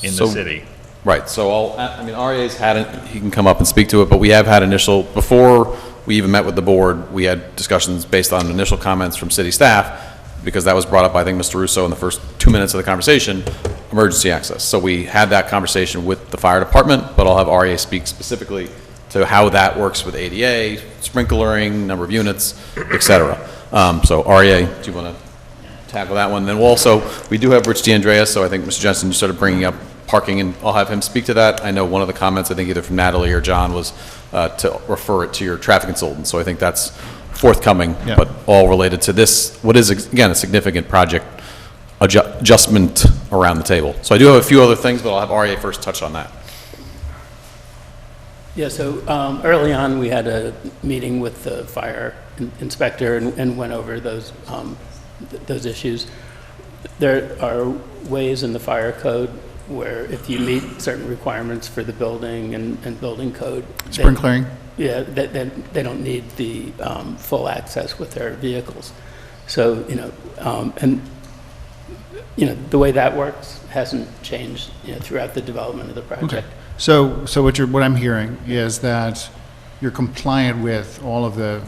in the city? Right, so RA's had it, he can come up and speak to it, but we have had before we even met with the board, we had discussions based on initial comments from city staff, because that was brought up, I think, Mr. Russo in the first 2 minutes of the conversation, emergency access. So we had that conversation with the fire department, but I'll have RA speak specifically to how that works with ADA, sprinklering, number of units, et cetera. So RA, do you want to tackle that one? Then we do have Rich DeAndrea, so I think Mr. Jensen, you started bringing up parking, and I'll have him speak to that. I know one of the comments, I think either from Natalie or John, was to refer it to your traffic consultant, so I think that's forthcoming, but all related to this, what is, again, a significant project adjustment around the table. So I do have a few other things, but I'll have RA first touch on that. Yeah, so early on, we had a meeting with the fire inspector and went over those issues. There are ways in the fire code where if you meet certain requirements for the building and building code. Sprinkling? Yeah, they don't need the full access with their vehicles. So, the way that works hasn't changed, throughout the development of the project. Okay. So what I'm hearing is that you're compliant with all of the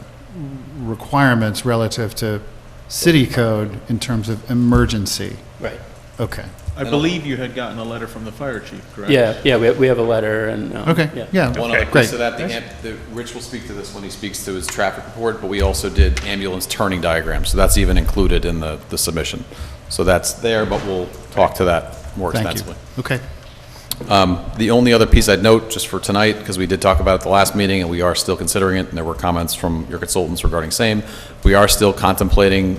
requirements relative to city code in terms of emergency. Right. Okay. I believe you had gotten a letter from the fire chief, correct? Yeah, we have a letter and. Okay, yeah. One other piece of that, Rich will speak to this when he speaks to his traffic report, but we also did ambulance turning diagrams, so that's even included in the submission. So that's there, but we'll talk to that more extensively. Okay. The only other piece I'd note, just for tonight, because we did talk about it at the last meeting, and we are still considering it, and there were comments from your consultants regarding same, we are still contemplating,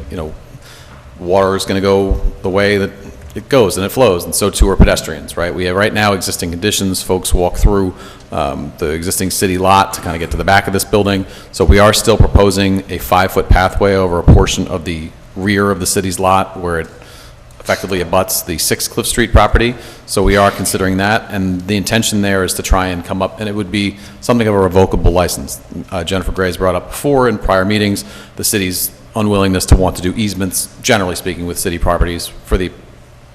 water is going to go the way that it goes and it flows, and so too are pedestrians, right? We have right now existing conditions. Folks walk through the existing city lot to kind of get to the back of this building. So we are still proposing a 5-foot pathway over a portion of the rear of the city's lot where it effectively abuts the 6 Cliff Street property. So we are considering that, and the intention there is to try and come up, and it would be something of a revocable license. Jennifer Gray's brought up before in prior meetings the city's unwillingness to want to do easements, generally speaking, with city properties for the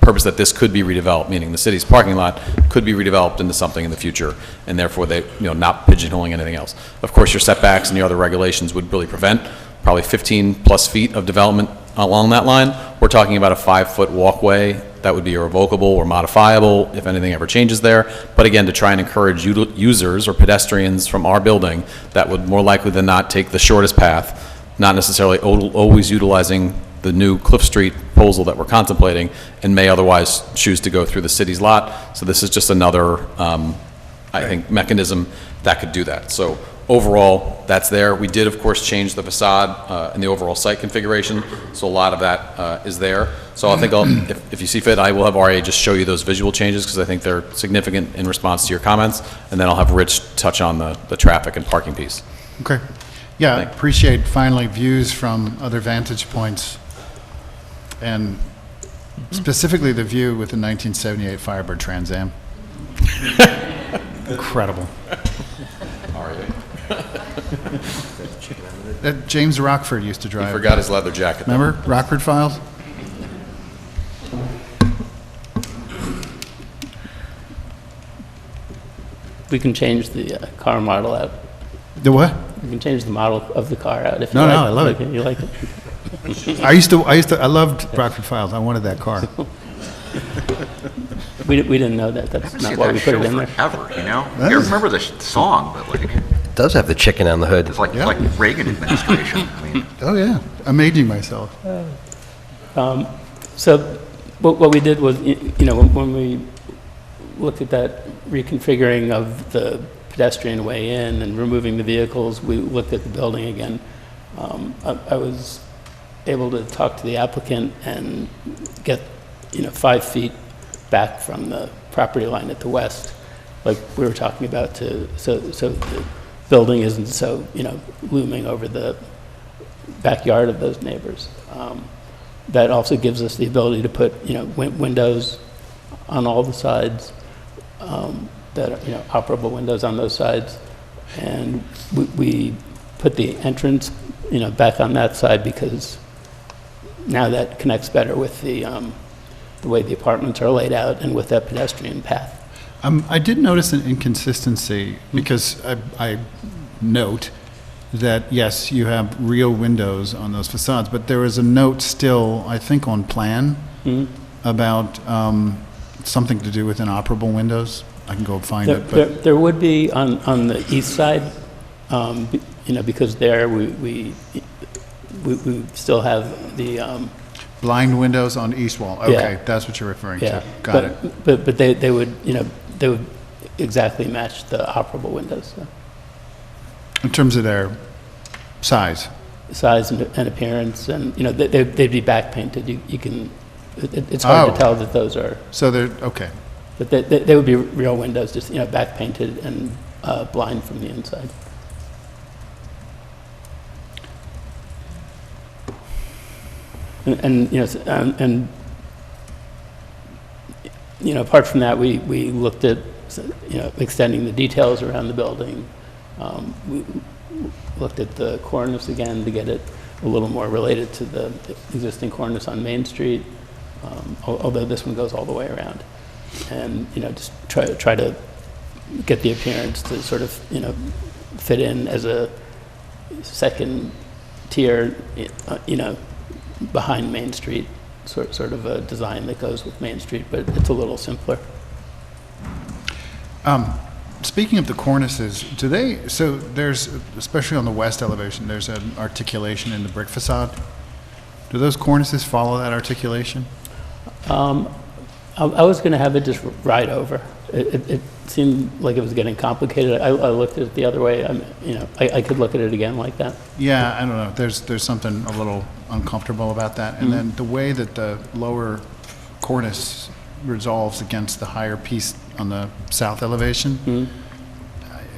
purpose that this could be redeveloped, meaning the city's parking lot could be redeveloped into something in the future, and therefore they, not pigeonholing anything else. Of course, your setbacks and your other regulations would really prevent probably 15 plus feet of development along that line. We're talking about a 5-foot walkway that would be irrevocable or modifiable if anything ever changes there. But again, to try and encourage users or pedestrians from our building that would more likely than not take the shortest path, not necessarily always utilizing the new Cliff Street proposal that we're contemplating and may otherwise choose to go through the city's lot. So this is just another, I think, mechanism that could do that. So overall, that's there. We did, of course, change the facade and the overall site configuration, so a lot of that is there. So I think if you see fit, I will have RA just show you those visual changes because I think they're significant in response to your comments, and then I'll have Rich touch on the traffic and parking piece. Okay. Yeah, I appreciate finally views from other vantage points, and specifically the view with the 1978 Firebird Trans Am. Incredible. That James Rockford used to drive. He forgot his leather jacket. Remember Rockford Files? We can change the car model out. The what? We can change the model of the car out if you No, like. no, I love it. You like it? I loved Rockford Files. I wanted that car. We didn't know that. That's not why we put it in there. Forever, you know? I remember the song, but like, It does have the chicken on the hood. it's like Reagan administration. I mean, Oh, yeah. I'm aging myself. So what we did was, when we looked at that reconfiguring of the pedestrian way in and removing the vehicles, we looked at the building again. I was able to talk to the applicant and get, 5 feet back from the property line at the west, like we were talking about, so the building isn't so, looming over the backyard of those neighbors. That also gives us the ability to put, windows on all the sides, that are, operable windows on those sides. And we put the entrance, back on that side because now that connects better with the way the apartments are laid out and with that pedestrian path. I did notice an inconsistency because I note that, yes, you have real windows on those facades, but there is a note still, I think, on plan about something to do with inoperable windows. I can go find it. But There would be on the east side, because there we still have the blind windows on east wall. Okay, Yeah. that's what you're referring yeah. to. Got it. But they would they would exactly match the operable windows. So. In terms of their size. Size and appearance, and they'd be back painted. You can. It's hard to tell that those are. So they're okay. But they would be real windows, just back painted and blind from the inside. And apart from that, we looked at extending the details around the building. We looked at the cornice again to get it a little more related to the existing cornice on Main Street, although this one goes all the way around. And just try to get the appearance to sort of fit in as a second tier, behind Main Street, sort of a design that goes with Main Street, but it's a little simpler. Speaking of the cornices, so there's, especially on the west elevation, there's an articulation in the brick facade. Do those cornices follow that articulation? I was going to have it just ride over. It seemed like it was getting complicated. I looked at it the other way. I could look at it again like that. Yeah, I don't know. There's something a little uncomfortable about that. And then the way that the lower cornice resolves against the higher piece on the south elevation,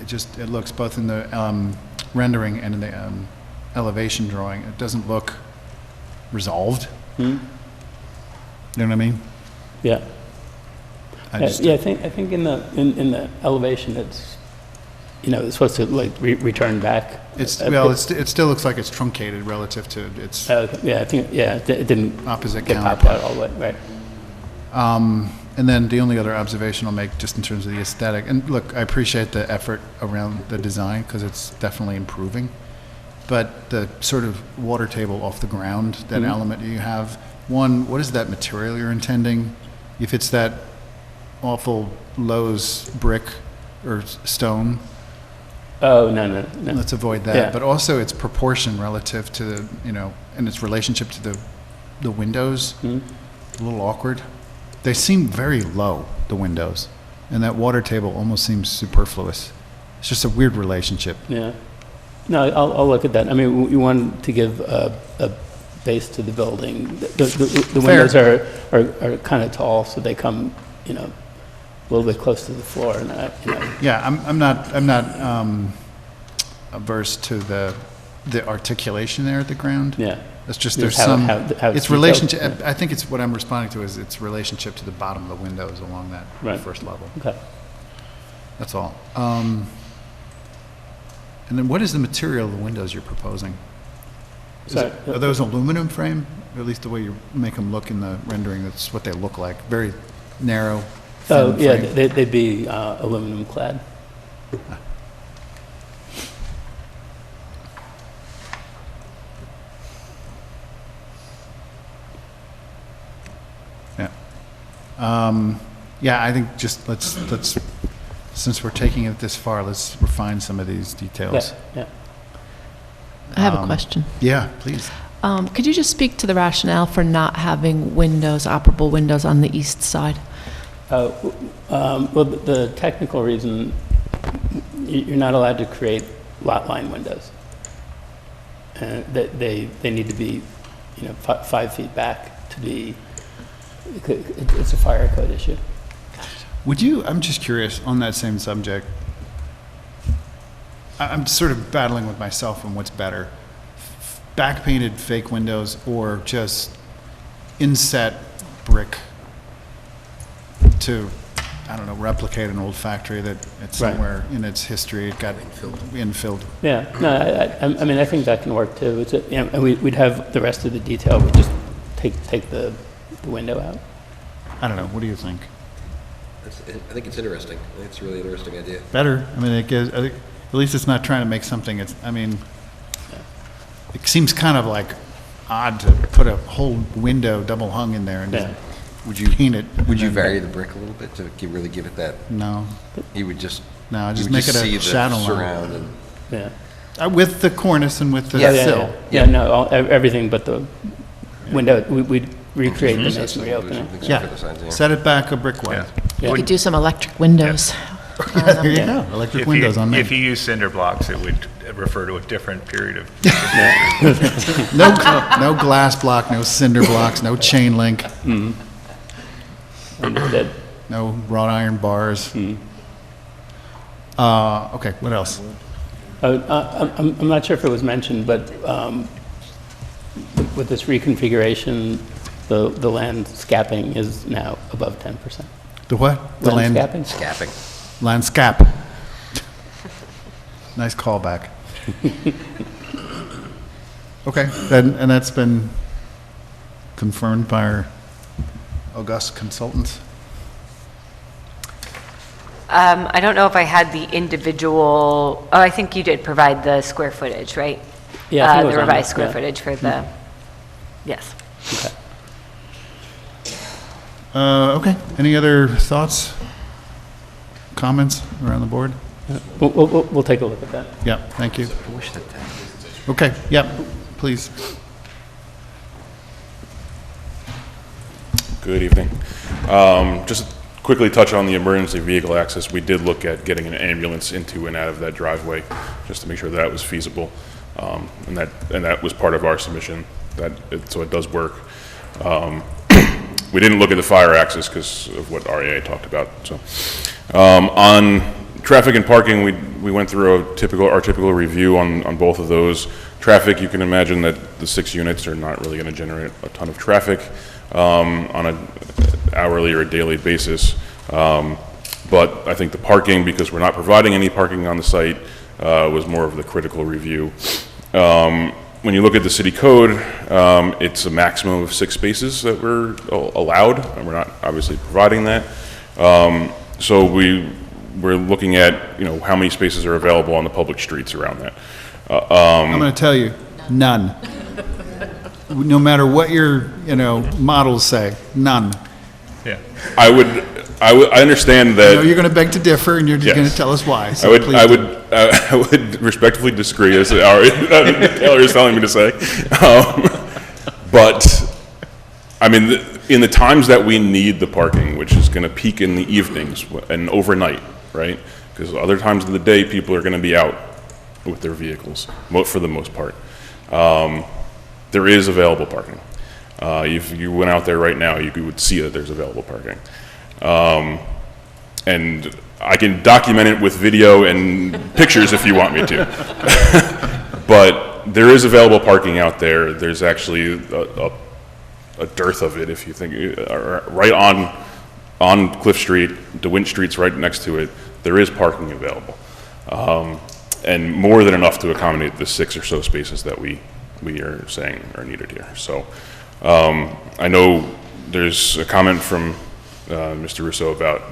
it looks both in the rendering and in the elevation drawing. It doesn't look resolved. You know what I mean? Yeah. I think in the elevation, it's it's supposed to like return back. It still looks like it's truncated relative to its. Yeah, I think it didn't opposite get counterpart. popped out all the way, right? And then the only other observation I'll make, just in terms of the aesthetic, and look, I appreciate the effort around the design because it's definitely improving, but the sort of water table off the ground, that element you have, one, what is that material you're intending? If it's that awful Lowe's brick or stone. Oh, no. Let's avoid that. Yeah. But also its proportion relative to the, and its relationship to the the windows, a little awkward. They seem very low, the windows, and that water table almost seems superfluous. It's just a weird relationship. Yeah. No, I'll look at that. I mean, we want to give a base to the building. The windows are kind of tall, so they come, you know, a little bit close to the floor, and you know. Yeah, I'm not averse to the articulation there at the ground. Yeah. It's just Just there's how some, it's it's detailed. relationship, Yeah. I think it's what I'm responding to is its relationship to the bottom of the windows along that Right. first level. Okay. That's all. And then what is the material of the windows you're proposing? Are those aluminum frame? Or at least the way you make them look in the rendering, that's what they look like. Very narrow, Oh, thin yeah, frame. they'd be aluminum clad. Yeah, I think just let's, since we're taking it this far, let's refine some of these details. Yeah. I have a question. Yeah, please. Could you just speak to the rationale for not having windows, operable windows on the east side? Well, the technical reason, you're not allowed to create lot line windows. They need to be, you know, 5 feet back to be, it's a fire code issue. Would you, I'm just curious, on that same subject, I'm sort of battling with myself on what's better. Back-painted fake windows or just inset brick to, I don't know, replicate an old factory that it's Right. somewhere in its history, it got infilled. Yeah, no, I mean, I think that can work too. It's you know, and we'd have the rest of the detail, we'd just take the window out. I don't know, what do you think? I think it's interesting. I think it's a really interesting idea. Better, I mean, it gives, at least it's not trying to make something, it's, I mean, it seems kind of like odd to put a whole window double hung in there and just, would you paint it? Would you vary the brick a little bit to really give it that? No. You would just. No, you just would make it a see the shadow line. surround and. Yeah. With the cornice and with the Yeah, sill. yeah, no, everything but the window, we'd recreate the masonry opening. Yeah, set it back a brick wide. You could do some electric windows. Yeah, there you go, electric windows on Main. If you use cinder blocks, it would refer to a different period of. No glass block, no cinder blocks, no chain link. Understood. No wrought iron bars. Okay, what else? I'm not sure if it was mentioned, but with this reconfiguration, the landscaping is now above 10%. The what? The Landscaping? Scapping. Landscap. Nice callback. Okay, and that's been confirmed by our august consultants? I don't know if I had the individual, I think you did provide the square footage, right? Yeah, I think it was the on revised there, square yeah. footage for the, yes. Okay, any other thoughts, comments around the board? We'll take a look at that. Yeah, thank you. Okay, yeah, please. Good evening. Just quickly touch on the emergency vehicle access. We did look at getting an ambulance into and out of that driveway, just to make sure that was feasible. And that was part of our submission, so it does work. We didn't look at the fire access because of what REA talked about. So, on traffic and parking, we went through our typical review on both of those. Traffic, you can imagine that the 6 units are not really going to generate a ton of traffic on an hourly or a daily basis. But I think the parking, because we're not providing any parking on the site, was more of the critical review. When you look at the city code, it's a maximum of 6 spaces that we're allowed, and we're not obviously providing that. So we're looking at, how many spaces are available on the public streets around that. I'm going to tell you, none. No matter what your, models say, none. Yeah. I understand that. I know you're going to beg to differ, and you're just Yes. going to tell us why. So I would respectfully disagree, as Taylor is telling me to say. But I mean, in the times that we need the parking, which is going to peak in the evenings and overnight, right? Because other times of the day, people are going to be out with their vehicles, for the most part. There is available parking. If you went out there right now, you would see that there's available parking. And I can document it with video and pictures if you want me to. But there is available parking out there. There's actually a dearth of it, if you think, right on Cliff Street, DeWint Street's right next to it. There is parking available. And more than enough to accommodate the 6 or so spaces that we are saying are needed here. So I know there's a comment from Mr. Russo about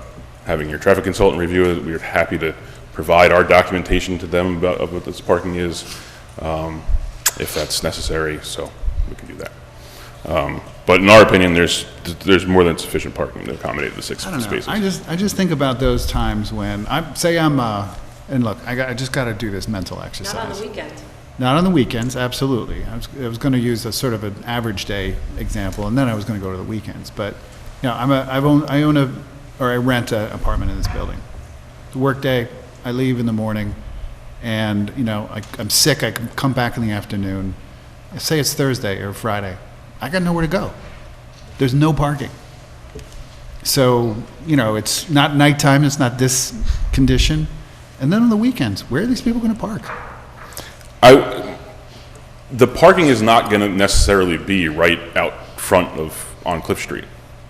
having your traffic consultant review it. We're happy to provide our documentation to them about what this parking is, if that's necessary, so we can do that. But in our opinion, there's more than sufficient parking to accommodate the 6 I don't know. spaces. I just think about those times when and look, I just got to do this mental exercise. Not on the weekend. Not on the weekends, absolutely. I was going to use a sort of an average day example, and then I was going to go to the weekends. But you know, I rent an apartment in this building. It's a work day. I leave in the morning, and you know, I'm sick. I can come back in the afternoon. Say it's Thursday or Friday. I got nowhere to go. There's no parking. So, you know, it's not nighttime, it's not this condition. And then on the weekends, where are these people going to park? The parking is not going to necessarily be right out front on Cliff Street,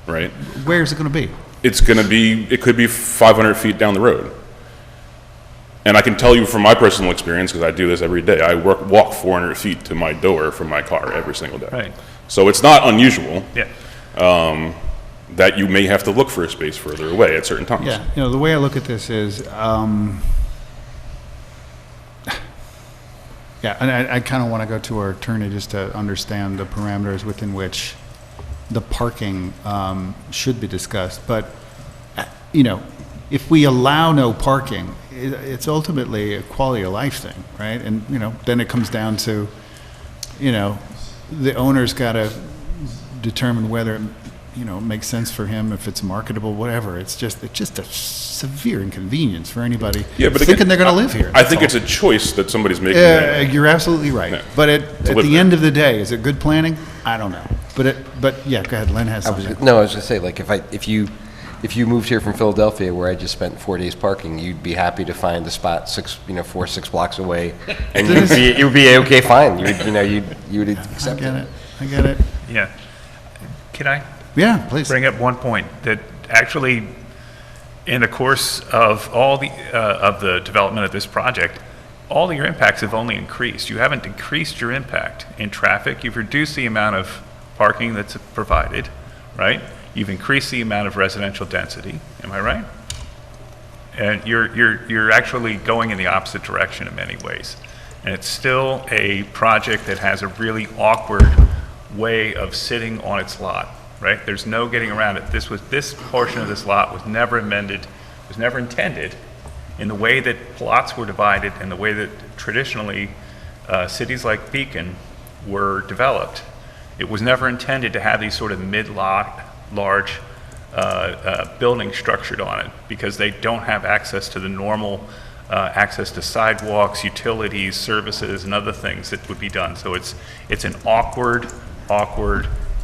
right? Where is it going to be? It could be 500 feet down the road. And I can tell you from my personal experience, because I do this every day, I walk 400 feet to my door from my car every single day. Right. So it's not unusual. Yeah. That you may have to look for a space further away at certain times. Yeah, you know, the way I look at this is, yeah, and I kind of want to go to our attorney just to understand the parameters within which the parking should be discussed. But, you know, if we allow no parking, it's ultimately a quality of life thing, right? And, you know, then it comes down to, you know, the owner's got to determine whether, you know, it makes sense for him, if it's marketable, whatever. It's just a severe inconvenience for anybody thinking they're going to live here. I think it's a choice that somebody's making. You're absolutely right. Yeah. But at the end of the day, is it good planning? I don't know. But yeah, go ahead. Len has something. I was going to say, like, if you moved here from Philadelphia, where I just spent 4 days parking, you'd be happy to find a spot 4 or 6 blocks away, and it would be okay, fine. You would accept it. I get it. Yeah. Can I? Yeah, please. Bring up one point that actually, in the course of all the development of this project, all of your impacts have only increased. You haven't decreased your impact in traffic. You've reduced the amount of parking that's provided, right? You've increased the amount of residential density. Am I right? And you're actually going in the opposite direction in many ways. And it's still a project that has a really awkward way of sitting on its lot, right? There's no getting around it. This portion of this lot was never amended, was never intended in the way that plots were divided and the way that traditionally cities like Beacon were developed. It was never intended to have these sort of mid-lot, large buildings structured on it, because they don't have access to the normal access to sidewalks, utilities, services, and other things that would be done. So it's an awkward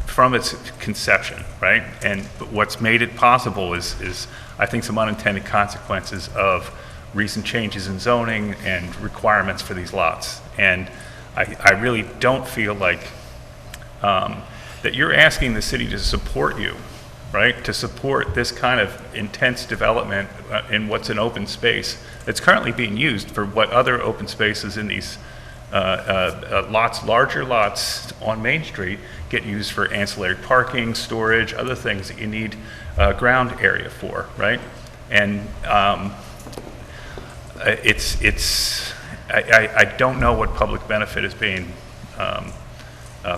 from its conception, right? And what's made it possible is I think some unintended consequences of recent changes in zoning and requirements for these lots. And I really don't feel like that you're asking the city to support you, right? To support this kind of intense development in what's an open space that's currently being used for what other open spaces in these larger lots on Main Street get used for ancillary parking, storage, other things that you need ground area for, right? And I don't know what public benefit is being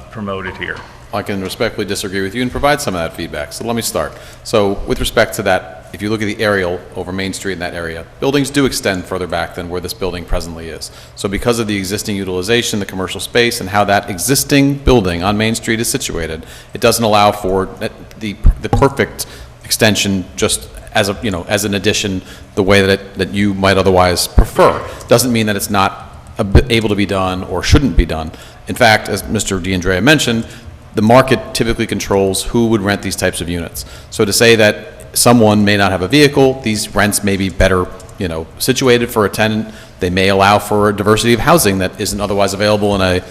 promoted here. I can respectfully disagree with you and provide some of that feedback. So let me start. So with respect to that if you look at the aerial over Main Street in that area, buildings do extend further back than where this building presently is. So because of the existing utilization, the commercial space, and how that existing building on Main Street is situated, it doesn't allow for the perfect extension just as a, as an addition, the way that you might otherwise prefer. Doesn't mean that it's not able to be done or shouldn't be done. In fact, as Mr. D'Andrea mentioned, the market typically controls who would rent these types of units. So to say that someone may not have a vehicle, these rents may be better, situated for a tenant. They may allow for a diversity of housing that isn't otherwise available in a,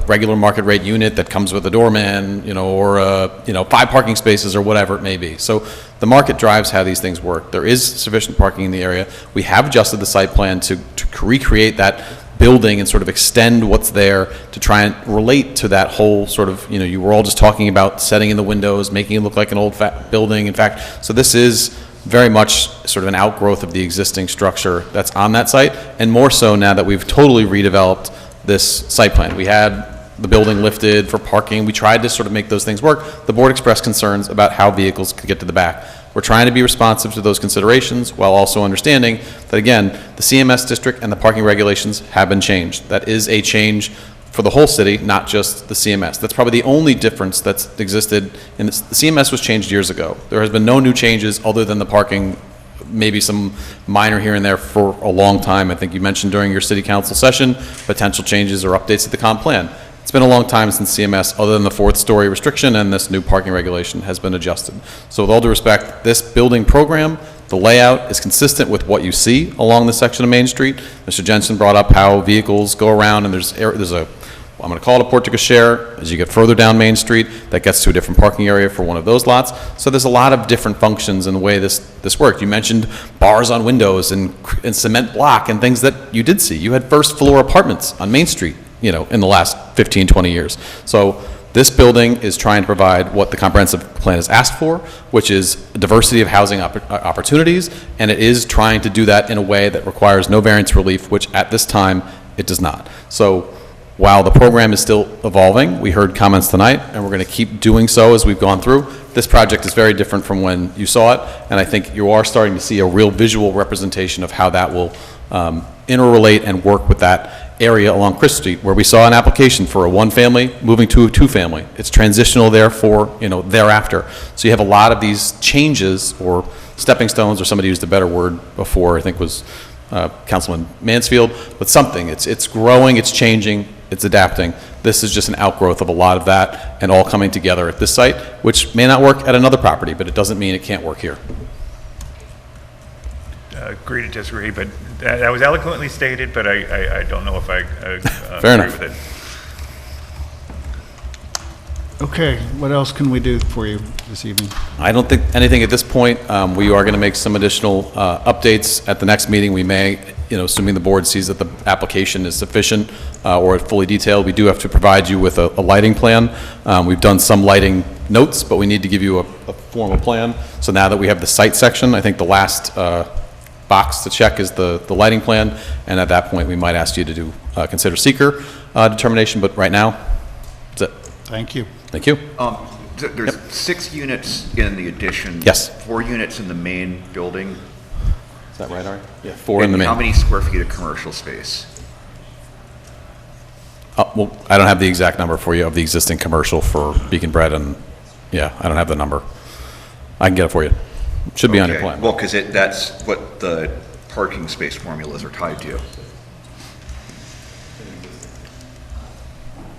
regular market rate unit that comes with a doorman, or 5 parking spaces or whatever it may be. So the market drives how these things work. There is sufficient parking in the area. We have adjusted the site plan to recreate that building and sort of extend what's there to try and relate to that whole sort of, you were all just talking about setting in the windows, making it look like an old building. In fact, so this is very much sort of an outgrowth of the existing structure that's on that site, and more so now that we've totally redeveloped this site plan. We had the building lifted for parking. We tried to sort of make those things work. The board expressed concerns about how vehicles could get to the back. We're trying to be responsive to those considerations while also understanding that, again, the CMS district and the parking regulations have been changed. That is a change for the whole city, not just the CMS. That's probably the only difference that's existed. The CMS was changed years ago. There has been no new changes other than the parking, maybe some minor here and there for a long time. I think you mentioned during your city council session, potential changes or updates to the comp plan. It's been a long time since CMS, other than the 4th-story restriction and this new parking regulation, has been adjusted. So with all due respect, this building program, the layout is consistent with what you see along this section of Main Street. Mr. Jensen brought up how vehicles go around, and there's a, I'm going to call it a porte cochere. As you get further down Main Street, that gets to a different parking area for one of those lots. So there's a lot of different functions in the way this worked. You mentioned bars on windows and cement block and things that you did see. You had first-floor apartments on Main Street, in the last 15, 20 years. So this building is trying to provide what the comprehensive plan has asked for, which is a diversity of housing opportunities, and it is trying to do that in a way that requires no variance relief, which at this time, it does not. So while the program is still evolving, we heard comments tonight, and we're going to keep doing so as we've gone through. This project is very different from when you saw it, and I think you are starting to see a real visual representation of how that will interrelate and work with that area along Chris Street, where we saw an application for a 1-family moving to a 2-family. It's transitional therefore, thereafter. So you have a lot of these changes or stepping stones, or somebody used a better word before, I think was Councilman Mansfield, but something. It's growing, it's changing, it's adapting. This is just an outgrowth of a lot of that, and all coming together at this site, which may not work at another property, but it doesn't mean it can't work here. Agree to disagree, but that was eloquently stated, but I don't know if I Fair agree enough. with it. Okay, what else can we do for you this evening? I don't think anything at this point. We are going to make some additional updates at the next meeting. We may, assuming the board sees that the application is sufficient or fully detailed, we do have to provide you with a lighting plan. We've done some lighting notes, but we need to give you a formal plan. So now that we have the site section, I think the last box to check is the lighting plan, and at that point, we might ask you to do consider seeker determination, but right now, that's it. Thank you. Thank you. There's 6 units in the addition. Yes. 4 units in the main building. Is that right, Ari? Yeah. 4 in the And main. how many square feet of commercial space? Well, I don't have the exact number for you of the existing commercial for Beacon Bread, and yeah, I don't have the number. I can get it for you. Should be on your Okay. plan. Well, because that's what the parking space formulas are tied to.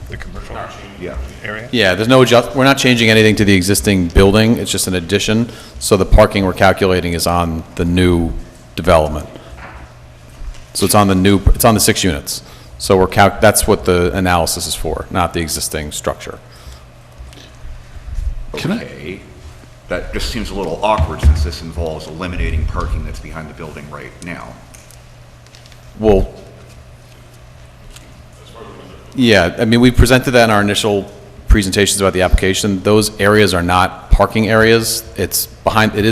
The commercial area? Yeah, there's no we're not changing anything to the existing building, it's just an addition. So the parking we're calculating is on the new development. So it's on the 6 units. So that's what the analysis is for, not the existing structure. Okay. That just seems a little awkward since this involves eliminating parking that's behind the building right now. Well, yeah, I mean, we presented that in our initial presentations about the application. Those areas are not parking areas. It is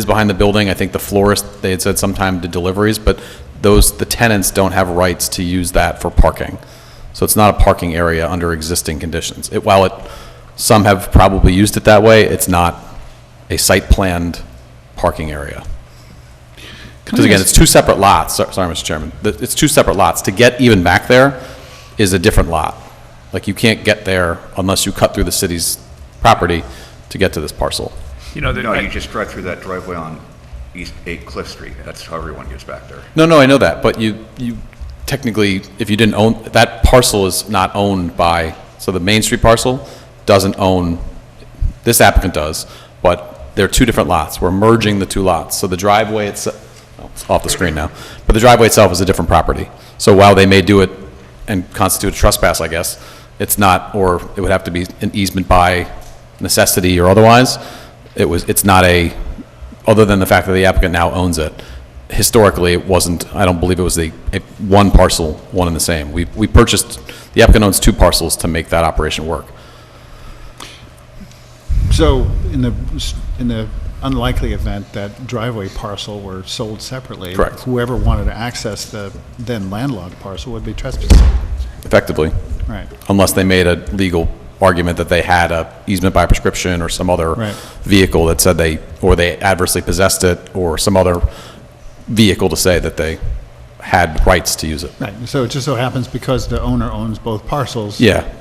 behind the building. I think the florist, they had said sometime to deliveries, but the tenants don't have rights to use that for parking. So it's not a parking area under existing conditions. Some have probably used it that way, it's not a site-planned parking area. Because again, it's two separate lots. Sorry, Mr. Chairman. It's two separate lots. To get even back there is a different lot. Like, you can't get there unless you cut through the city's property to get to this parcel. No, you just drive through that driveway on East 8 Cliff Street. That's how everyone gets back there. No, I know that, but you technically, if you didn't own, that parcel is not owned by, so the Main Street parcel doesn't own, this applicant does, but they're two different lots. We're merging the two lots. So the driveway itself, it's off the screen now, but the driveway itself is a different property. So while they may do it and constitute a trespass, I guess, it's not, or it would have to be an easement by necessity or otherwise. It's not a, other than the fact that the applicant now owns it. Historically, it wasn't, I don't believe it was a one parcel, one and the same. We purchased, the applicant owns two parcels to make that operation work. So in the unlikely event that driveway parcel were sold separately, Correct. whoever wanted to access the then landlocked parcel would be trespassing. Effectively. Right. Unless they made a legal argument that they had a easement by prescription or some other vehicle that said they adversely possessed it, or some other vehicle to say that they had rights to use it. Right, so it just so happens because the owner owns both parcels. Yeah.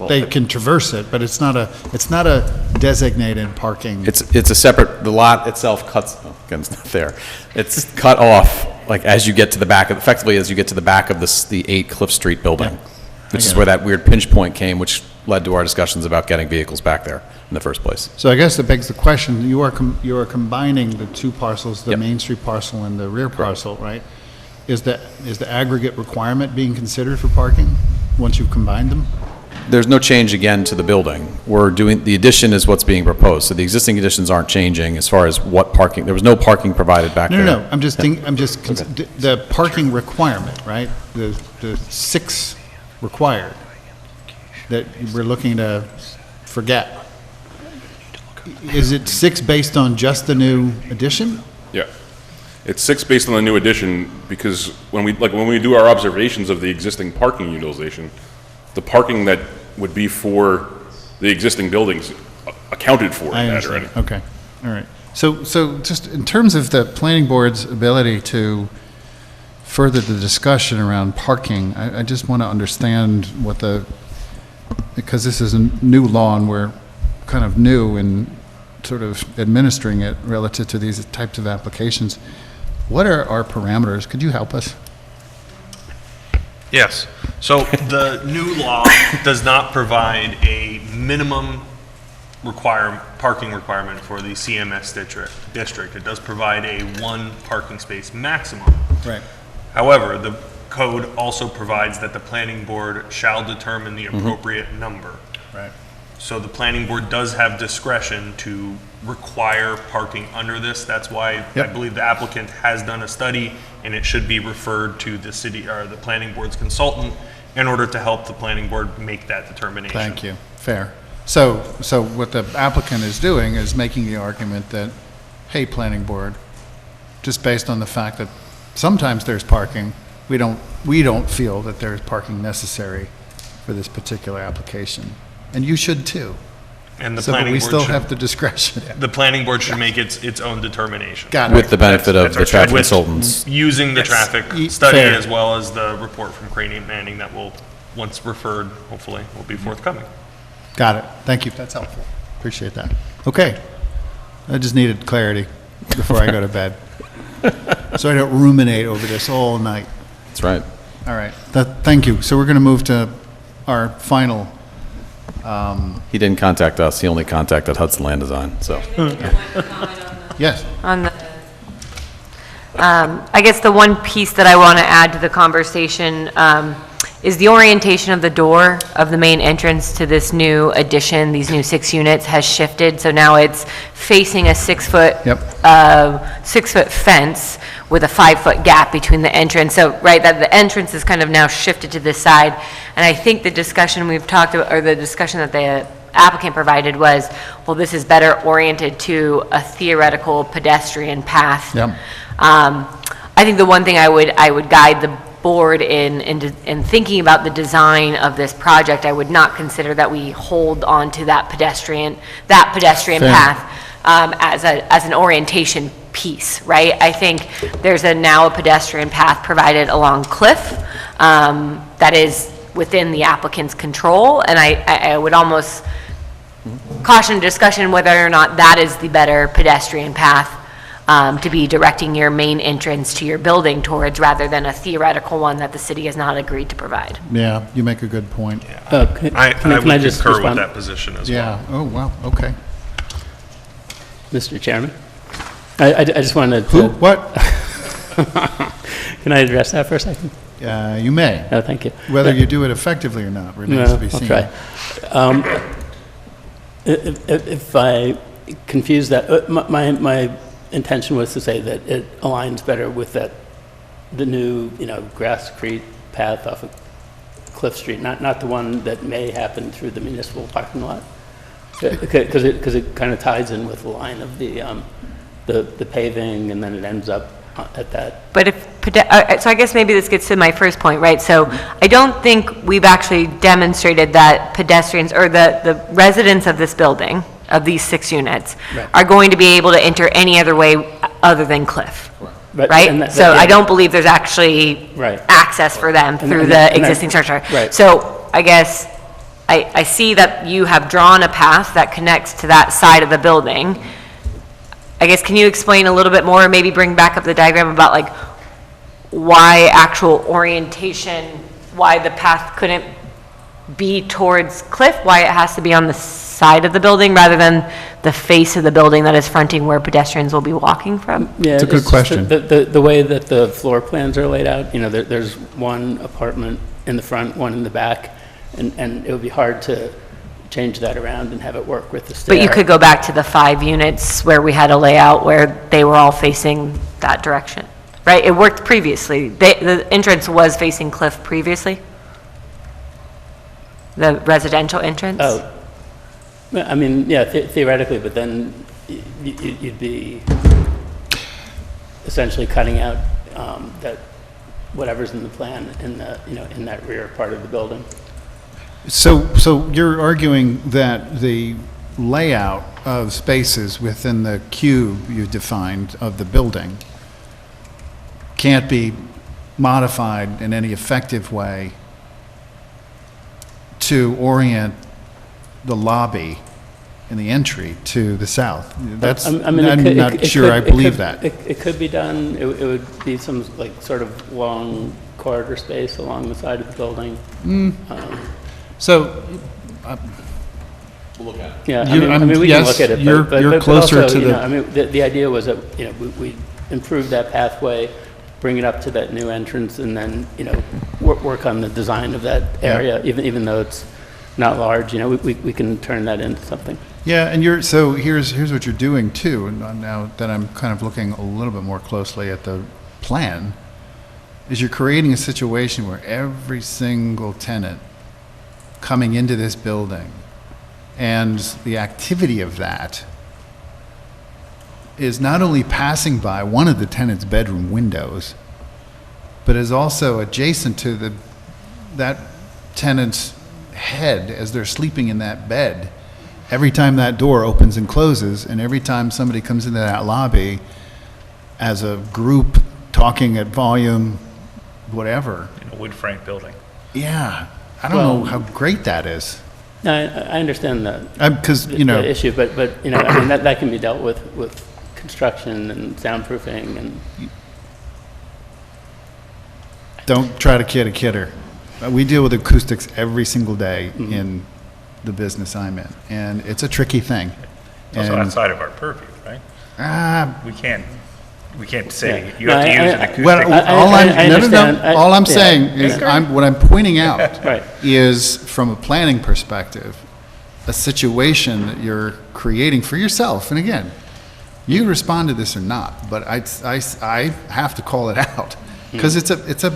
They can traverse it, but it's not a designated parking. It's a separate, the lot itself cuts, oh, again, it's not there. It's cut off, like, as you get to the back, effectively as you get to the back of the 8 Cliff Street building, which is where that weird pinch point came, which led to our discussions about getting vehicles back there in the first place. So I guess that begs the question, you are combining the two parcels, the Main Street parcel and the rear parcel, right? Is the aggregate requirement being considered for parking once you've combined them? There's no change again to the building. We're doing, the addition is what's being proposed, so the existing conditions aren't changing as far as what parking, there was no parking provided back there. No, I'm just the parking requirement, right? The 6 required that we're looking to forget. Is it 6 based on just the new addition? Yeah. It's 6 based on the new addition because when we do our observations of the existing parking utilization, the parking that would be for the existing buildings accounted for in that already. Okay, all right. So just in terms of the planning board's ability to further the discussion around parking, I just want to understand because this is a new law and we're kind of new in sort of administering it relative to these types of applications. What are our parameters? Could you help us? Yes. So the new law does not provide a minimum parking requirement for the CMS district. It does provide a 1 parking space maximum. Right. However, the code also provides that the planning board shall determine the appropriate number. Right. So the planning board does have discretion to require parking under this. That's why I believe the applicant has done a study, and it should be referred to the city or the planning board's consultant in order to help the planning board make that determination. Thank you. Fair. So what the applicant is doing is making the argument that, hey, planning board, just based on the fact that sometimes there's parking, we don't feel that there's parking necessary for this particular application. And you should too. And the So, but planning we board still should- have the discretion. The planning board should make its own determination. Got it. With the benefit of That's the our traffic with consultants. Using the Yes. traffic E- study fair. as well as the report from Craney and Manning that will, once referred, hopefully, will be forthcoming. Got it. Thank you. That's helpful. Appreciate that. Okay. I just needed clarity before I go to bed. So I don't ruminate over this all night. That's right. All right. Thank you. So we're going to move to our final. He didn't contact us, he only contacted Hudson Land Design, so. Yes. On the, I guess the one piece that I want to add to the conversation is the orientation of the door of the main entrance to this new addition, these new 6 units has shifted. So now it's facing a 6-foot, 6-foot fence with a 5-foot gap between the entrance. So, right, that the entrance is kind of now shifted to this side. And I think the discussion we've talked about, or the discussion that the applicant provided was, well, this is better oriented to a theoretical pedestrian path. Yep. I think the one thing I would guide the board in thinking about the design of this project, I would not consider that we hold on to that pedestrian Fair. path as an orientation piece, right? I think there's now a pedestrian path provided along Cliff that is within the applicant's control, and I would almost caution discussion whether or not that is the better pedestrian path to be directing your main entrance to your building towards, rather than a theoretical one that the city has not agreed to provide. Yeah, you make a good point. I would just concur with respond? that position as well. Yeah, oh, wow, okay. Mr. Chairman? I just wanted to... Who, what? Can I address that for a second? You may. Oh, thank you. Whether you do it effectively or not remains to be seen. I'll try. If I confuse that, my intention was to say that it aligns better with the new, grass-crete path off of Cliff Street, not the one that may happen through the municipal parking lot. Because it kind of ties in with the line of the paving, and then it ends up at that. But so I guess maybe this gets to my first point, right? So I don't think we've actually demonstrated that pedestrians or the residents of this building, of these 6 units, are going to be able to enter any other way other than Cliff. Right? So I don't believe there's actually access for them through the existing structure. So I guess I see that you have drawn a path that connects to that side of the building. I guess, can you explain a little bit more, maybe bring back up the diagram about like why actual orientation, why the path couldn't be towards Cliff, why it has to be on the side of the building rather than the face of the building that is fronting where pedestrians will be walking from? Yeah, it's a good question. The way that the floor plans are laid out, there's one apartment in the front, one in the back, and it would be hard to change that around and have it work with the stair. But you could go back to the 5 units where we had a layout where they were all facing that direction, right? It worked previously. The entrance was facing Cliff previously? The residential entrance? Oh, I mean, yeah, theoretically, but then you'd be essentially cutting out that whatever's in the plan in in that rear part of the building. So you're arguing that the layout of spaces within the cube you defined of the building can't be modified in any effective way to orient the lobby and the entry to the south. That's, I'm not sure I believe that. It could be done. It would be some like sort of long corridor space along the side of the building. So, we'll look at it. Yeah, I mean, we can look at it. You're closer also, to the. I mean, the idea was that we improve that pathway, bring it up to that new entrance, and then work on the design of that area. Even though it's not large, we can turn that into something. Yeah, and here's what you're doing too. And now that I'm kind of looking a little bit more closely at the plan, is you're creating a situation where every single tenant coming into this building and the activity of that is not only passing by one of the tenant's bedroom windows, but is also adjacent to that tenant's head as they're sleeping in that bed. Every time that door opens and closes, and every time somebody comes into that lobby as a group talking at volume, whatever. In a wood frame building. Yeah. I don't know how great that is. No, I understand that. Because, the issue, but I mean, that can be dealt with construction and soundproofing and... Don't try to kid a kidder. We deal with acoustics every single day in the business I'm in, and it's a tricky thing. It's also outside of our purview, right? We can't say you have to use an acoustic. Well, all I'm saying is what I'm pointing out is from a planning perspective, a situation that you're creating for yourself. And again, you respond to this or not, but I have to call it out because it's a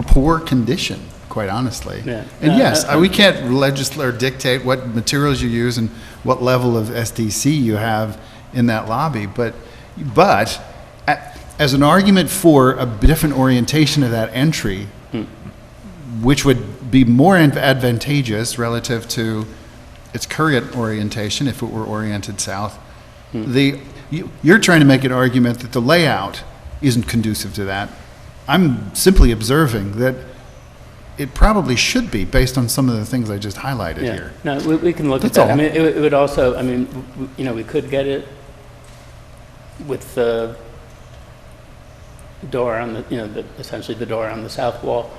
poor condition, quite hononestly. And yes, we can't legislate or dictate what materials you use and what level of SDC you have in that lobby, but as an argument for a different orientation of that entry, which would be more advantageous relative to its current orientation if it were oriented south, You're trying to make an argument that the layout isn't conducive to that. I'm simply observing that it probably should be, based on some of the things I just highlighted Yeah. here. No, we can look at That's that. I all. mean, it would also, I mean, you know, we could get it with the door on the, you know, essentially the door on the south wall,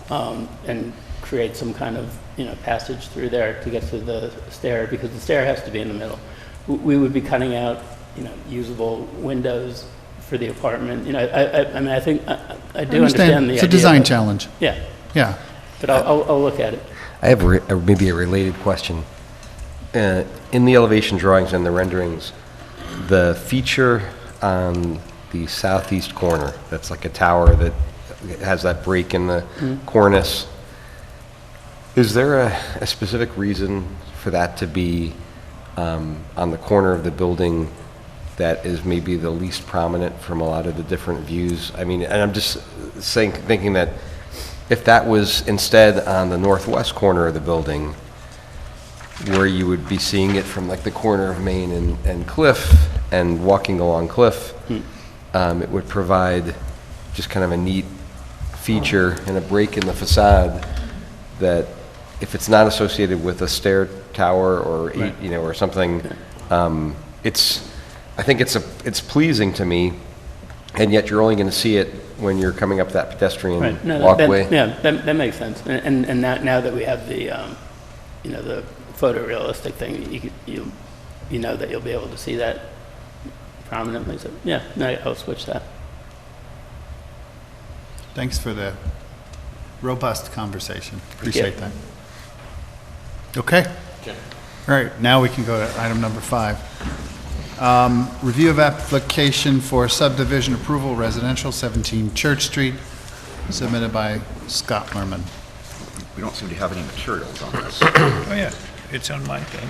and create some kind of, you know, passage through there to get to the stair, because the stair has to be in the middle. We would be cutting out, you know, usable windows for the apartment. You know, I mean, I think, I do understand the idea. It's a design but- challenge. Yeah. Yeah. But I'll look at it. I have maybe a related question. In the elevation drawings and the renderings, the feature on the southeast corner, that's like a tower that has that break in the cornice, is there a specific reason for that to be on the corner of the building that is maybe the least prominent from a lot of the different views? I mean, and I'm just thinking that if that was instead on the northwest corner of the building, where you would be seeing it from like the corner of Main and Cliff and walking along Cliff, it would provide just kind of a neat feature and a break in the facade that if it's not associated with a stair tower or you know, or something, I think it's pleasing to me, and yet you're only going to see it when you're coming up that pedestrian Right. No, walkway. that makes sense. And now that we have the, you know, the photorealistic thing, you know that you'll be able to see that prominently. So yeah, no, I'll switch that. Thanks for the robust conversation. Appreciate that. Okay. All right, now we can go to item number 5. Review of application for subdivision approval, residential, 17 Church Street, submitted by Scott Lerman. We don't seem to have any materials on this. Oh, yeah, it's on my thing.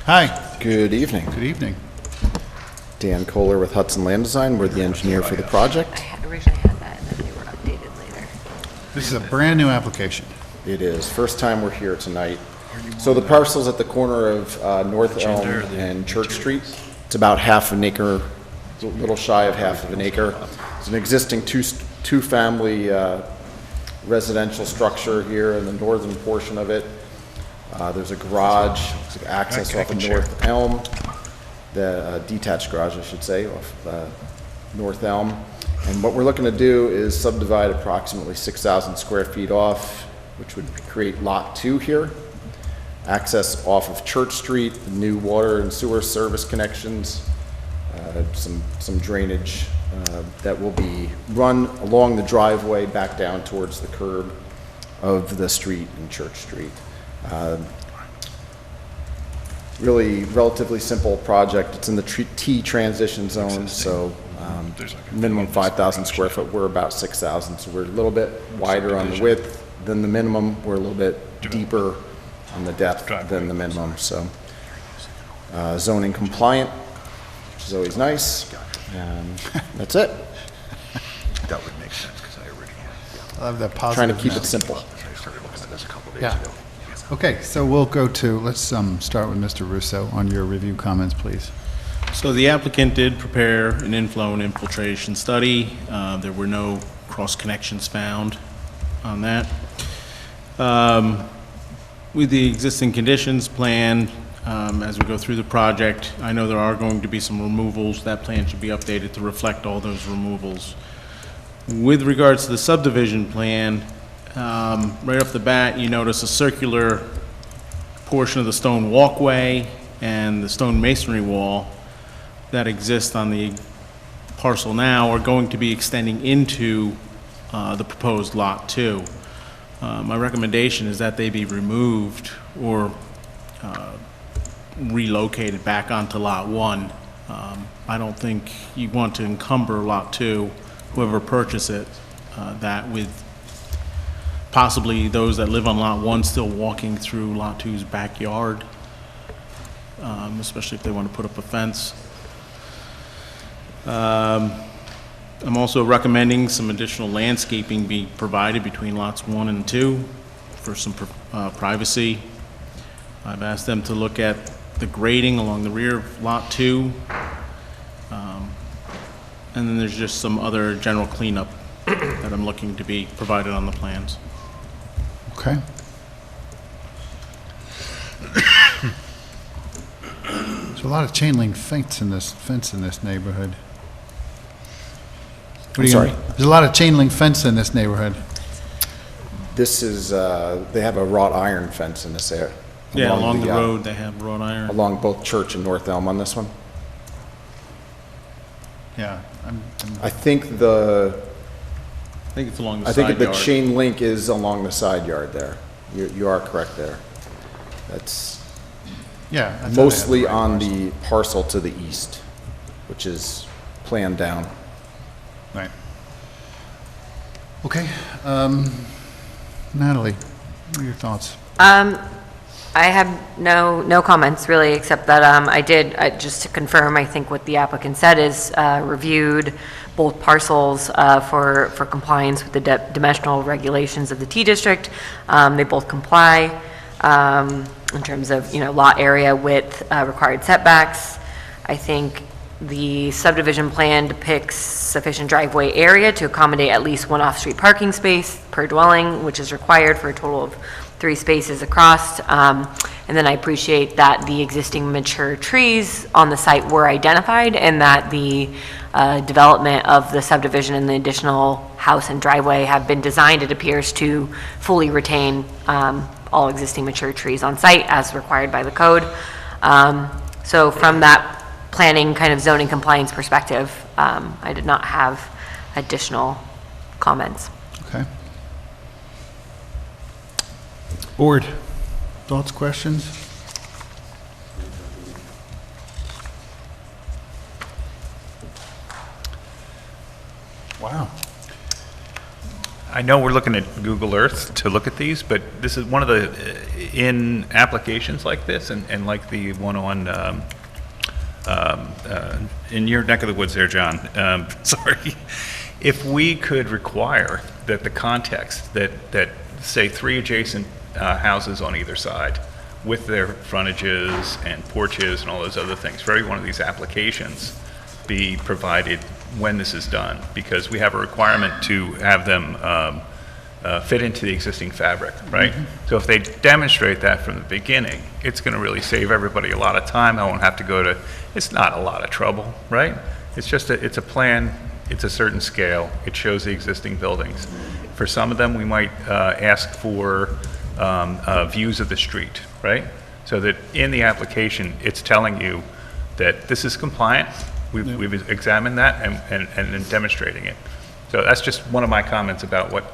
Hi. Good evening. Good evening. Dan Kohler with Hudson Land Design. We're the engineer for the project. I originally had that, and then they were updated later. This is a brand-new application. It is. First time we're here tonight. So the parcel's at the corner of North Elm and Church Street. It's about half an acre, a little shy of half of an acre. It's an existing two-family residential structure here in the northern portion of it. There's a garage, access off of North Elm, the detached garage, I should say, off North Elm. And what we're looking to do is subdivide approximately 6,000 square feet off, which would create Lot 2 here. Access off of Church Street, new water and sewer service connections, some drainage that will be run along the driveway back down towards the curb of the street in Church Street. Really relatively simple project. It's in the T transition zone, so minimum 5,000 square foot. We're about 6,000, so we're a little bit wider on the width than the minimum. We're a little bit deeper on the depth than the minimum, so zoning compliant, which is always nice. And that's it. That would make sense, because I originally... I love that positive. Trying to keep it message. simple. I started looking at this a couple days Yeah. ago. Okay, so we'll go to, let's start with Mr. Russo on your review comments, please. So the applicant did prepare an inflow and infiltration study. There were no cross connections found on that. With the existing conditions plan, as we go through the project, I know there are going to be some removals. That plan should be updated to reflect all those removals. With regards to the subdivision plan, right off the bat, you notice a circular portion of the stone walkway and the stone masonry wall that exist on the parcel now are going to be extending into the proposed Lot 2. My recommendation is that they be removed or relocated back onto Lot 1. I don't think you want to encumber Lot 2, whoever purchased it, that with possibly those that live on Lot 1 still walking through Lot 2's backyard, especially if they want to put up a fence. I'm also recommending some additional landscaping be provided between lots 1 and 2 for some privacy. I've asked them to look at the grading along the rear of Lot 2. And then there's just some other general cleanup that I'm looking to be provided on the plans. Okay. There's a lot of chain link fence in this neighborhood. What are I'm you sorry? There's a lot of chain link fence in this neighborhood. This is, they have a wrought iron fence in this area. Yeah, along the road, they have wrought iron. Along both Church and North Elm on this one. Yeah. I think it's along the I side think the yard. chain link is along the side yard there. You are correct there. That's Yeah. I thought they had mostly the right on parcel. the parcel to the east, which is planned down. Right. Okay. Natalie, what are your thoughts? I have no comments really, except that I did, just to confirm, I think what the applicant said is reviewed both parcels for compliance with the dimensional regulations of the T district. They both comply in terms of, lot area, width, required setbacks. I think the subdivision plan depicts sufficient driveway area to accommodate at least one off-street parking space per dwelling, which is required for a total of 3 spaces across. And then I appreciate that the existing mature trees on the site were identified and that the development of the subdivision and the additional house and driveway have been designed, it appears, to fully retain all existing mature trees on site as required by the code. So from that planning kind of zoning compliance perspective, I did not have additional comments. Okay. Board, thoughts, questions? Wow. I know we're looking at Google Earth to look at these, but this is one of the, in applications like this, and like the one on, in your neck of the woods there, John, sorry, if we could require that the context, that say 3 adjacent houses on either side with their frontages and porches and all those other things for every one of these applications be provided when this is done, because we have a requirement to have them fit into the existing fabric, right? So if they demonstrate that from the beginning, it's going to really save everybody a lot of time. I won't have to go to, it's not a lot of trouble, right? It's just, it's a plan, it's a certain scale, it shows the existing buildings. For some of them, we might ask for views of the street, right? So that in the application, it's telling you that this is compliant, we've examined that and then demonstrating it. So that's just one of my comments about what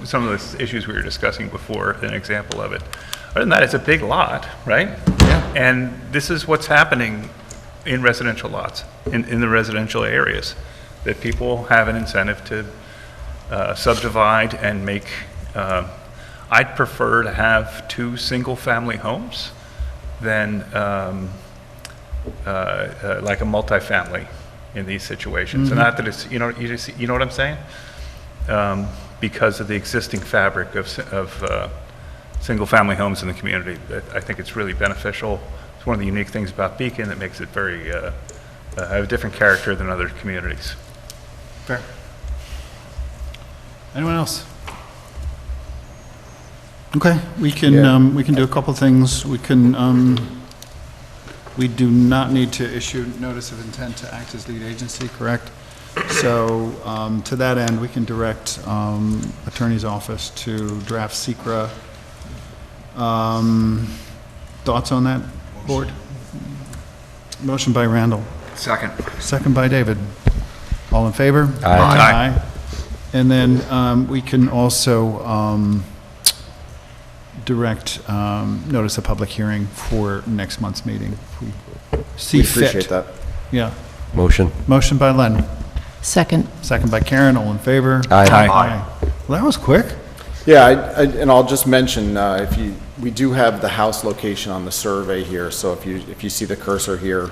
some of the issues we were discussing before, an example of it. Other than that, it's a big lot, right? Yeah. And this is what's happening in residential lots, in the residential areas, that people have an incentive to subdivide and make, I'd prefer to have 2 single-family homes than like a multifamily in these situations. And not that it's, you know what I'm saying? Because of the existing fabric of single-family homes in the community, I think it's really beneficial. It's one of the unique things about Beacon that makes it very, have a different character than other communities. Fair. Anyone else? Okay, we can do a couple things. We can, we do not need to issue notice of intent to act as lead agency, correct? So, to that end, we can direct Attorney's Office to draft SECRA. Thoughts on that, Board? Motion by Randall. Second. Second by David. All in favor? Aye. Aye. And then we can also direct notice of public hearing for next month's meeting. If we see We fit. appreciate that. Yeah. Motion. Motion by Len. Second. Second by Karen. All in favor? Aye. Aye. Well, that was quick. Yeah, and I'll just mention, we do have the house location on the survey here, so if you see the cursor here,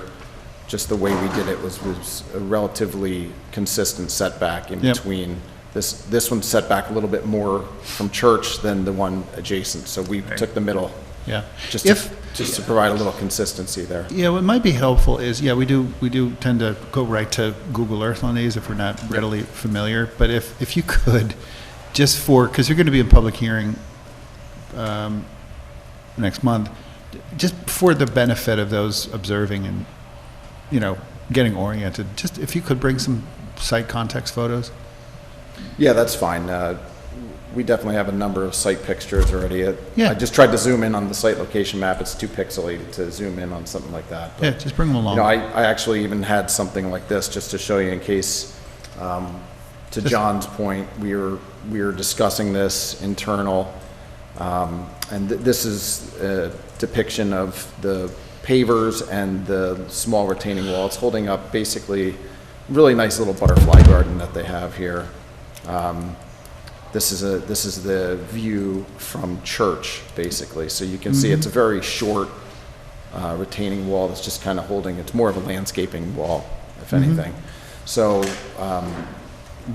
just the way we did it was a relatively consistent setback in Yep. between. This one's set back a little bit more from Church than the one adjacent, so we took the middle. Yeah. Just If- to provide a little consistency there. Yeah, what might be helpful is, we do tend to go right to Google Earth on these if we're not readily familiar, but if you could, just because you're going to be in public hearing next month, just for the benefit of those observing and, getting oriented, just if you could bring some site context photos. Yeah, that's fine. We definitely have a number of site pictures already. Yeah. I just tried to zoom in on the site location map. It's too pixelated to zoom in on something like that. Yeah, just bring them along. I actually even had something like this just to show you in case, to John's point, we were discussing this internal, and this is a depiction of the pavers and the small retaining wall. It's holding up basically a really nice little butterfly garden that they have here. This is the view from Church, basically. So you can see it's a very short retaining wall that's just kind of holding. It's more of a landscaping wall, if anything. So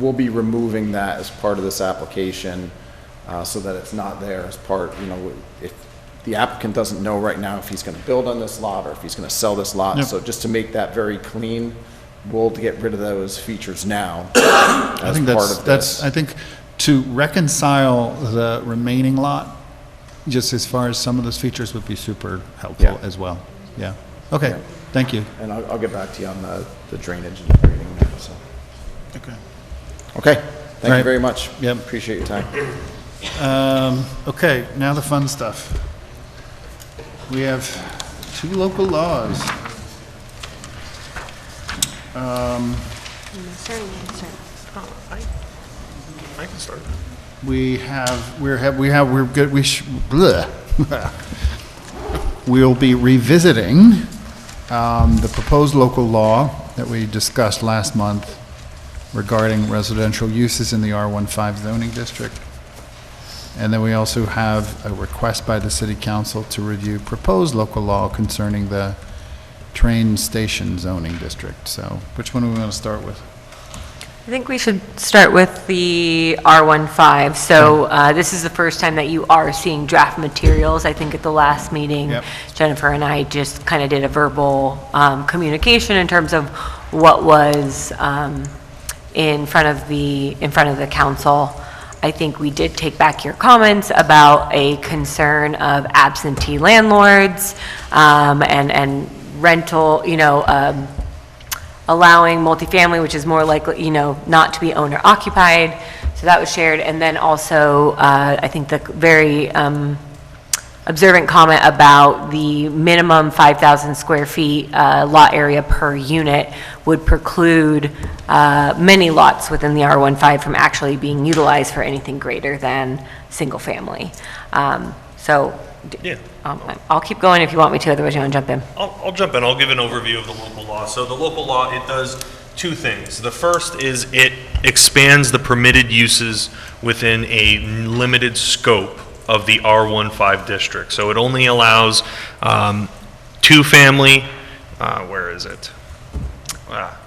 we'll be removing that as part of this application, so that it's not there as part. If the applicant doesn't know right now if he's going to build on this lot or if he's going to sell this lot, so just to make that very clean, we'll get rid of those features now. I think I think to reconcile the remaining lot, just as far as some of those features would be super helpful as well. Yeah. Okay. Yeah. Thank you. And I'll get back to you on the drainage and grading there, so. Okay. Okay. Thank Right. you very much. Yep. Appreciate your time. Okay, now the fun stuff. We have 2 local laws. I can start. We'll be revisiting the proposed local law that we discussed last month regarding residential uses in the R15 zoning district. And then we also have a request by the city council to review proposed local law concerning the train station zoning district. So which one do we want to start with? I think we should start with the R15. So this is the first time that you are seeing draft materials. I think at the last meeting, Jennifer and I just kind of did a verbal communication in terms of what was in front of the council. I think we did take back your comments about a concern of absentee landlords and rental, allowing multifamily, which is more likely, not to be owner occupied. So that was shared. And then also, I think the very observant comment about the minimum 5,000 square feet lot area per unit would preclude many lots within the R15 from actually being utilized for anything greater than single family. I'll keep going if you want me to, otherwise you want to jump in. I'll jump in. I'll give an overview of the local law. So the local law, it does 2 things. The first is it expands the permitted uses within a limited scope of the R15 district. So it only allows 2-family, where is it?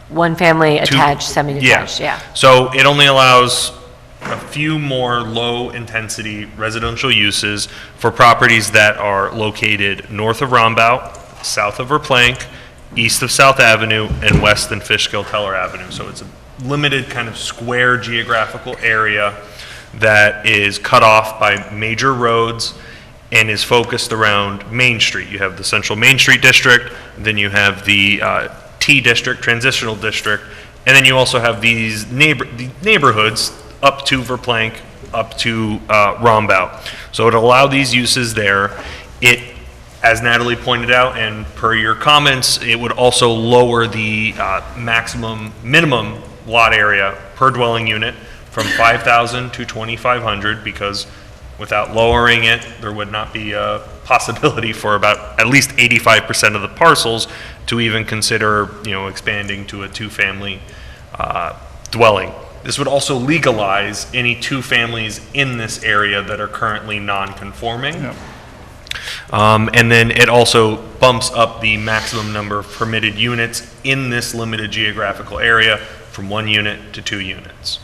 One family attached, semi-detached, yeah. So it only allows a few more low-intensity residential uses for properties that are located north of Rombout, south of Verplank, east of South Avenue, and west in Fishkill-Teller Avenue. So it's a limited kind of square geographical area that is cut off by major roads and is focused around Main Street. You have the Central Main Street District, then you have the T District, Transitional District, and then you also have these neighborhoods up to Verplank, up to Rombout. So it allowed these uses there. It, as Natalie pointed out, and per your comments, it would also lower the minimum lot area per dwelling unit from 5,000 to 2,500, because without lowering it, there would not be a possibility for about at least 85% of the parcels to even consider, expanding to a 2-family dwelling. This would also legalize any 2 families in this area that are currently non-conforming. Yeah. And then it also bumps up the maximum number of permitted units in this limited geographical area from 1 unit to 2 units.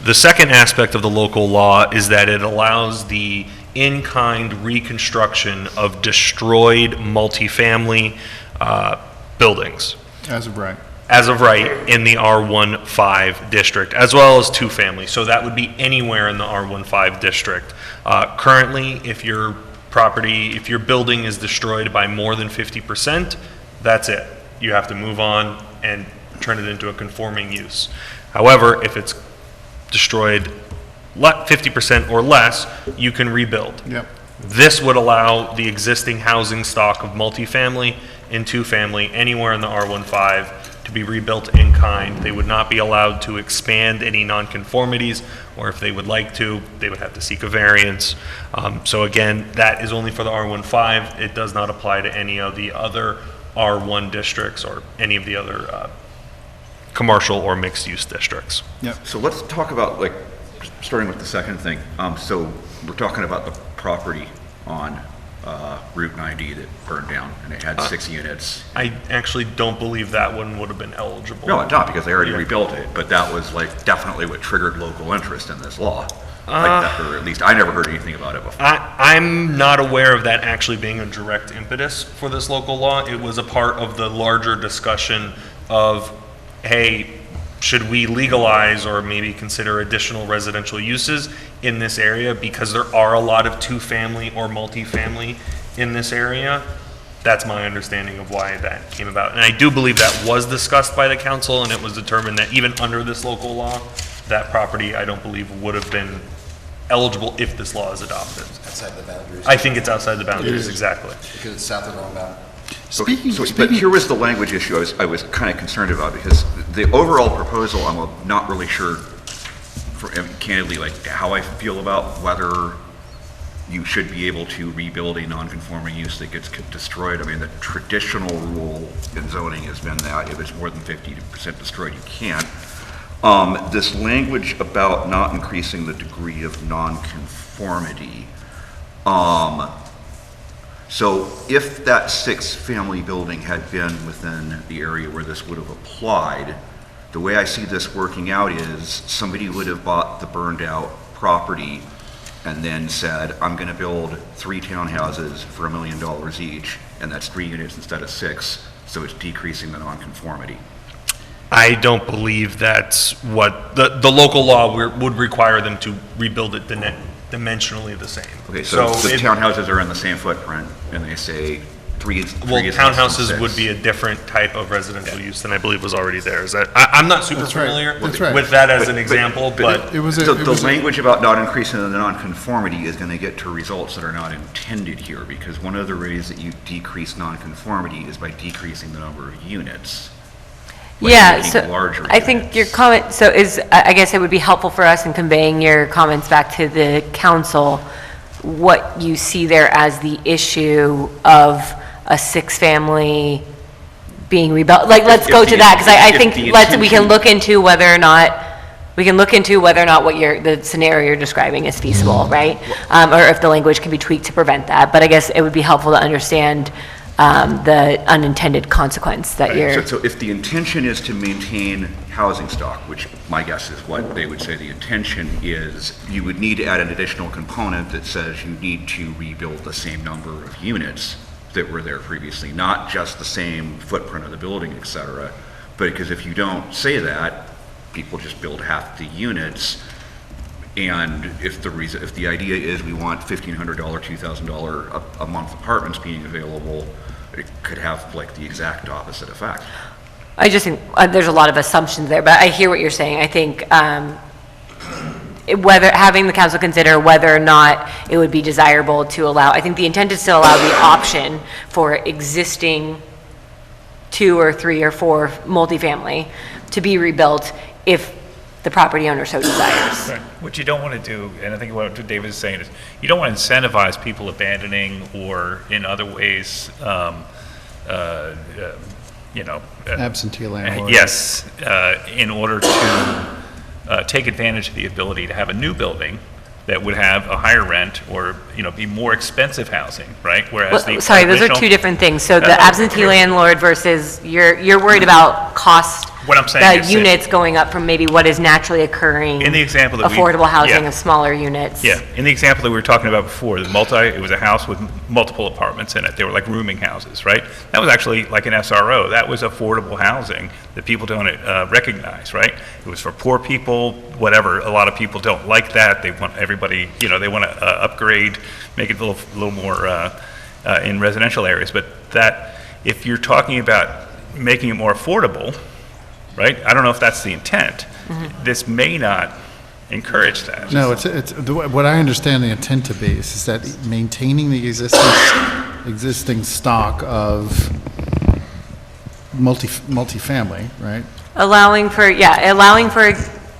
The second aspect of the local law is that it allows the in-kind reconstruction of destroyed multifamily buildings. As of right. As of right, in the R15 district, as well as two-family. So that would be anywhere in the R15 district. Currently, if your building is destroyed by more than 50%, that's it. You have to move on and turn it into a conforming use. However, if it's destroyed 50% or less, you can rebuild. Yep. This would allow the existing housing stock of multifamily and two-family anywhere in the R15 to be rebuilt in kind. They would not be allowed to expand any nonconformities, or if they would like to, they would have to seek a variance. So again, that is only for the R15. It does not apply to any of the other R1 districts or any of the other commercial or mixed-use districts. Yep. So let's talk about, like, starting with the second thing. So we're talking about the property on Route 90 that burned down, and it had 6 units. I actually don't believe that one would have been eligible. No, it's not, because they already rebuilt it, but that was like definitely what triggered local interest in this law. Like that, or at least I never heard anything about it before. I'm not aware of that actually being a direct impetus for this local law. It was a part of the larger discussion of, hey, should we legalize or maybe consider additional residential uses in this area, because there are a lot of two-family or multifamily in this area. That's my understanding of why that came about. And I do believe that was discussed by the council, and it was determined that even under this local law, that property, I don't believe, would have been eligible if this law is adopted. Outside the boundaries. I think it's outside the boundaries, exactly. Because it's south of the boundary. But here was the language issue I was kind of concerned about, because the overall proposal, I'm not really sure, candidly, like how I feel about whether you should be able to rebuild a non-conforming use that gets destroyed. I mean, the traditional rule in zoning has been that if it's more than 50% destroyed, you can't. This language about not increasing the degree of non-conformity. So if that 6-family building had been within the area where this would have applied, the way I see this working out is somebody would have bought the burned out property and then said, I'm going to build 3 townhouses for $1 million each, and that's 3 units instead of 6, so it's decreasing the nonconformity. I don't believe that's what the local law would require them to rebuild it dimensionally the same. Okay, so the townhouses are in the same footprint, and they say 3 is well, less townhouses than 6. would be a different type of residential use than I believe was already there. Is that I'm not super familiar That's right. with that as an example, but the language about not increasing the nonconformity is going to get to results that are not intended here, because one of the ways that you decrease nonconformity is by decreasing the number of units. Yeah, so I think your comment, so I guess it would be helpful for us in conveying your comments back to the council, what you see there as the issue of a 6-family being rebuilt. Like, let's go to that, because I think we can look into whether or not what the scenario you're describing is feasible, right? Or if the language can be tweaked to prevent that. But I guess it would be helpful to understand the unintended consequence that you're... So if the intention is to maintain housing stock, which my guess is what they would say the intention is, you would need to add an additional component that says you need to rebuild the same number of units that were there previously, not just the same footprint of the building, et cetera. But because if you don't say that, people just build half the units. And if the idea is we want $1,500, $2,000 a month apartments being available, it could have like the exact opposite effect. I just think there's a lot of assumptions there, but I hear what you're saying. I think whether having the council consider whether or not it would be desirable to allow, I think the intent is to allow the option for existing 2 or 3 or 4 multifamily to be rebuilt if the property owner so desires. Right. What you don't want to do, and I think what David is saying is, you don't want to incentivize people abandoning or in other ways, absentee landlord. Yes, in order to take advantage of the ability to have a new building that would have a higher rent or, be more expensive housing, right? Whereas sorry, those are 2 different things. So the absentee landlord versus you're worried about cost What I'm saying is the units going up from maybe what is naturally occurring. In the example that we- affordable housing yeah. of smaller units. Yeah, in the example that we were talking about before, it was a house with multiple apartments in it. They were like rooming houses, right? That was actually like an SRO. That was affordable housing that people don't recognize, right? It was for poor people, whatever. A lot of people don't like that. They want everybody, they want to upgrade, make it a little more in residential areas. But that, if you're talking about making it more affordable, right? I don't know if that's the intent. This may not encourage that. No, what I understand the intent to be is that maintaining the existing stock of multifamily, right? Allowing for,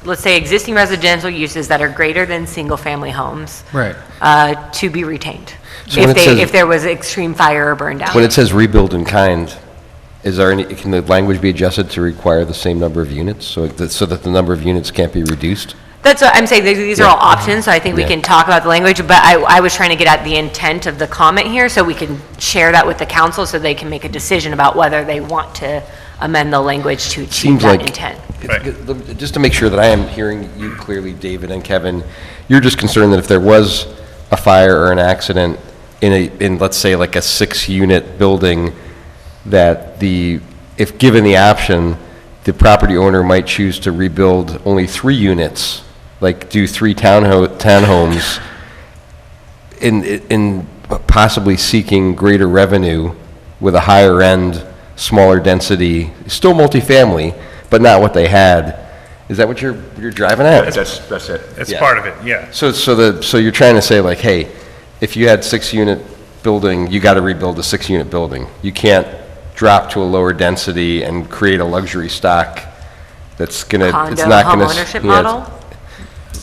let's say, existing residential uses that are greater than single-family homes. Right. To be retained. So when it says- If there was extreme fire or burn down. When it says rebuild in kind, can the language be adjusted to require the same number of units, so that the number of units can't be reduced? That's what I'm saying, these are all options, so I think we Yeah. can talk about the language, but I was trying to get at the intent of the comment here, so we can share that with the council, so they can make a decision about whether they want to amend the language to achieve Seems that like, intent. just to make sure that I am hearing you clearly, David and Kevin, you're just concerned that if there was a fire or an accident in let's say like a 6-unit building, that if given the option, the property owner might choose to rebuild only 3 units, like do 3 townhomes, in possibly seeking greater revenue with a higher end, smaller density, still multifamily, but not what they had. Is that what you're driving at? That's it. It's part of it, yeah. So you're trying to say like, hey, if you had 6-unit building, you got to rebuild a 6-unit building. You can't drop to a lower density and create a luxury stock that's gonna, it's not gonna. Homeownership model?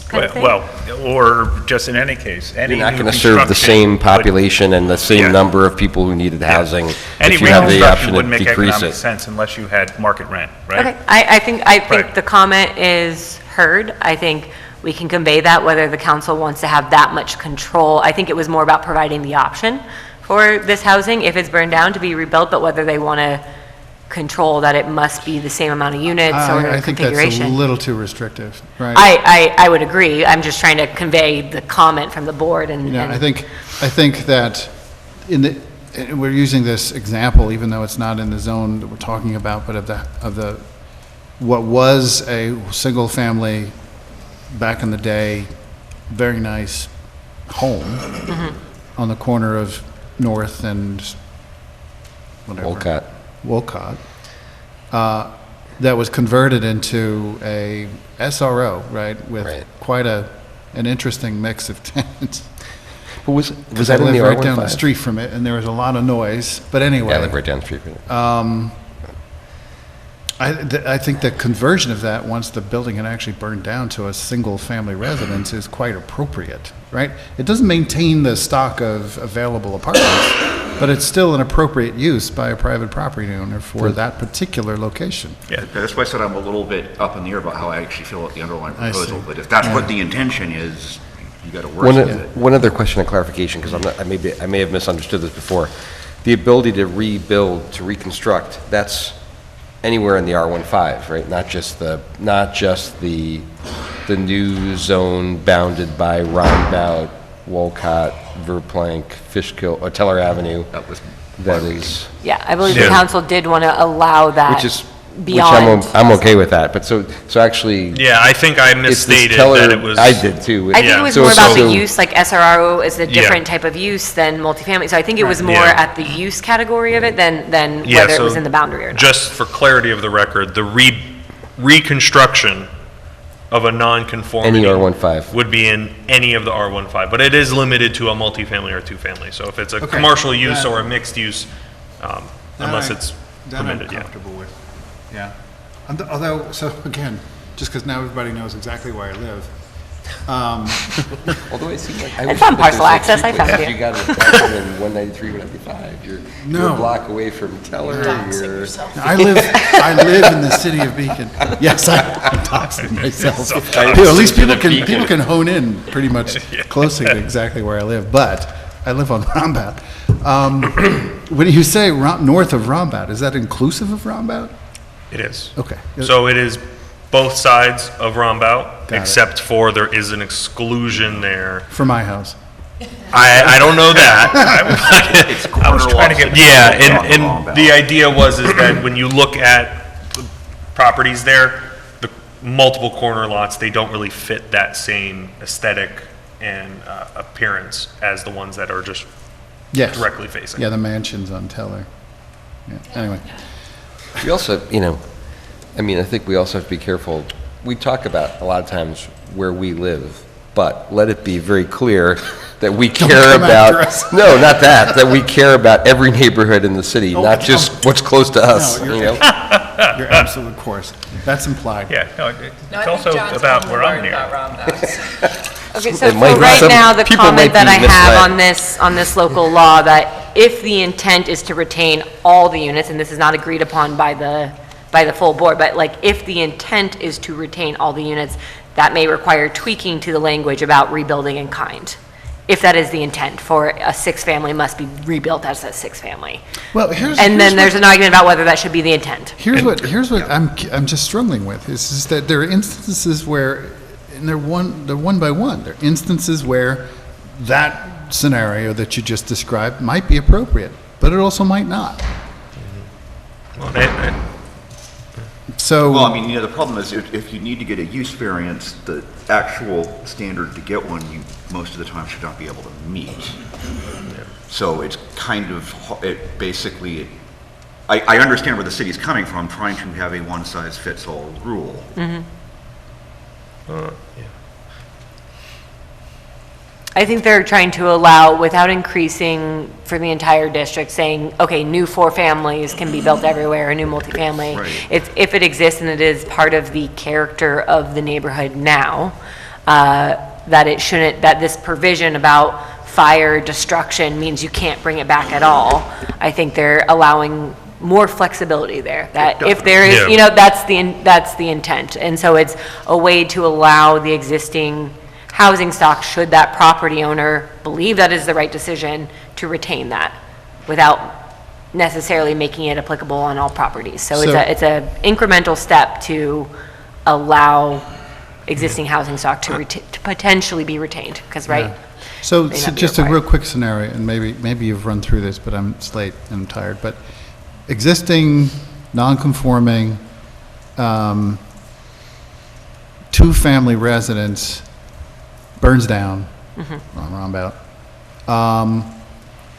kind of thing? Well, or just in any case, any You're not new going to serve the construction same would- population and the same Yeah. number of people who needed housing Any if you have the reconstruction option to wouldn't make decrease economic it. sense unless you had market rent, right? Okay, I think Right. the comment is heard. I think we can convey that, whether the council wants to have that much control. I think it was more about providing the option for this housing, if it's burned down, to be rebuilt, but whether they want to control that it must be the same amount of units or I think that's a configuration. little too restrictive, right? I would agree. I'm just trying to convey the comment from the board and. Yeah, and- I think that we're using this example, even though it's not in the zone that we're talking about, but of the what was a single family back in the day, very nice home on the corner of North and whatever. Wolcott. That was converted into a SRO, right, with quite an interesting mix of tenants. But was Because that I in the live right down the R15? street from it, and there was a lot of noise. But anyway, Yeah, I live right down the street from it. I think the conversion of that, once the building had actually burned down to a single-family residence, is quite appropriate, right? It doesn't maintain the stock of available apartments, but it's still an appropriate use by a private property owner for that particular location. Yeah, that's why I said I'm a little bit up in the air about how I actually feel about the underlying I see. proposal. But if that's Yeah. what the intention is, you got to work with it. One other question of clarification, because I may have misunderstood this before. The ability to rebuild, to reconstruct, that's anywhere in the R15, right? Not just the new zone bounded by Roundabout, Wolcott, Verplank, Fishkill, or Teller Avenue. That is. Yeah, I believe the council did want to allow that beyond. I'm okay with that, but so actually. Yeah, I think I it's this misstated Teller- that it was. I did too. I think it was So- more about so- the use, like SRO is a Yeah. different type of use than multifamily. So I think it was more Yeah. at the use category of it than Yeah, whether it so was in the boundary or not. Just for clarity of the record, the reconstruction of a non-conformity. Any R15. Would be in any of the R15, but it is limited to a multifamily or two-family. So if it's a commercial use or a mixed use, unless it's permitted, yeah. comfortable with, yeah. Although, so again, just because now everybody knows exactly where I live. Although it seems like It's on parcel access, I found If you. you got an apartment in 193, 195, you're No. a block away from Teller. You're I live in the city of Beacon. Yes, I'm doxing myself. Self-doxing. At least people Beacon. can hone in pretty much closely to exactly where I live, but I live on Rombat. When you say north of Rombat, is that inclusive of Rombat? It is. Okay. So it is both sides of Rombout, Got it. except for there is an exclusion there. For my house. I don't know that. I was trying to get, yeah, and the idea was is that when you look at the properties there, the multiple corner lots, they don't really fit that same aesthetic and appearance as the ones that are just Yes. directly facing. Yeah, the mansions on Teller. Yeah. Anyway. We also, I think we also have to be careful. We talk about a lot of times where we live, but let it be very clear that we care about, no, not that, that we care about every neighborhood in the city, not just what's close to us, No, you know? Your absolute course. That's implied. Yeah, no, it's also about where I'm near. Okay, so It might- for right some now, the people comment might that be I have misled. on this local law, that if the intent is to retain all the units, and this is not agreed upon by the full board, but like, if the intent is to retain all the units, that may require tweaking to the language about rebuilding in kind. If that is the intent, for a six-family must be rebuilt as a six-family. Well, here's And then what- there's an argument about whether that should be the intent. Here's what I'm just struggling with is that there are instances where, and they're one by one. There are instances where that scenario that you just described might be appropriate, but it also might not. So, Well, I mean, the problem is if you need to get a use variance, the actual standard to get one, you most of the time should not be able to meet. So it's kind of, it basically, I understand where the city's coming from, trying to have a one-size-fits-all rule. I think they're trying to allow, without increasing for the entire district, saying, okay, new four families can be built everywhere, a new multifamily. Right. If it exists and it is part of the character of the neighborhood now, that it shouldn't, that this provision about fire destruction means you can't bring it back at all. I think they're allowing more flexibility there, that if there is, Yeah. that's the intent. And so it's a way to allow the existing housing stock, should that property owner believe that is the right decision, to retain that without necessarily making it applicable on all properties. So it's a incremental step to allow existing housing stock to potentially be retained, because, right? So may not be just a required. real quick scenario, and maybe you've run through this, but I'm late and I'm tired, but existing, non-conforming, two-family residence burns down, roundabout.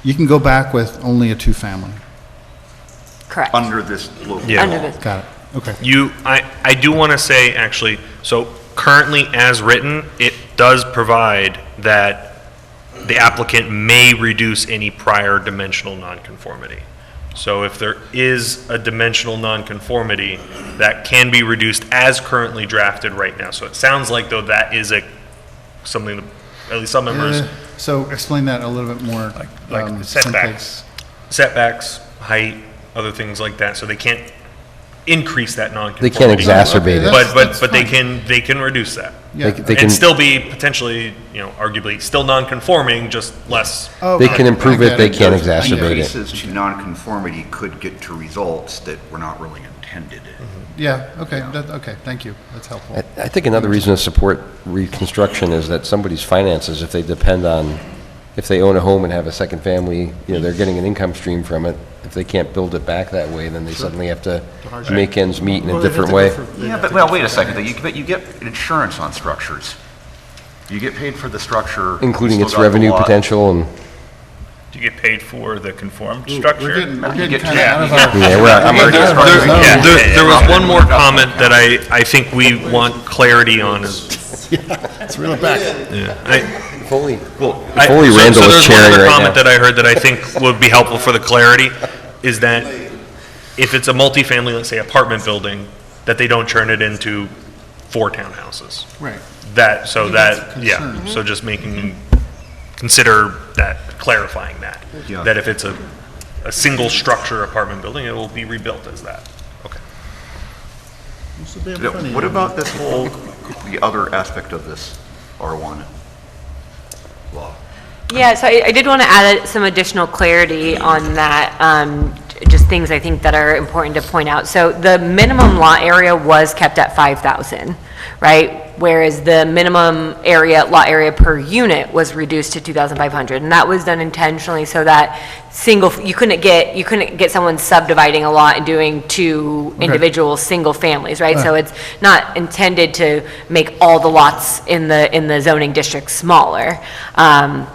You can go back with only a two-family. Correct. Under this local Yeah. law. Under this. Got it, okay. I do want to say, actually, so currently as written, it does provide that the applicant may reduce any prior dimensional nonconformity. So if there is a dimensional nonconformity, that can be reduced as currently drafted right now. So it sounds like, though, that is something that at least some members, So explain that a little bit more. like setbacks, height, other things like that, so they can't increase that nonconformity. They can't exacerbate it. But they can reduce that. Yeah. They can- And still be potentially, arguably, still non-conforming, just less. They can improve it, they can't Those exacerbate it. increases to nonconformity could get to results that were not really intended. Yeah, okay, okay, thank you, that's helpful. I think another reason to support reconstruction is that somebody's finances, if they depend on, if they own a home and have a second family, they're getting an income stream from it. If they can't build it back that way, then they suddenly have to make ends meet in a different way. Yeah, but, well, wait a second, though. You get insurance on structures. You get paid for the structure. Including you its still got the revenue lot. potential and, Do you get paid for the conformed structure? We're getting get kind of out of paid. our. yeah, I'm already There was one more comment that I think we want clarity on. It's real back. if only, if I- only so- Randall so was there's one chairing other right comment now. that I heard that I think would be helpful for the clarity, is that if it's a multifamily, let's say apartment building, that they don't turn it into 4 townhouses. Right. So just consider that, clarifying that. Yeah. That if it's a single structure apartment building, it will be rebuilt as that. Okay. What about this whole, the other aspect of this R1 law? Yeah, so I did want to add some additional clarity on that. just things I think that are important to point out. So the minimum lot area was kept at 5,000, right? Whereas the minimum lot area per unit was reduced to 2,500. And that was done intentionally so that you couldn't get someone subdividing a lot and doing two individual single families, right? So it's not intended to make all the lots in the zoning district smaller.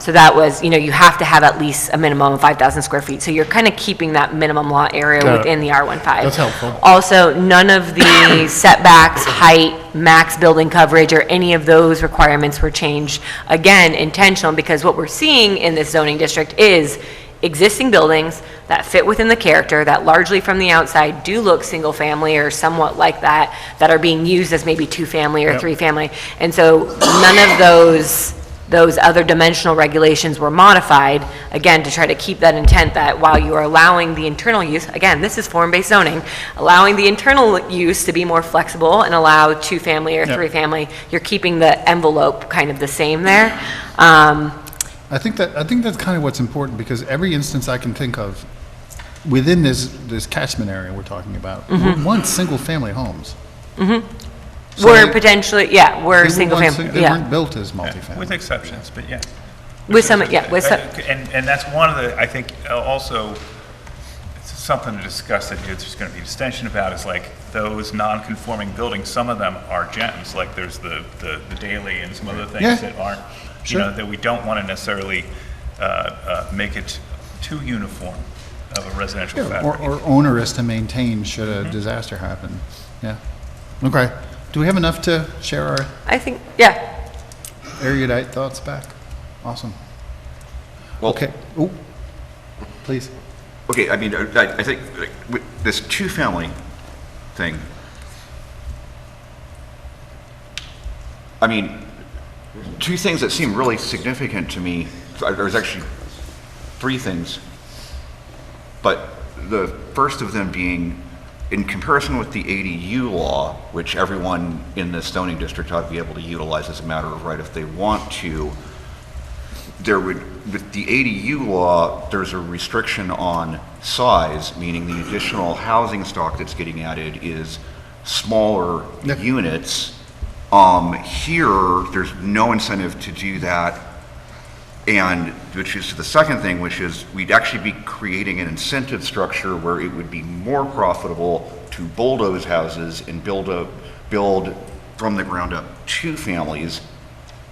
So that was, you have to have at least a minimum of 5,000 square feet. So you're kind of keeping that minimum lot area within the R15. That's helpful. Also, none of the setbacks, height, max building coverage, or any of those requirements were changed. Again, intentional, because what we're seeing in this zoning district is existing buildings that fit within the character, that largely from the outside do look single family or somewhat like that are being used as maybe two family or three family. And so none of those other dimensional regulations were modified, again, to try to keep that intent that while you are allowing the internal use, again, this is form-based zoning, allowing the internal use to be more flexible and allow two family or three family, you're keeping the envelope kind of the same there. I think that's kind of what's important, because every instance I can think of within this catchment area we're talking about, we want single-family homes. So we're potentially, we're single family. They weren't built as multifamily. With exceptions, but yeah. With some, with some. And that's one of the, I think, also, it's something to discuss that there's going to be extension about, is like those non-conforming buildings, some of them are gems, like there's the Daily and some other things that aren't, that we don't want to necessarily make it too uniform of a residential fabric. Or onerous to maintain should a disaster happen. Yeah. Okay. Do we have enough to share our? I think, erudite thoughts back? Awesome. Well, okay. Ooh. Please. Okay, I mean, I think with this two-family thing, I mean, two things that seem really significant to me, there's actually three things, but the first of them being, in comparison with the ADU law, which everyone in this zoning district ought to be able to utilize as a matter of right if they want to, with the ADU law, there's a restriction on size, meaning the additional housing stock that's getting added is smaller units. Here, there's no incentive to do that, and which is the second thing, which is we'd actually be creating an incentive structure where it would be more profitable to bulldoze houses and build from the ground up two families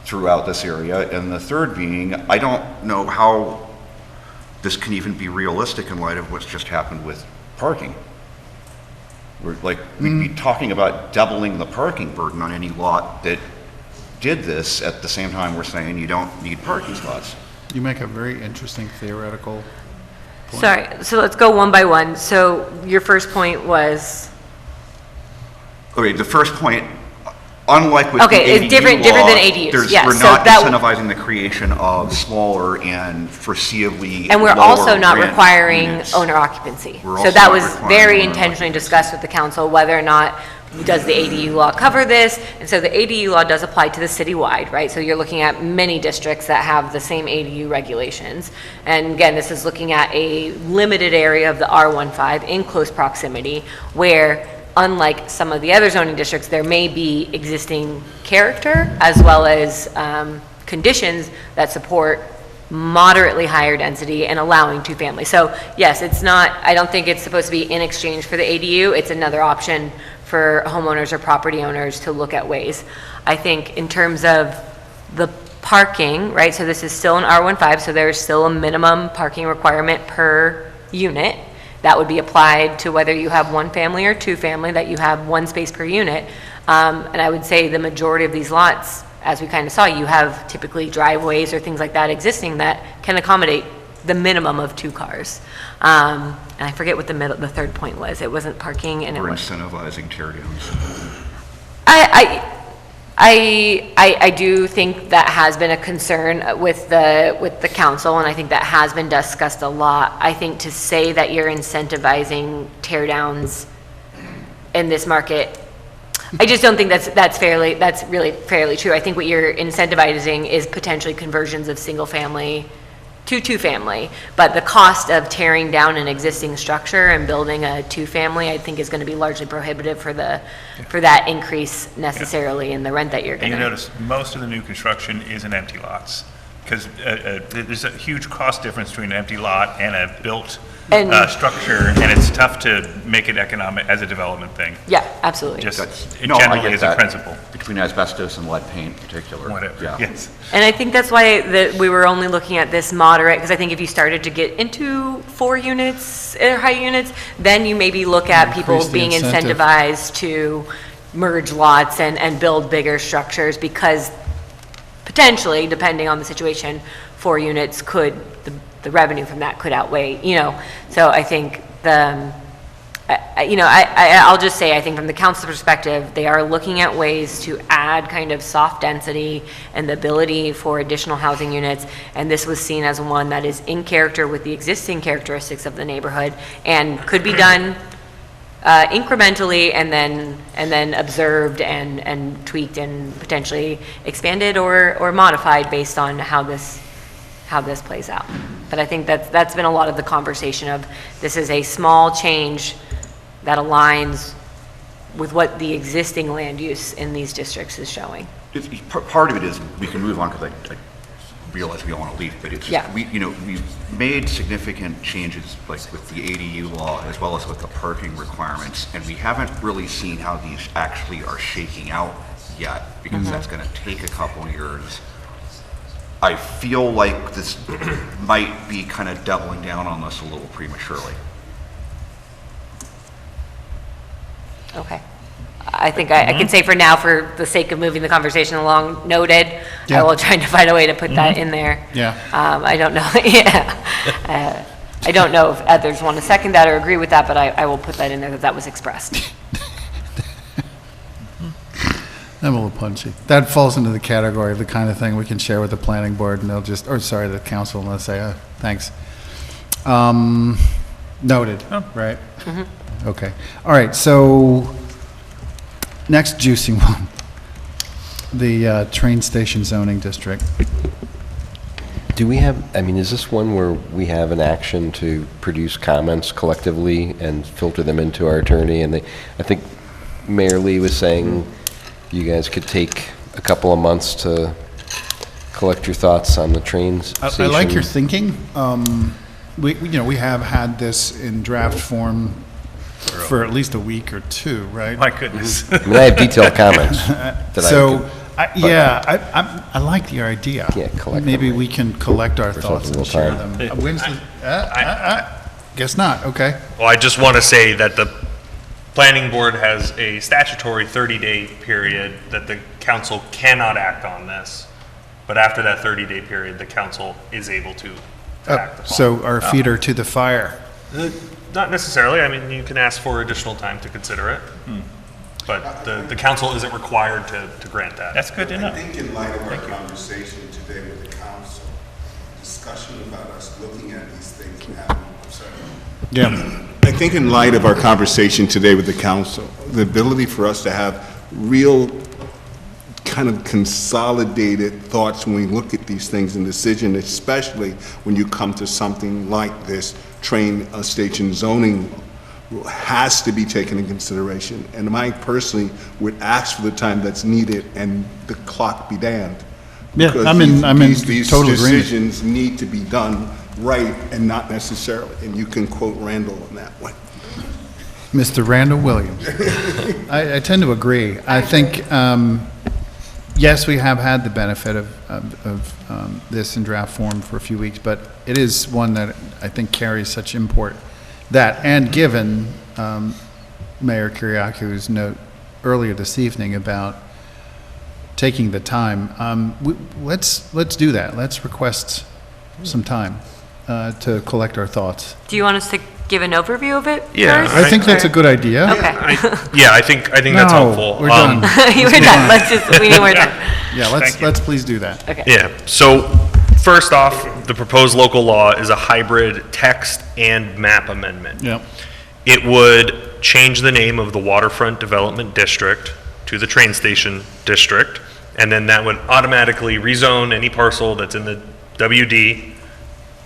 throughout this area. And the third being, I don't know how this can even be realistic in light of what's just happened with parking. We'd be talking about doubling the parking burden on any lot that did this at the same time we're saying you don't need parking spots. You make a very interesting theoretical point. Sorry, so let's go one by one. So your first point was? Okay, the first point, unlike with the it's ADU different law, than ADUs. we're not incentivizing the creation of smaller and foreseeably and we're lower also not rent requiring units. owner occupancy. We're So also that not was requiring very owner intentionally discussed with the council, whether or not does the ADU law cover this? And so the ADU law does apply to the citywide, right? So you're looking at many districts that have the same ADU regulations. And again, this is looking at a limited area of the R15 in close proximity where, unlike some of the other zoning districts, there may be existing character as well as conditions that support moderately higher density and allowing two families. So yes, it's not, I don't think it's supposed to be in exchange for the ADU. It's another option for homeowners or property owners to look at ways. I think in terms of the parking, right, so this is still an R15, so there's still a minimum parking requirement per unit that would be applied to whether you have one family or two family, that you have one space per unit. And I would say the majority of these lots, as we kind of saw, you have typically driveways or things like that existing that can accommodate the minimum of two cars. And I forget what the third point was. It wasn't parking, and We're it was incentivizing teardowns. I do think that has been a concern with the council, and I think that has been discussed a lot. I think to say that you're incentivizing tear downs in this market, I just don't think that's really fairly true. I think what you're incentivizing is potentially conversions of single family to two-family, but the cost of tearing down an existing structure and building a two-family, I think is going to be largely prohibitive for that increase necessarily in the rent that you're And going you to. notice, most of the new construction is in empty lots, because there's a huge cost difference between an empty lot and a built structure, and it's tough to make it economic as a development thing. Yeah, absolutely. Just No, I generally get as a that. principle. Between asbestos and lead paint in particular. Whatever, Yeah. yes. And I think that's why we were only looking at this moderate, because I think if you started to get into 4 units, or high units, then you maybe look at people Increase the being incentive. incentivized to merge lots and build bigger structures, because potentially, depending on the situation, 4 units could, the revenue from that could outweigh, so I think I'll just say, I think from the council perspective, they are looking at ways to add kind of soft density and the ability for additional housing units, and this was seen as one that is in character with the existing characteristics of the neighborhood and could be done incrementally and then observed and tweaked and potentially expanded or modified based on how this plays out. But I think that's been a lot of the conversation of, this is a small change that aligns with what the existing land use in these districts is showing. Part of it is, we can move on because I realize we all want to leave, but it's Yeah. just, we've made significant changes, like with the ADU law as well as with the parking requirements, and we haven't really seen how these actually are shaking out yet, because that's going to take a couple years. I feel like this might be kind of doubling down on this a little prematurely. Okay. I think I can say for now, for the sake of moving the conversation along, noted. Yeah. I will try to find a way to put that in there. Yeah. I don't know, yeah. I don't know if others want to second that or agree with that, but I will put that in there that was expressed. I'm a little punchy. That falls into the category of the kind of thing we can share with the planning board, and they'll just, the council, and they'll say, thanks. Noted, right? Okay. All right, so next juicy one, the train station zoning district. Do we have, is this one where we have an action to produce comments collectively and filter them into our attorney? And I think Mayor Lee was saying you guys could take a couple of months to collect your thoughts on the train station. I like your thinking. We have had this in draft form for at least a week or 2, right? My goodness. I have detailed comments. I like your idea. Yeah, collect Maybe them. we can collect our thoughts and share them. When's guess not, okay. Well, I just want to say that the planning board has a statutory 30-day period that the council cannot act on this. But after that 30-day period, the council is able to act upon. So our feet are to the fire. Not necessarily. You can ask for additional time to consider it. But the council isn't required to grant that. That's good to know. I think in light of our conversation today with the council, discussion about us looking at these things and having, Yeah. I think in light of our conversation today with the council, the ability for us to have real kind of consolidated thoughts when we look at these things and decision, especially when you come to something like this train station zoning, has to be taken in consideration. And I personally would ask for the time that's needed and the clock be damned. Yeah, Because I'm in these total agreement. decisions need to be done right and not necessarily, and you can quote Randall on that one. Mr. Randall Williams. I tend to agree. I think, yes, we have had the benefit of this in draft form for a few weeks, but it is one that I think carries such import that, and given Mayor Kyriaki's note earlier this evening about taking the time, let's do that. Let's request some time to collect our thoughts. Do you want us to give an overview of it Yeah, first? I think that's a good idea. Okay. I think that's No, helpful. we're done. You were done. We need more time. Yeah, let's please do that. Okay. Yeah, so first off, the proposed local law is a hybrid text and map amendment. Yep. It would change the name of the Waterfront Development District to the Train Station District, and then that would automatically rezone any parcel that's in the WD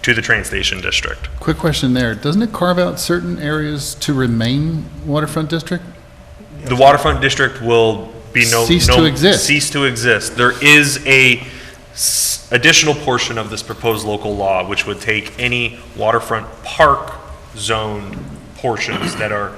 to the train station district. Quick question there. Doesn't it carve out certain areas to remain waterfront district? The waterfront district will be Cease to exist. Cease to exist. There is a additional portion of this proposed local law which would take any waterfront park zone portions that are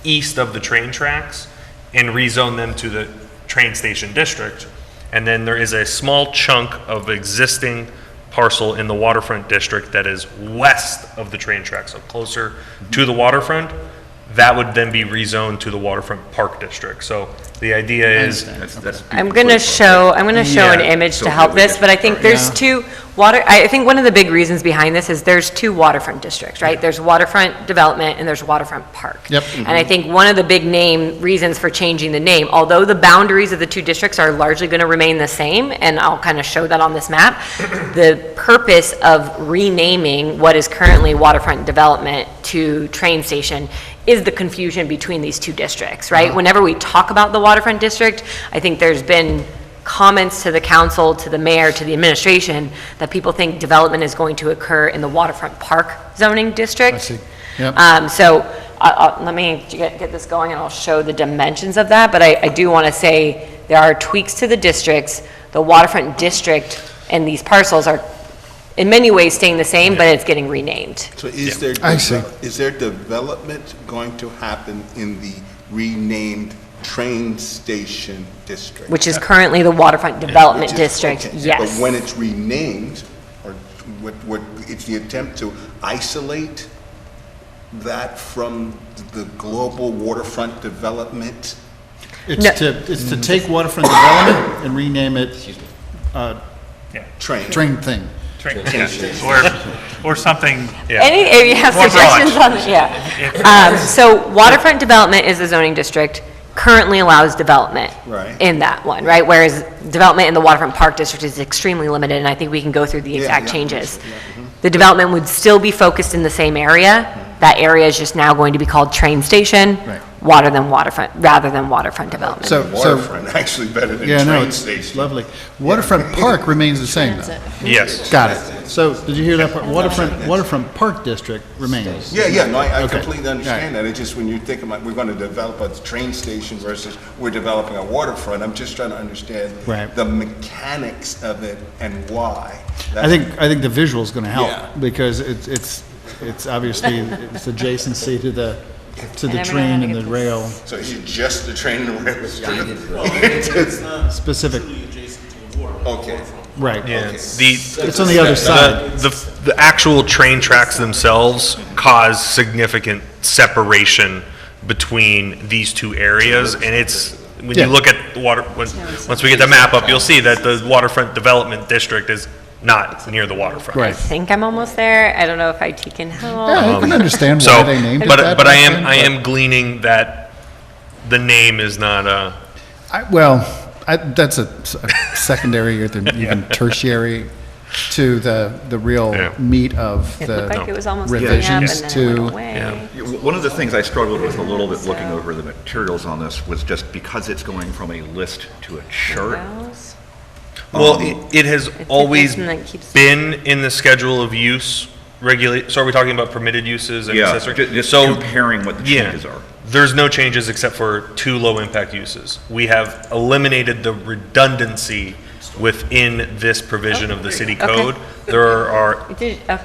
east of the train tracks and rezone them to the train station district. And then there is a small chunk of existing parcel in the waterfront district that is west of the train tracks, so closer to the waterfront. That would then be rezoned to the waterfront park district. So the idea is, I'm going to show an image to help this, but I think there's I think one of the big reasons behind this is there's two waterfront districts, right? There's waterfront development and there's waterfront park. Yep. And I think one of the big reasons for changing the name, although the boundaries of the two districts are largely going to remain the same, and I'll kind of show that on this map, the purpose of renaming what is currently waterfront development to train station is the confusion between these two districts, right? Whenever we talk about the waterfront district, I think there's been comments to the council, to the mayor, to the administration, that people think development is going to occur in the waterfront park zoning district. I see. Yep. So let me get this going and I'll show the dimensions of that, but I do want to say there are tweaks to the districts. The waterfront district and these parcels are in many ways staying the same, but it's getting renamed. So is there, is there development going to happen in the renamed train station district? Which is currently the waterfront development district, okay. yes. But when it's renamed, or what, it's the attempt to isolate that from the global waterfront development? It's to take waterfront development and rename it train thing. Or something, If you have more suggestions broad. on it, So waterfront development is the zoning district, currently allows development in that one, right? Whereas development in the waterfront park district is extremely limited, and I think we can go through the exact changes. The development would still be focused in the same area. That area is just now going to be called train station, rather than waterfront development. Waterfront, actually better than train station. Lovely. Waterfront park remains the same, though. yes. Got it. So, did you hear that part? Waterfront park district remains. No, I Okay. completely understand that. It's just when you think about, we're going to develop a train station versus we're developing a waterfront, I'm just trying to understand the mechanics of it and why. I think the visual is going to help because it's obviously it's adjacency to the train and the rail. So is it just the train and the rail? Specific. Okay. Right. Yeah. It's on the other side. The actual train tracks themselves cause significant separation between these two areas, and it's, when you look at the water, once we get the map up, you'll see that the waterfront development district is not near the waterfront. I think I'm almost there. I don't know if IT can help. Yeah, I can understand why they named it that. But I am gleaning that the name is not that's a secondary or even tertiary to the real meat of It the looked like it was almost revisions coming up to. and then it went away. One of the things I struggled with a little bit looking over the materials on this was just because it's going from a list to a chart. Well, it has always and then keeps- been in the schedule of use so are we talking about permitted uses and Yeah, accessory? just So, comparing what the changes are. There's no changes except for two low-impact uses. We have eliminated the redundancy within this provision of the city code. There are,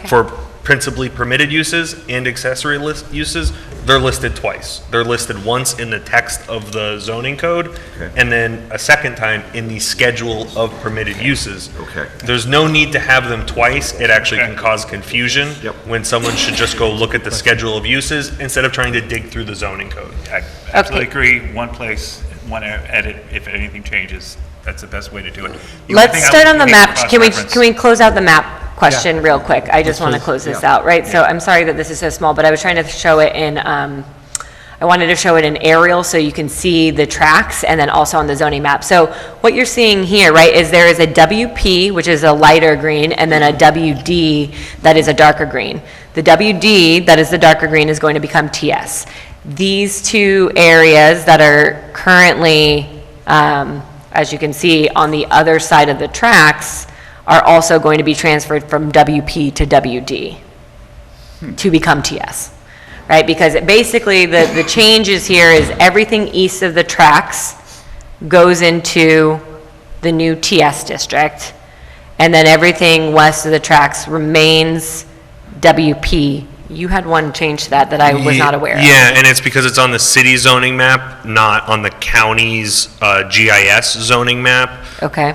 for principally permitted uses and accessory uses, they're listed twice. They're listed once in the text of the zoning code, and then a second time in the schedule of permitted uses. There's no need to have them twice. It actually can cause confusion when someone should just go look at the schedule of uses instead of trying to dig through the zoning code. I absolutely agree. One place, one edit, if anything changes, that's the best way to do it. Let's start on the map. Can we close out the map question real quick? I just want to close this out, right? So I'm sorry that this is so small, but I was trying to show it in, I wanted to show it in aerial so you can see the tracks and then also on the zoning map. So what you're seeing here, right, is there is a WP, which is a lighter green, and then a WD that is a darker green. The WD, that is the darker green, is going to become TS. These two areas that are currently, as you can see, on the other side of the tracks are also going to be transferred from WP to WD to become TS, right? Because basically, the changes here is everything east of the tracks goes into the new TS district, and then everything west of the tracks remains WP. You had one change to that I was not aware of. Yeah, and it's because it's on the city zoning map, not on the county's GIS zoning map. Okay.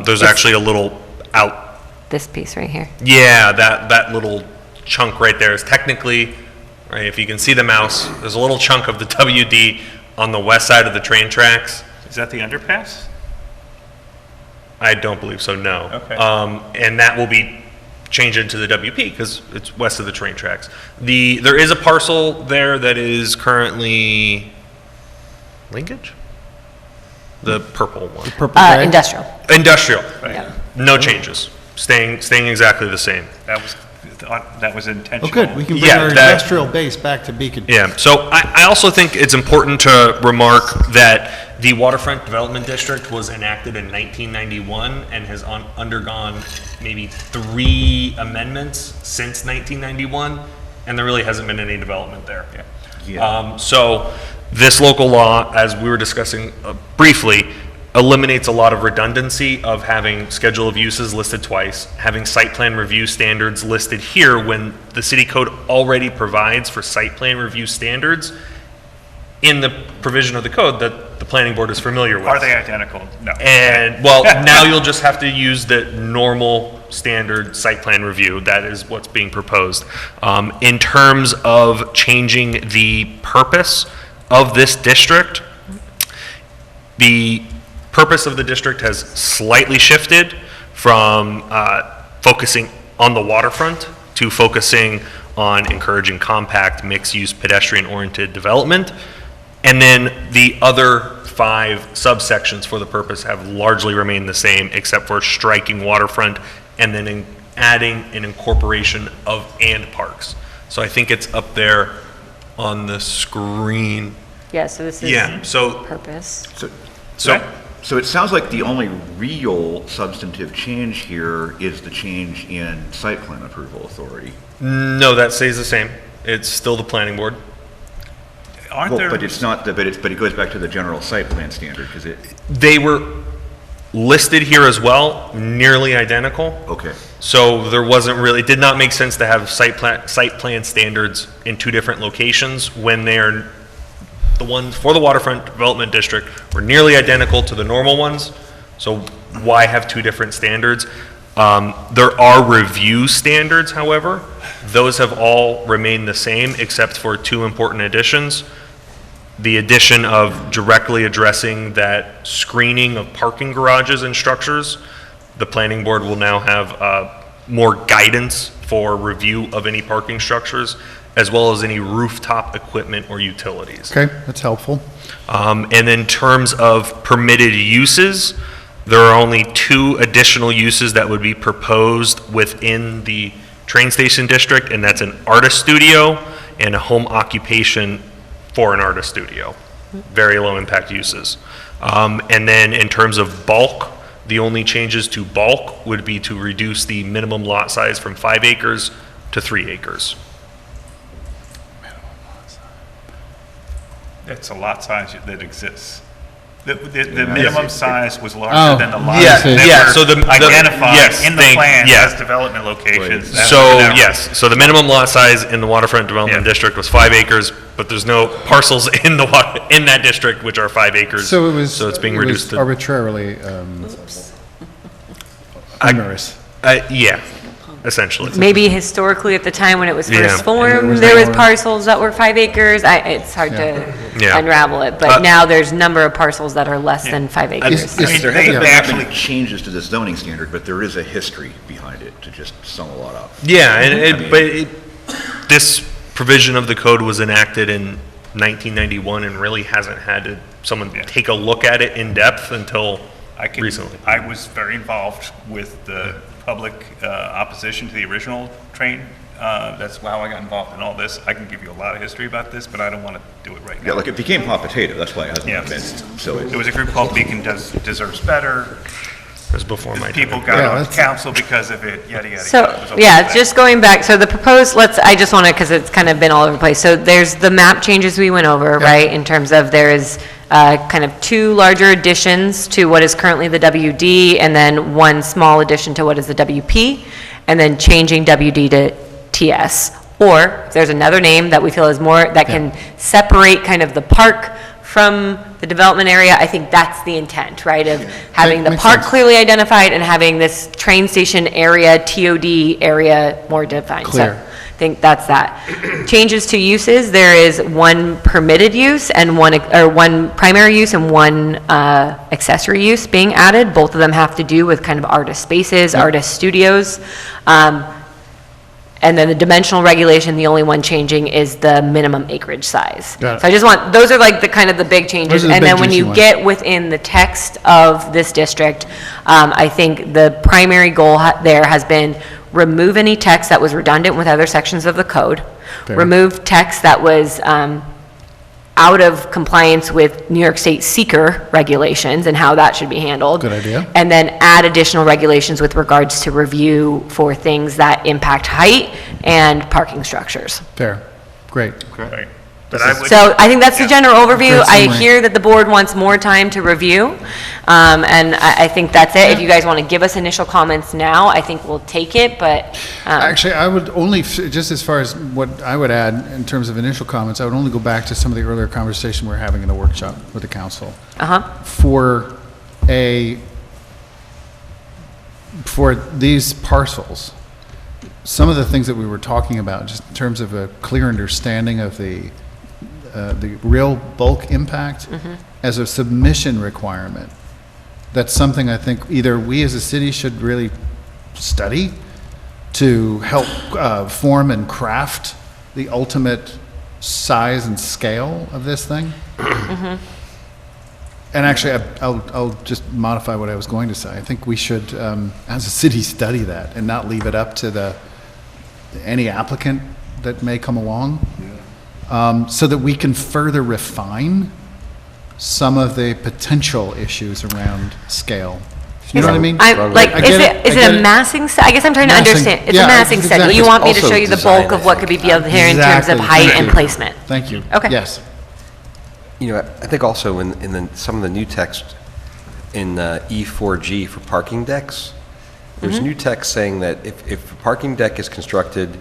There's actually a little out. This piece right here. Yeah, that little chunk right there is technically, right, if you can see the mouse, there's a little chunk of the WD on the west side of the train tracks. Is that the underpass? I don't believe so, no. Okay. And that will be changed into the WP because it's west of the train tracks. There is a parcel there that is currently linkage? The purple one. Industrial. Industrial. Right. Yeah. No changes. Staying exactly the same. That was intentional. Oh, good, we can bring Yeah, our that- industrial base back to Beacon. Yeah, so I also think it's important to remark that the Waterfront Development District was enacted in 1991 and has undergone maybe 3 amendments since 1991, and there really hasn't been any development there. So this local law, as we were discussing briefly, eliminates a lot of redundancy of having schedule of uses listed twice, having site plan review standards listed here when the city code already provides for site plan review standards in the provision of the code that the planning board is familiar with. Are they identical? No. And, well, now you'll just have to use the normal standard site plan review. That is what's being proposed. In terms of changing the purpose of this district, the purpose of the district has slightly shifted from focusing on the waterfront to focusing on encouraging compact, mixed-use, pedestrian-oriented development. And then the other 5 subsections for the purpose have largely remained the same, except for striking waterfront and then adding an incorporation of and parks. So I think it's up there on the screen. Yeah, so this is Yeah, so purpose. So it sounds like the only real substantive change here is the change in site plan approval authority. no, that stays the same. It's still the planning board. But it's not, but it goes back to the general site plan standard, because They were listed here as well, nearly identical. Okay. So there wasn't really, it did not make sense to have site plan standards in 2 different locations when they're, the ones for the Waterfront Development District were nearly identical to the normal ones. So why have 2 different standards? There are review standards, however. Those have all remained the same except for 2 important additions. The addition of directly addressing that screening of parking garages and structures. The planning board will now have more guidance for review of any parking structures, as well as any rooftop equipment or utilities. Okay, that's helpful. And in terms of permitted uses, there are only 2 additional uses that would be proposed within the train station district, and that's an artist studio and a home occupation for an artist studio. Very low impact uses. And then in terms of bulk, the only changes to bulk would be to reduce the minimum lot size from 5 acres to 3 acres. It's a lot size that exists. The minimum size was larger than the lots Yeah, that yeah, were so the identified yes, in the plan as development locations. as So, whatever. yes, so the minimum lot size in the Waterfront Development District was 5 acres, but there's no parcels in in that district which are 5 acres. So it was. So it's being it was reduced to. arbitrarily onerous. Yeah, essentially. Maybe historically at the time when it was Yeah. first formed, was there was more- parcels that were 5 acres. It's hard to Yeah. unravel it, but now there's number of parcels that are less than 5 acres. I mean, there hasn't been yeah. actually changes to the zoning standard, but there is a history behind it, to just sum a lot up. Yeah, and this provision of the code was enacted in 1991 and really hasn't had someone take a look at it in depth until recently. I was very involved with the public opposition to the original train. That's how I got involved in all this. I can give you a lot of history about this, but I don't want to do it right now. Yeah, like it became hot potato, that's why it hasn't Yeah. been, so There was a group called Beacon Deserves Better. That was before my time. People got on council because of it, yada, yada. So, yada. It was all yeah, that. just going back, so the proposed, I just want to, because it's kind of been all over the place. So there's the map changes we went over, right? In terms of there is kind of 2 larger additions to what is currently the WD, and then 1 small addition to what is the WP, and then changing WD to TS. Or if there's another name that we feel is more, that can separate kind of the park from the development area, I think that's the intent, right? Of having the Makes park sense. clearly identified and having this train station area, TOD area more defined. Clear. So I think that's that. Changes to uses, there is 1 permitted use and 1 primary use and 1 accessory use being added. Both of them have to do with kind of artist spaces, artist studios. And then the dimensional regulation, the only one changing is the minimum acreage size. Got it. So I just want, those are like the kind of the big changes. Those are the And big then when juicy you ones. get within the text of this district, I think the primary goal there has been remove any text that was redundant with other sections of the code, Fair. remove text that was out of compliance with New York State seeker regulations and how that should be handled. Good idea. And then add additional regulations with regards to review for things that impact height and parking structures. Fair. Great. Right. But I would. So I think that's the general overview. Great I summary. hear that the board wants more time to review, and I think that's it. If you guys want to give us initial comments now, I think we'll take it, but. Actually, I would only, just as far as what I would add in terms of initial comments, I would only go back to some of the earlier conversation we were having in the workshop with the council. For these parcels, some of the things that we were talking about, just in terms of a clear understanding of the real bulk impact as a submission requirement, that's something I think either we as a city should really study to help form and craft the ultimate size and scale of this thing. And actually, I'll just modify what I was going to say. I think we should, as a city, study that and not leave it up to any applicant that may come along, so that we can further refine some of the potential issues around scale. You know what I mean? Is it a massing study? I guess I'm trying to understand. It's a massing study. You want me to show you the bulk of what could be built here in terms of height and placement? Thank you. Okay. Yes. You know, I think also in some of the new text in E4G for parking decks, there's new text saying that if a parking deck is constructed,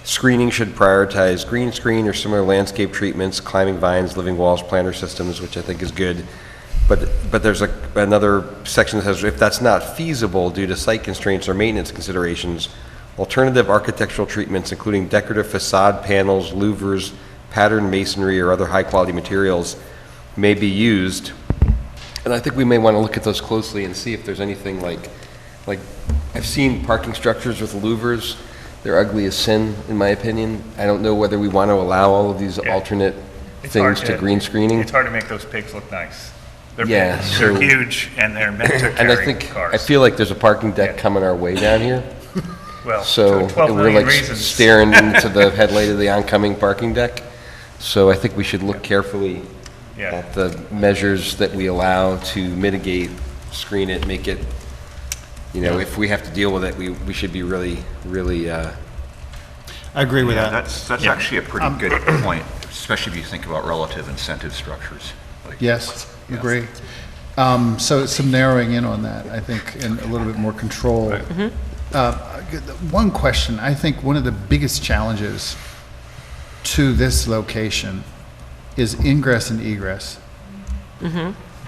screening should prioritize green screen or similar landscape treatments, climbing vines, living walls, planter systems, which I think is good. But there's another section that says if that's not feasible due to site constraints or maintenance considerations, alternative architectural treatments, including decorative facade panels, louvers, patterned masonry, or other high-quality materials may be used. And I think we may want to look at those closely and see if there's anything like I've seen parking structures with louvers. They're ugly as sin, in my opinion. I don't know whether we want to allow all of these alternate things to green screening. It's hard to make those pigs look nice. They're Yeah, big, so- they're huge, and they're meant to And I carry think, cars. I feel like there's a parking deck coming our way down here. Well, So, so 12 and we're million like reasons. staring into the headlight of the oncoming parking deck. So I think we should look carefully Yeah. at the measures that we allow to mitigate, screen it, make it, if we have to deal with it, we should be really, really, I agree with that. That's actually a pretty good point, especially if you think about relative incentive structures. Yes, agree. So some narrowing in on that, I think, and a little bit more control. One question, I think one of the biggest challenges to this location is ingress and egress.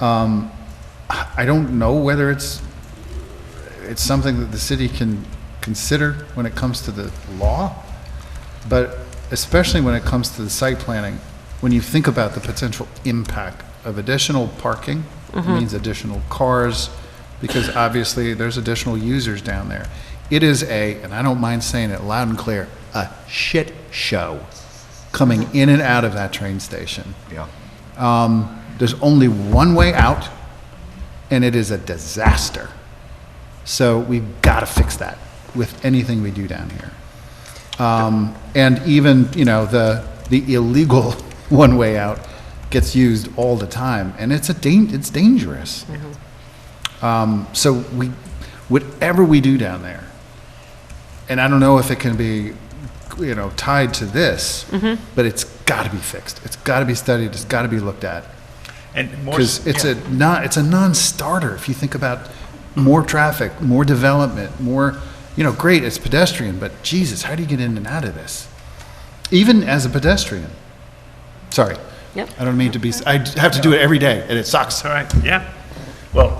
I don't know whether it's something that the city can consider when it comes to the law, but especially when it comes to the site planning, when you think about the potential impact of additional parking, it means additional cars, because obviously there's additional users down there. It is and I don't mind saying it loud and clear, a shit show coming in and out of that train station. Yeah. There's only one way out, and it is a disaster. So we've got to fix that with anything we do down here. And even, the illegal one way out gets used all the time, and it's dangerous. So whatever we do down there, and I don't know if it can be, tied to this, but it's got to be fixed. It's got to be studied. It's got to be looked at. And more, Because it's a non-starter if you think about more traffic, more development, more, great, it's pedestrian, but Jesus, how do you get in and out of this? Even as a pedestrian. Sorry. Yep. I don't mean to be, I have to do it every day, and it sucks. all right, yeah. Well,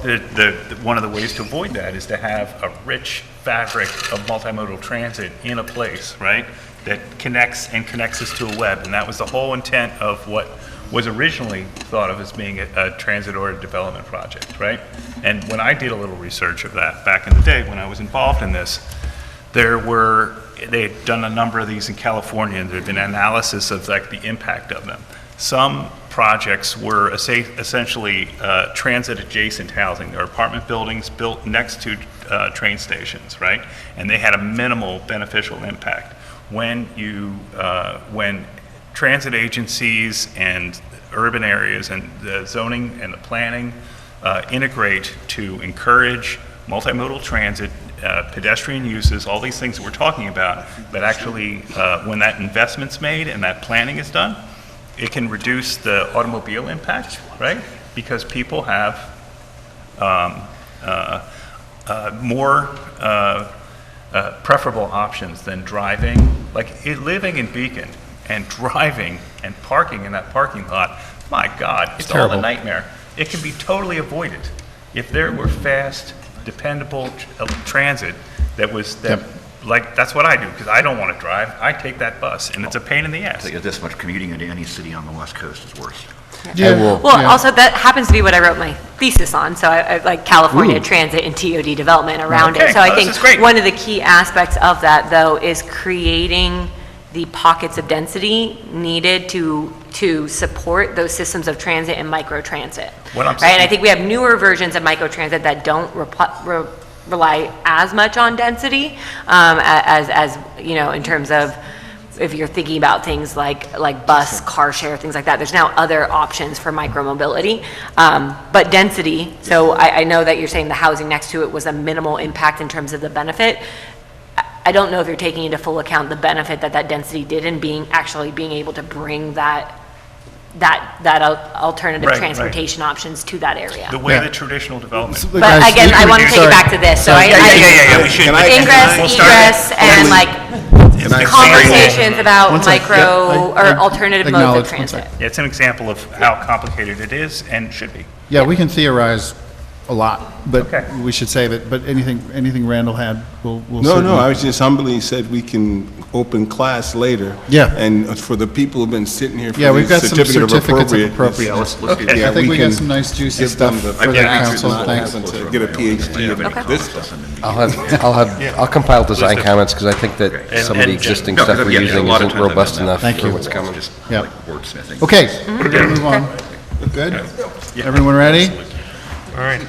one of the ways to avoid that is to have a rich fabric of multimodal transit in a place, right? That connects us to a web, and that was the whole intent of what was originally thought of as being a transit-oriented development project, right? And when I did a little research of that back in the day when I was involved in this, they had done a number of these in California, and there had been analysis of like the impact of them. Some projects were essentially transit-adjacent housing. There are apartment buildings built next to train stations, right? And they had a minimal beneficial impact. When transit agencies and urban areas and the zoning and the planning integrate to encourage multimodal transit, pedestrian uses, all these things that we're talking about, but actually when that investment's made and that planning is done, it can reduce the automobile impact, right? Because people have more preferable options than driving. Like living in Beacon and driving and parking in that parking lot, my God, it's all a nightmare. It can be totally avoided if there were fast, dependable transit that's what I do, because I don't want to drive. I take that bus, and it's a pain in the ass. This much commuting into any city on the West Coast is worse. Also, that happens to be what I wrote my thesis on, so I like California transit and TOD development around it. So I think one of the key aspects of that, though, is creating the pockets of density needed to support those systems of transit and microtransit. Right? And I think we have newer versions of microtransit that don't rely as much on density as in terms of if you're thinking about things like bus, car share, things like that. There's now other options for micromobility, but density. So I know that you're saying the housing next to it was a minimal impact in terms of the benefit. I don't know if you're taking into full account the benefit that density did in being able to bring that alternative transportation options to that area. The way the traditional development. But again, I want to take it back to this. So we should. Ingress, egress, and conversations about alternative modes of transit. Yeah, it's an example of how complicated it is and should be. Yeah, we can theorize a lot, but we should save it. But anything Randall had, we'll No, I was just humbly said we can open class later. Yeah. And for the people who've been sitting here for we've got some certificates of appropriateness. Yeah, let's do I think we got some nice juicy stuff for the council. Thanks. to get a PhD in this stuff. I'll compile design comments, because I think that some of the existing stuff we're using isn't robust enough for what's coming. Yeah. Okay, we're gonna move on. Good? Everyone ready? All right.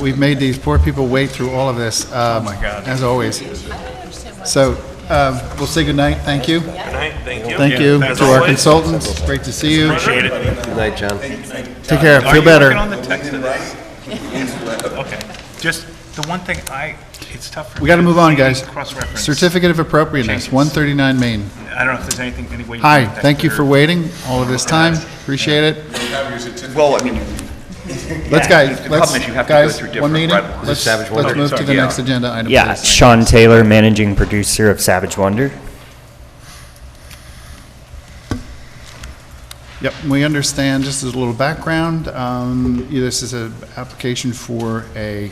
We've made these poor people wait through all of this, Oh my God. as always. So, we'll say goodnight, thank you. Good night, thank you. Thank you As to our always. consultants, great to see you. Appreciate it. Good night, John. Take care, Are feel you better. working on the text of this? Okay. Just the one thing it's tough for me. We gotta move on, guys. Cross-reference. Certificate of appropriateness, changes. 139 Main. I don't know if there's any way you Hi, can. thank you for waiting all of this time, appreciate it. Well, I mean, Let's, guys, the problem is you have to go through one different meeting, red lines. let's Savage Wonder? move to the Yeah. next agenda item, Yeah, please. Sean Taylor, managing producer of Savage Wonder. Yep, we understand, just as a little background, this is an application for a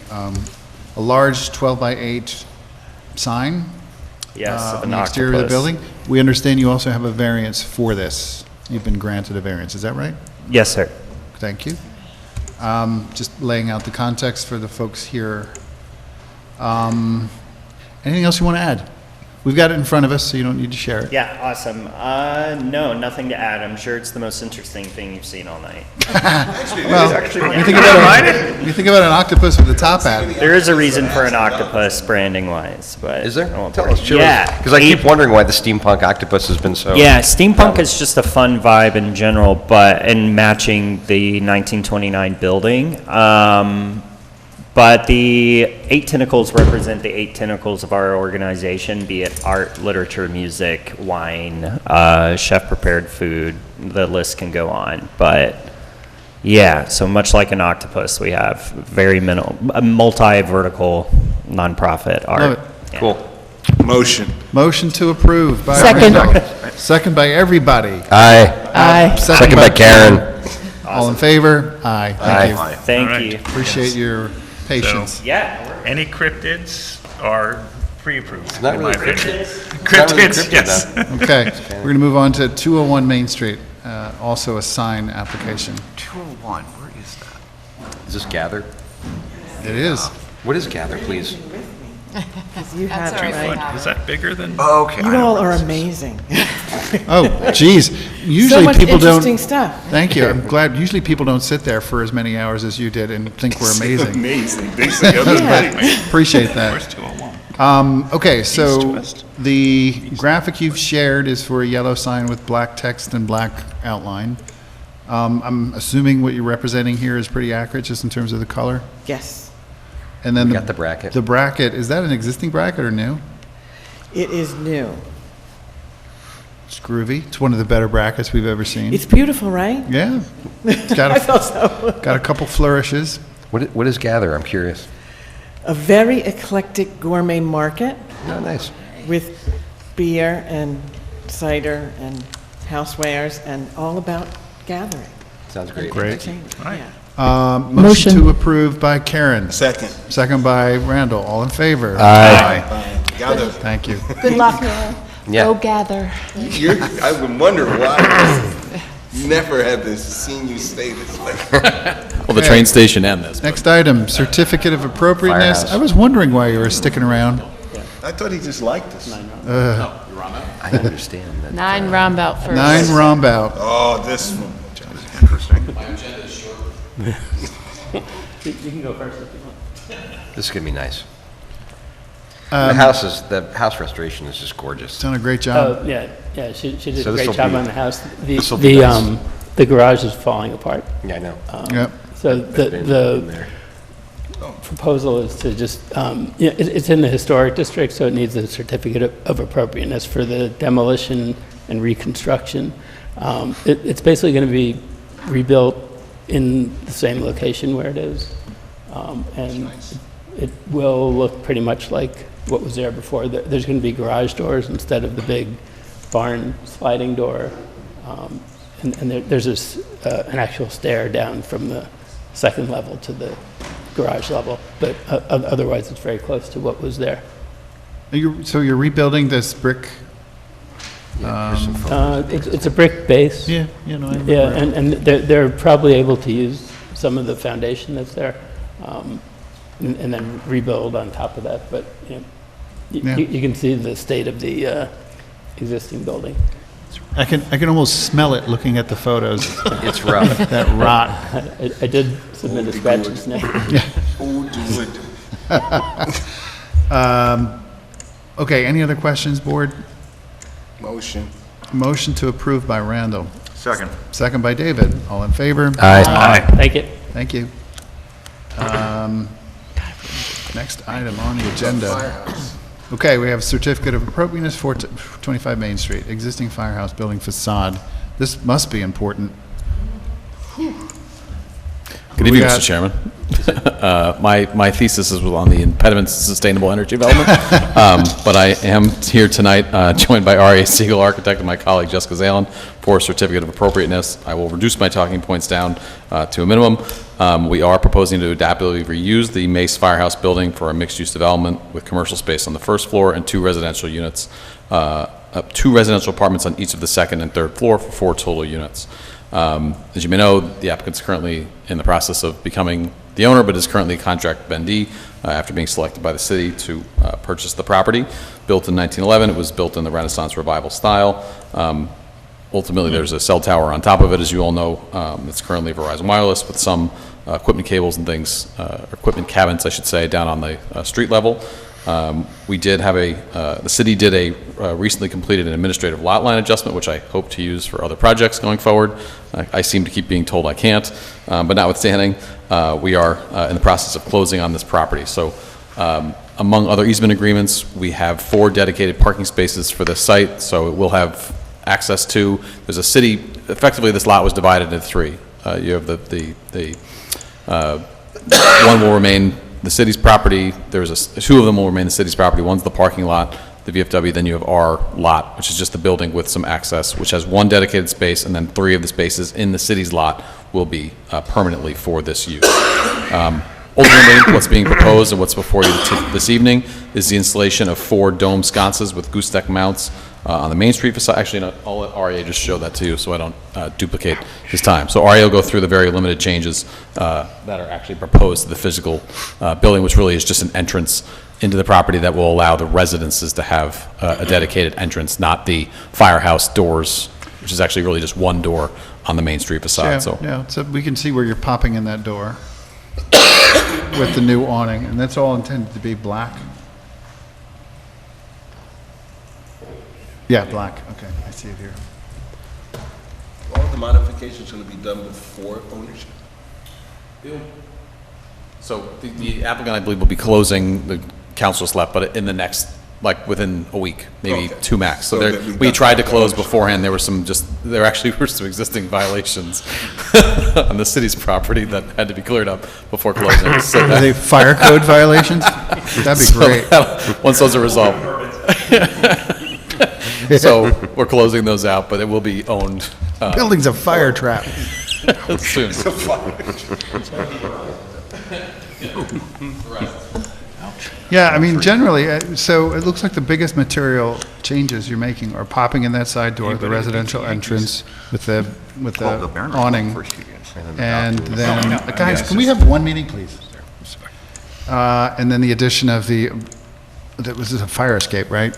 large 12 by 8 sign. Yes, of on an the exterior of the octopus. building. We understand you also have a variance for this. You've been granted a variance, is that right? Yes, sir. Thank you. Just laying out the context for the folks here. Anything else you want to add? We've got it in front of us, so you don't need to share it. Yeah, awesome. No, nothing to add. I'm sure it's the most interesting thing you've seen all night. Well, you think about an octopus with a top hat. There is a reason for an octopus branding wise, but Is there? I won't Tell bore us, you. show Yeah, Because I keep wondering why the steampunk octopus has been so. Yeah, steampunk is just a fun vibe in general, but in matching the 1929 building. But the 8 tentacles represent the 8 tentacles of our organization, be it art, literature, music, wine, chef-prepared food, the list can go on. But yeah, so much like an octopus, we have very a multi-vertical nonprofit art. Love it. Yeah. Cool. Motion. Motion to approve by Second. Randall. Second by everybody. Aye. Aye. Second by Karen. All in favor? Aye. Thank you. Thank All right. you. Appreciate your patience. So, Yeah. any cryptids are pre-approved. It's not in really my opinion. cryptids. It's not really Cryptids, cryptid, yes. though. Okay, we're going to move on to 201 Main Street, also a sign application. 201, where is that? Is this Gather? It is. What is Gather, please? You have it, right? Is that bigger than? Oh, okay. You all are amazing. Oh, geez. So Usually much people don't. interesting stuff. Thank you. I'm glad. Usually people don't sit there for as many hours as you did and think we're amazing. Amazing. They say other things. Appreciate that. Where's 201? Okay, so East-west. the graphic you've shared is for a yellow sign with black text and black outline. I'm assuming what you're representing here is pretty accurate, just in terms of the color? Yes. And then We got the bracket. The bracket, is that an existing bracket or new? It is new. It's groovy. It's one of the better brackets we've ever seen. It's beautiful, right? Yeah. It's got I thought so. got a couple flourishes. What is Gather? I'm curious. A very eclectic gourmet market Oh, nice. with beer and cider and housewares and all about gathering. Sounds great. Great. Yeah. Motion to approve by Karen. Second. Second by Randall. All in favor? Aye. Gather. Thank you. Good luck. Yeah. Go gather. I've been wondering why. Never have this seen you stay this way. Well, the train station and this. Next item, certificate of appropriateness. Firehouse. I was wondering why you were sticking around. I thought he just liked us. I understand that. 9 Rombout first. 9 Rombout. Oh, this one. Interesting. You can go first if you want. This is gonna be nice. The house restoration is just gorgeous. Done a great job. Oh, yeah, she did So a this'll great job be- on the house. this'll be nice. The garage is falling apart. Yeah, I know. Yep. So Been in the there. proposal is to just, it's in the historic district, so it needs a certificate of appropriateness for the demolition and reconstruction. It's basically going to be rebuilt in the same location where it is. And it will look pretty much like what was there before. There's going to be garage doors instead of the big barn sliding door. And there's an actual stair down from the second level to the garage level, but otherwise it's very close to what was there. So you're rebuilding this brick? It's a brick base. Yeah, you know. Yeah, and they're probably able to use some of the foundation that's there, and then rebuild on top of that, but you can see the state of the existing building. I can almost smell it looking at the photos. It's rough. That rot. I did submit a scratch and sniff. Okay, any other questions, board? Motion. Motion to approve by Randall. Second. Second by David. All in favor? Aye. Thank you. Thank you. Next item on the agenda. Okay, we have certificate of appropriateness for 25 Main Street, existing firehouse building facade. This must be important. Good evening, Mr. Chairman. My thesis was on the impediments to sustainable energy development, but I am here tonight joined by R.A. Siegel, architect, and my colleague Jessica Zalen for a certificate of appropriateness. I will reduce my talking points down to a minimum. We are proposing to adaptively reuse the Mace Firehouse building for a mixed-use development with commercial space on the first floor and 2 residential units, 2 residential apartments on each of the second and third floor for 4 total units. As you may know, the applicant's currently in the process of becoming the owner, but is currently contract vendee after being selected by the city to purchase the property. Built in 1911, it was built in the Renaissance Revival style. Ultimately, there's a cell tower on top of it, as you all know. It's currently Verizon Wireless with some equipment cables and things, equipment cabins, I should say, down on the street level. We did have the city did recently completed an administrative lot line adjustment, which I hope to use for other projects going forward. I seem to keep being told I can't, but notwithstanding, we are in the process of closing on this property. So among other easement agreements, we have 4 dedicated parking spaces for the site, so it will have access to, there's a city, effectively this lot was divided into 3. You have the one will remain the city's property, there's 2 of them will remain the city's property, one's the parking lot, the VFW, then you have our lot, which is just the building with some access, which has 1 dedicated space, and then 3 of the spaces in the city's lot will be permanently for this use. Ultimately, what's being proposed and what's before you this evening is the installation of 4 dome sconces with gooseneck mounts on the Main Street facade. Actually, no, I'll let REA just show that to you so I don't duplicate his time. So REA will go through the very limited changes that are actually proposed to the physical building, which really is just an entrance into the property that will allow the residences to have a dedicated entrance, not the firehouse doors, which is actually really just 1 door on the Main Street facade. So we can see where you're popping in that door with the new awning, and that's all intended to be black. Yeah, black. Okay, I see it here. All the modifications going to be done before ownership? So the applicant, I believe, will be closing the council slot, but in the next, like within a week, maybe 2 max. So So that we've we got tried to that close ownership. beforehand. There actually were some existing violations on the city's property that had to be cleared up before closing. So Are they fire code violations? That'd be great. Once those are resolved. So we're closing those out, but it will be owned. Building's a fire trap. Soon. Yeah, I mean, generally, so it looks like the biggest material changes you're making are popping in that side door, the residential entrance with the awning. And then, guys, can we have 1 meeting, please? And then the addition of that was a fire escape, right?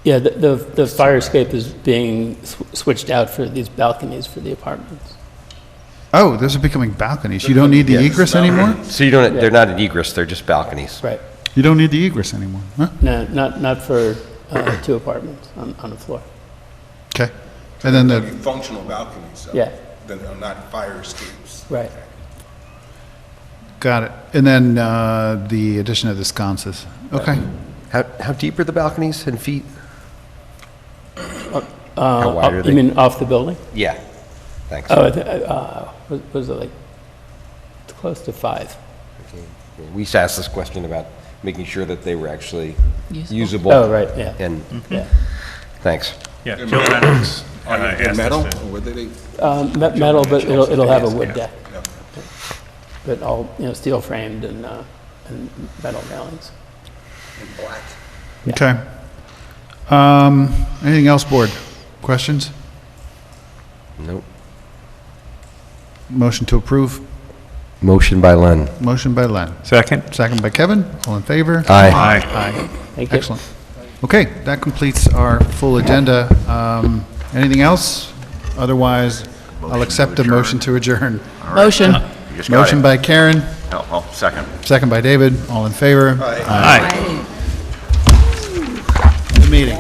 Yeah, the fire escape is being switched out for these balconies for the apartments. Oh, those are becoming balconies. You don't need the egress anymore? So you don't, they're not an egress, they're just balconies. Right. You don't need the egress anymore, huh? No, not for 2 apartments on the floor. Okay. And then They'll be the, functional balconies. So Yeah. Then they're not fire escapes. Right. got it. And then the addition of the sconces. Okay. How deep are the balconies in feet? How wide are they? You mean off the building? Yeah, thanks. Oh, was it like close to 5? We used to ask this question about making sure that they were actually Usable. usable. Oh, right, yeah. And, Yeah. thanks. Yeah, Joe Reynolds Are they asked metal, us to. or what they? Metal, but it'll have a wood Yeah. deck. But all, steel framed and metal railings. Okay. Anything else, board? Questions? Nope. Motion to approve? Motion by Len. Motion by Len. Second? Second by Kevin. All in favor? Aye. Aye. Thank you. Excellent. Okay, that completes our full agenda. Anything else? Otherwise, I'll accept a motion to adjourn. Motion. You just got Motion it. by Karen, Oh, second. second by David. All in favor? Aye. The meeting.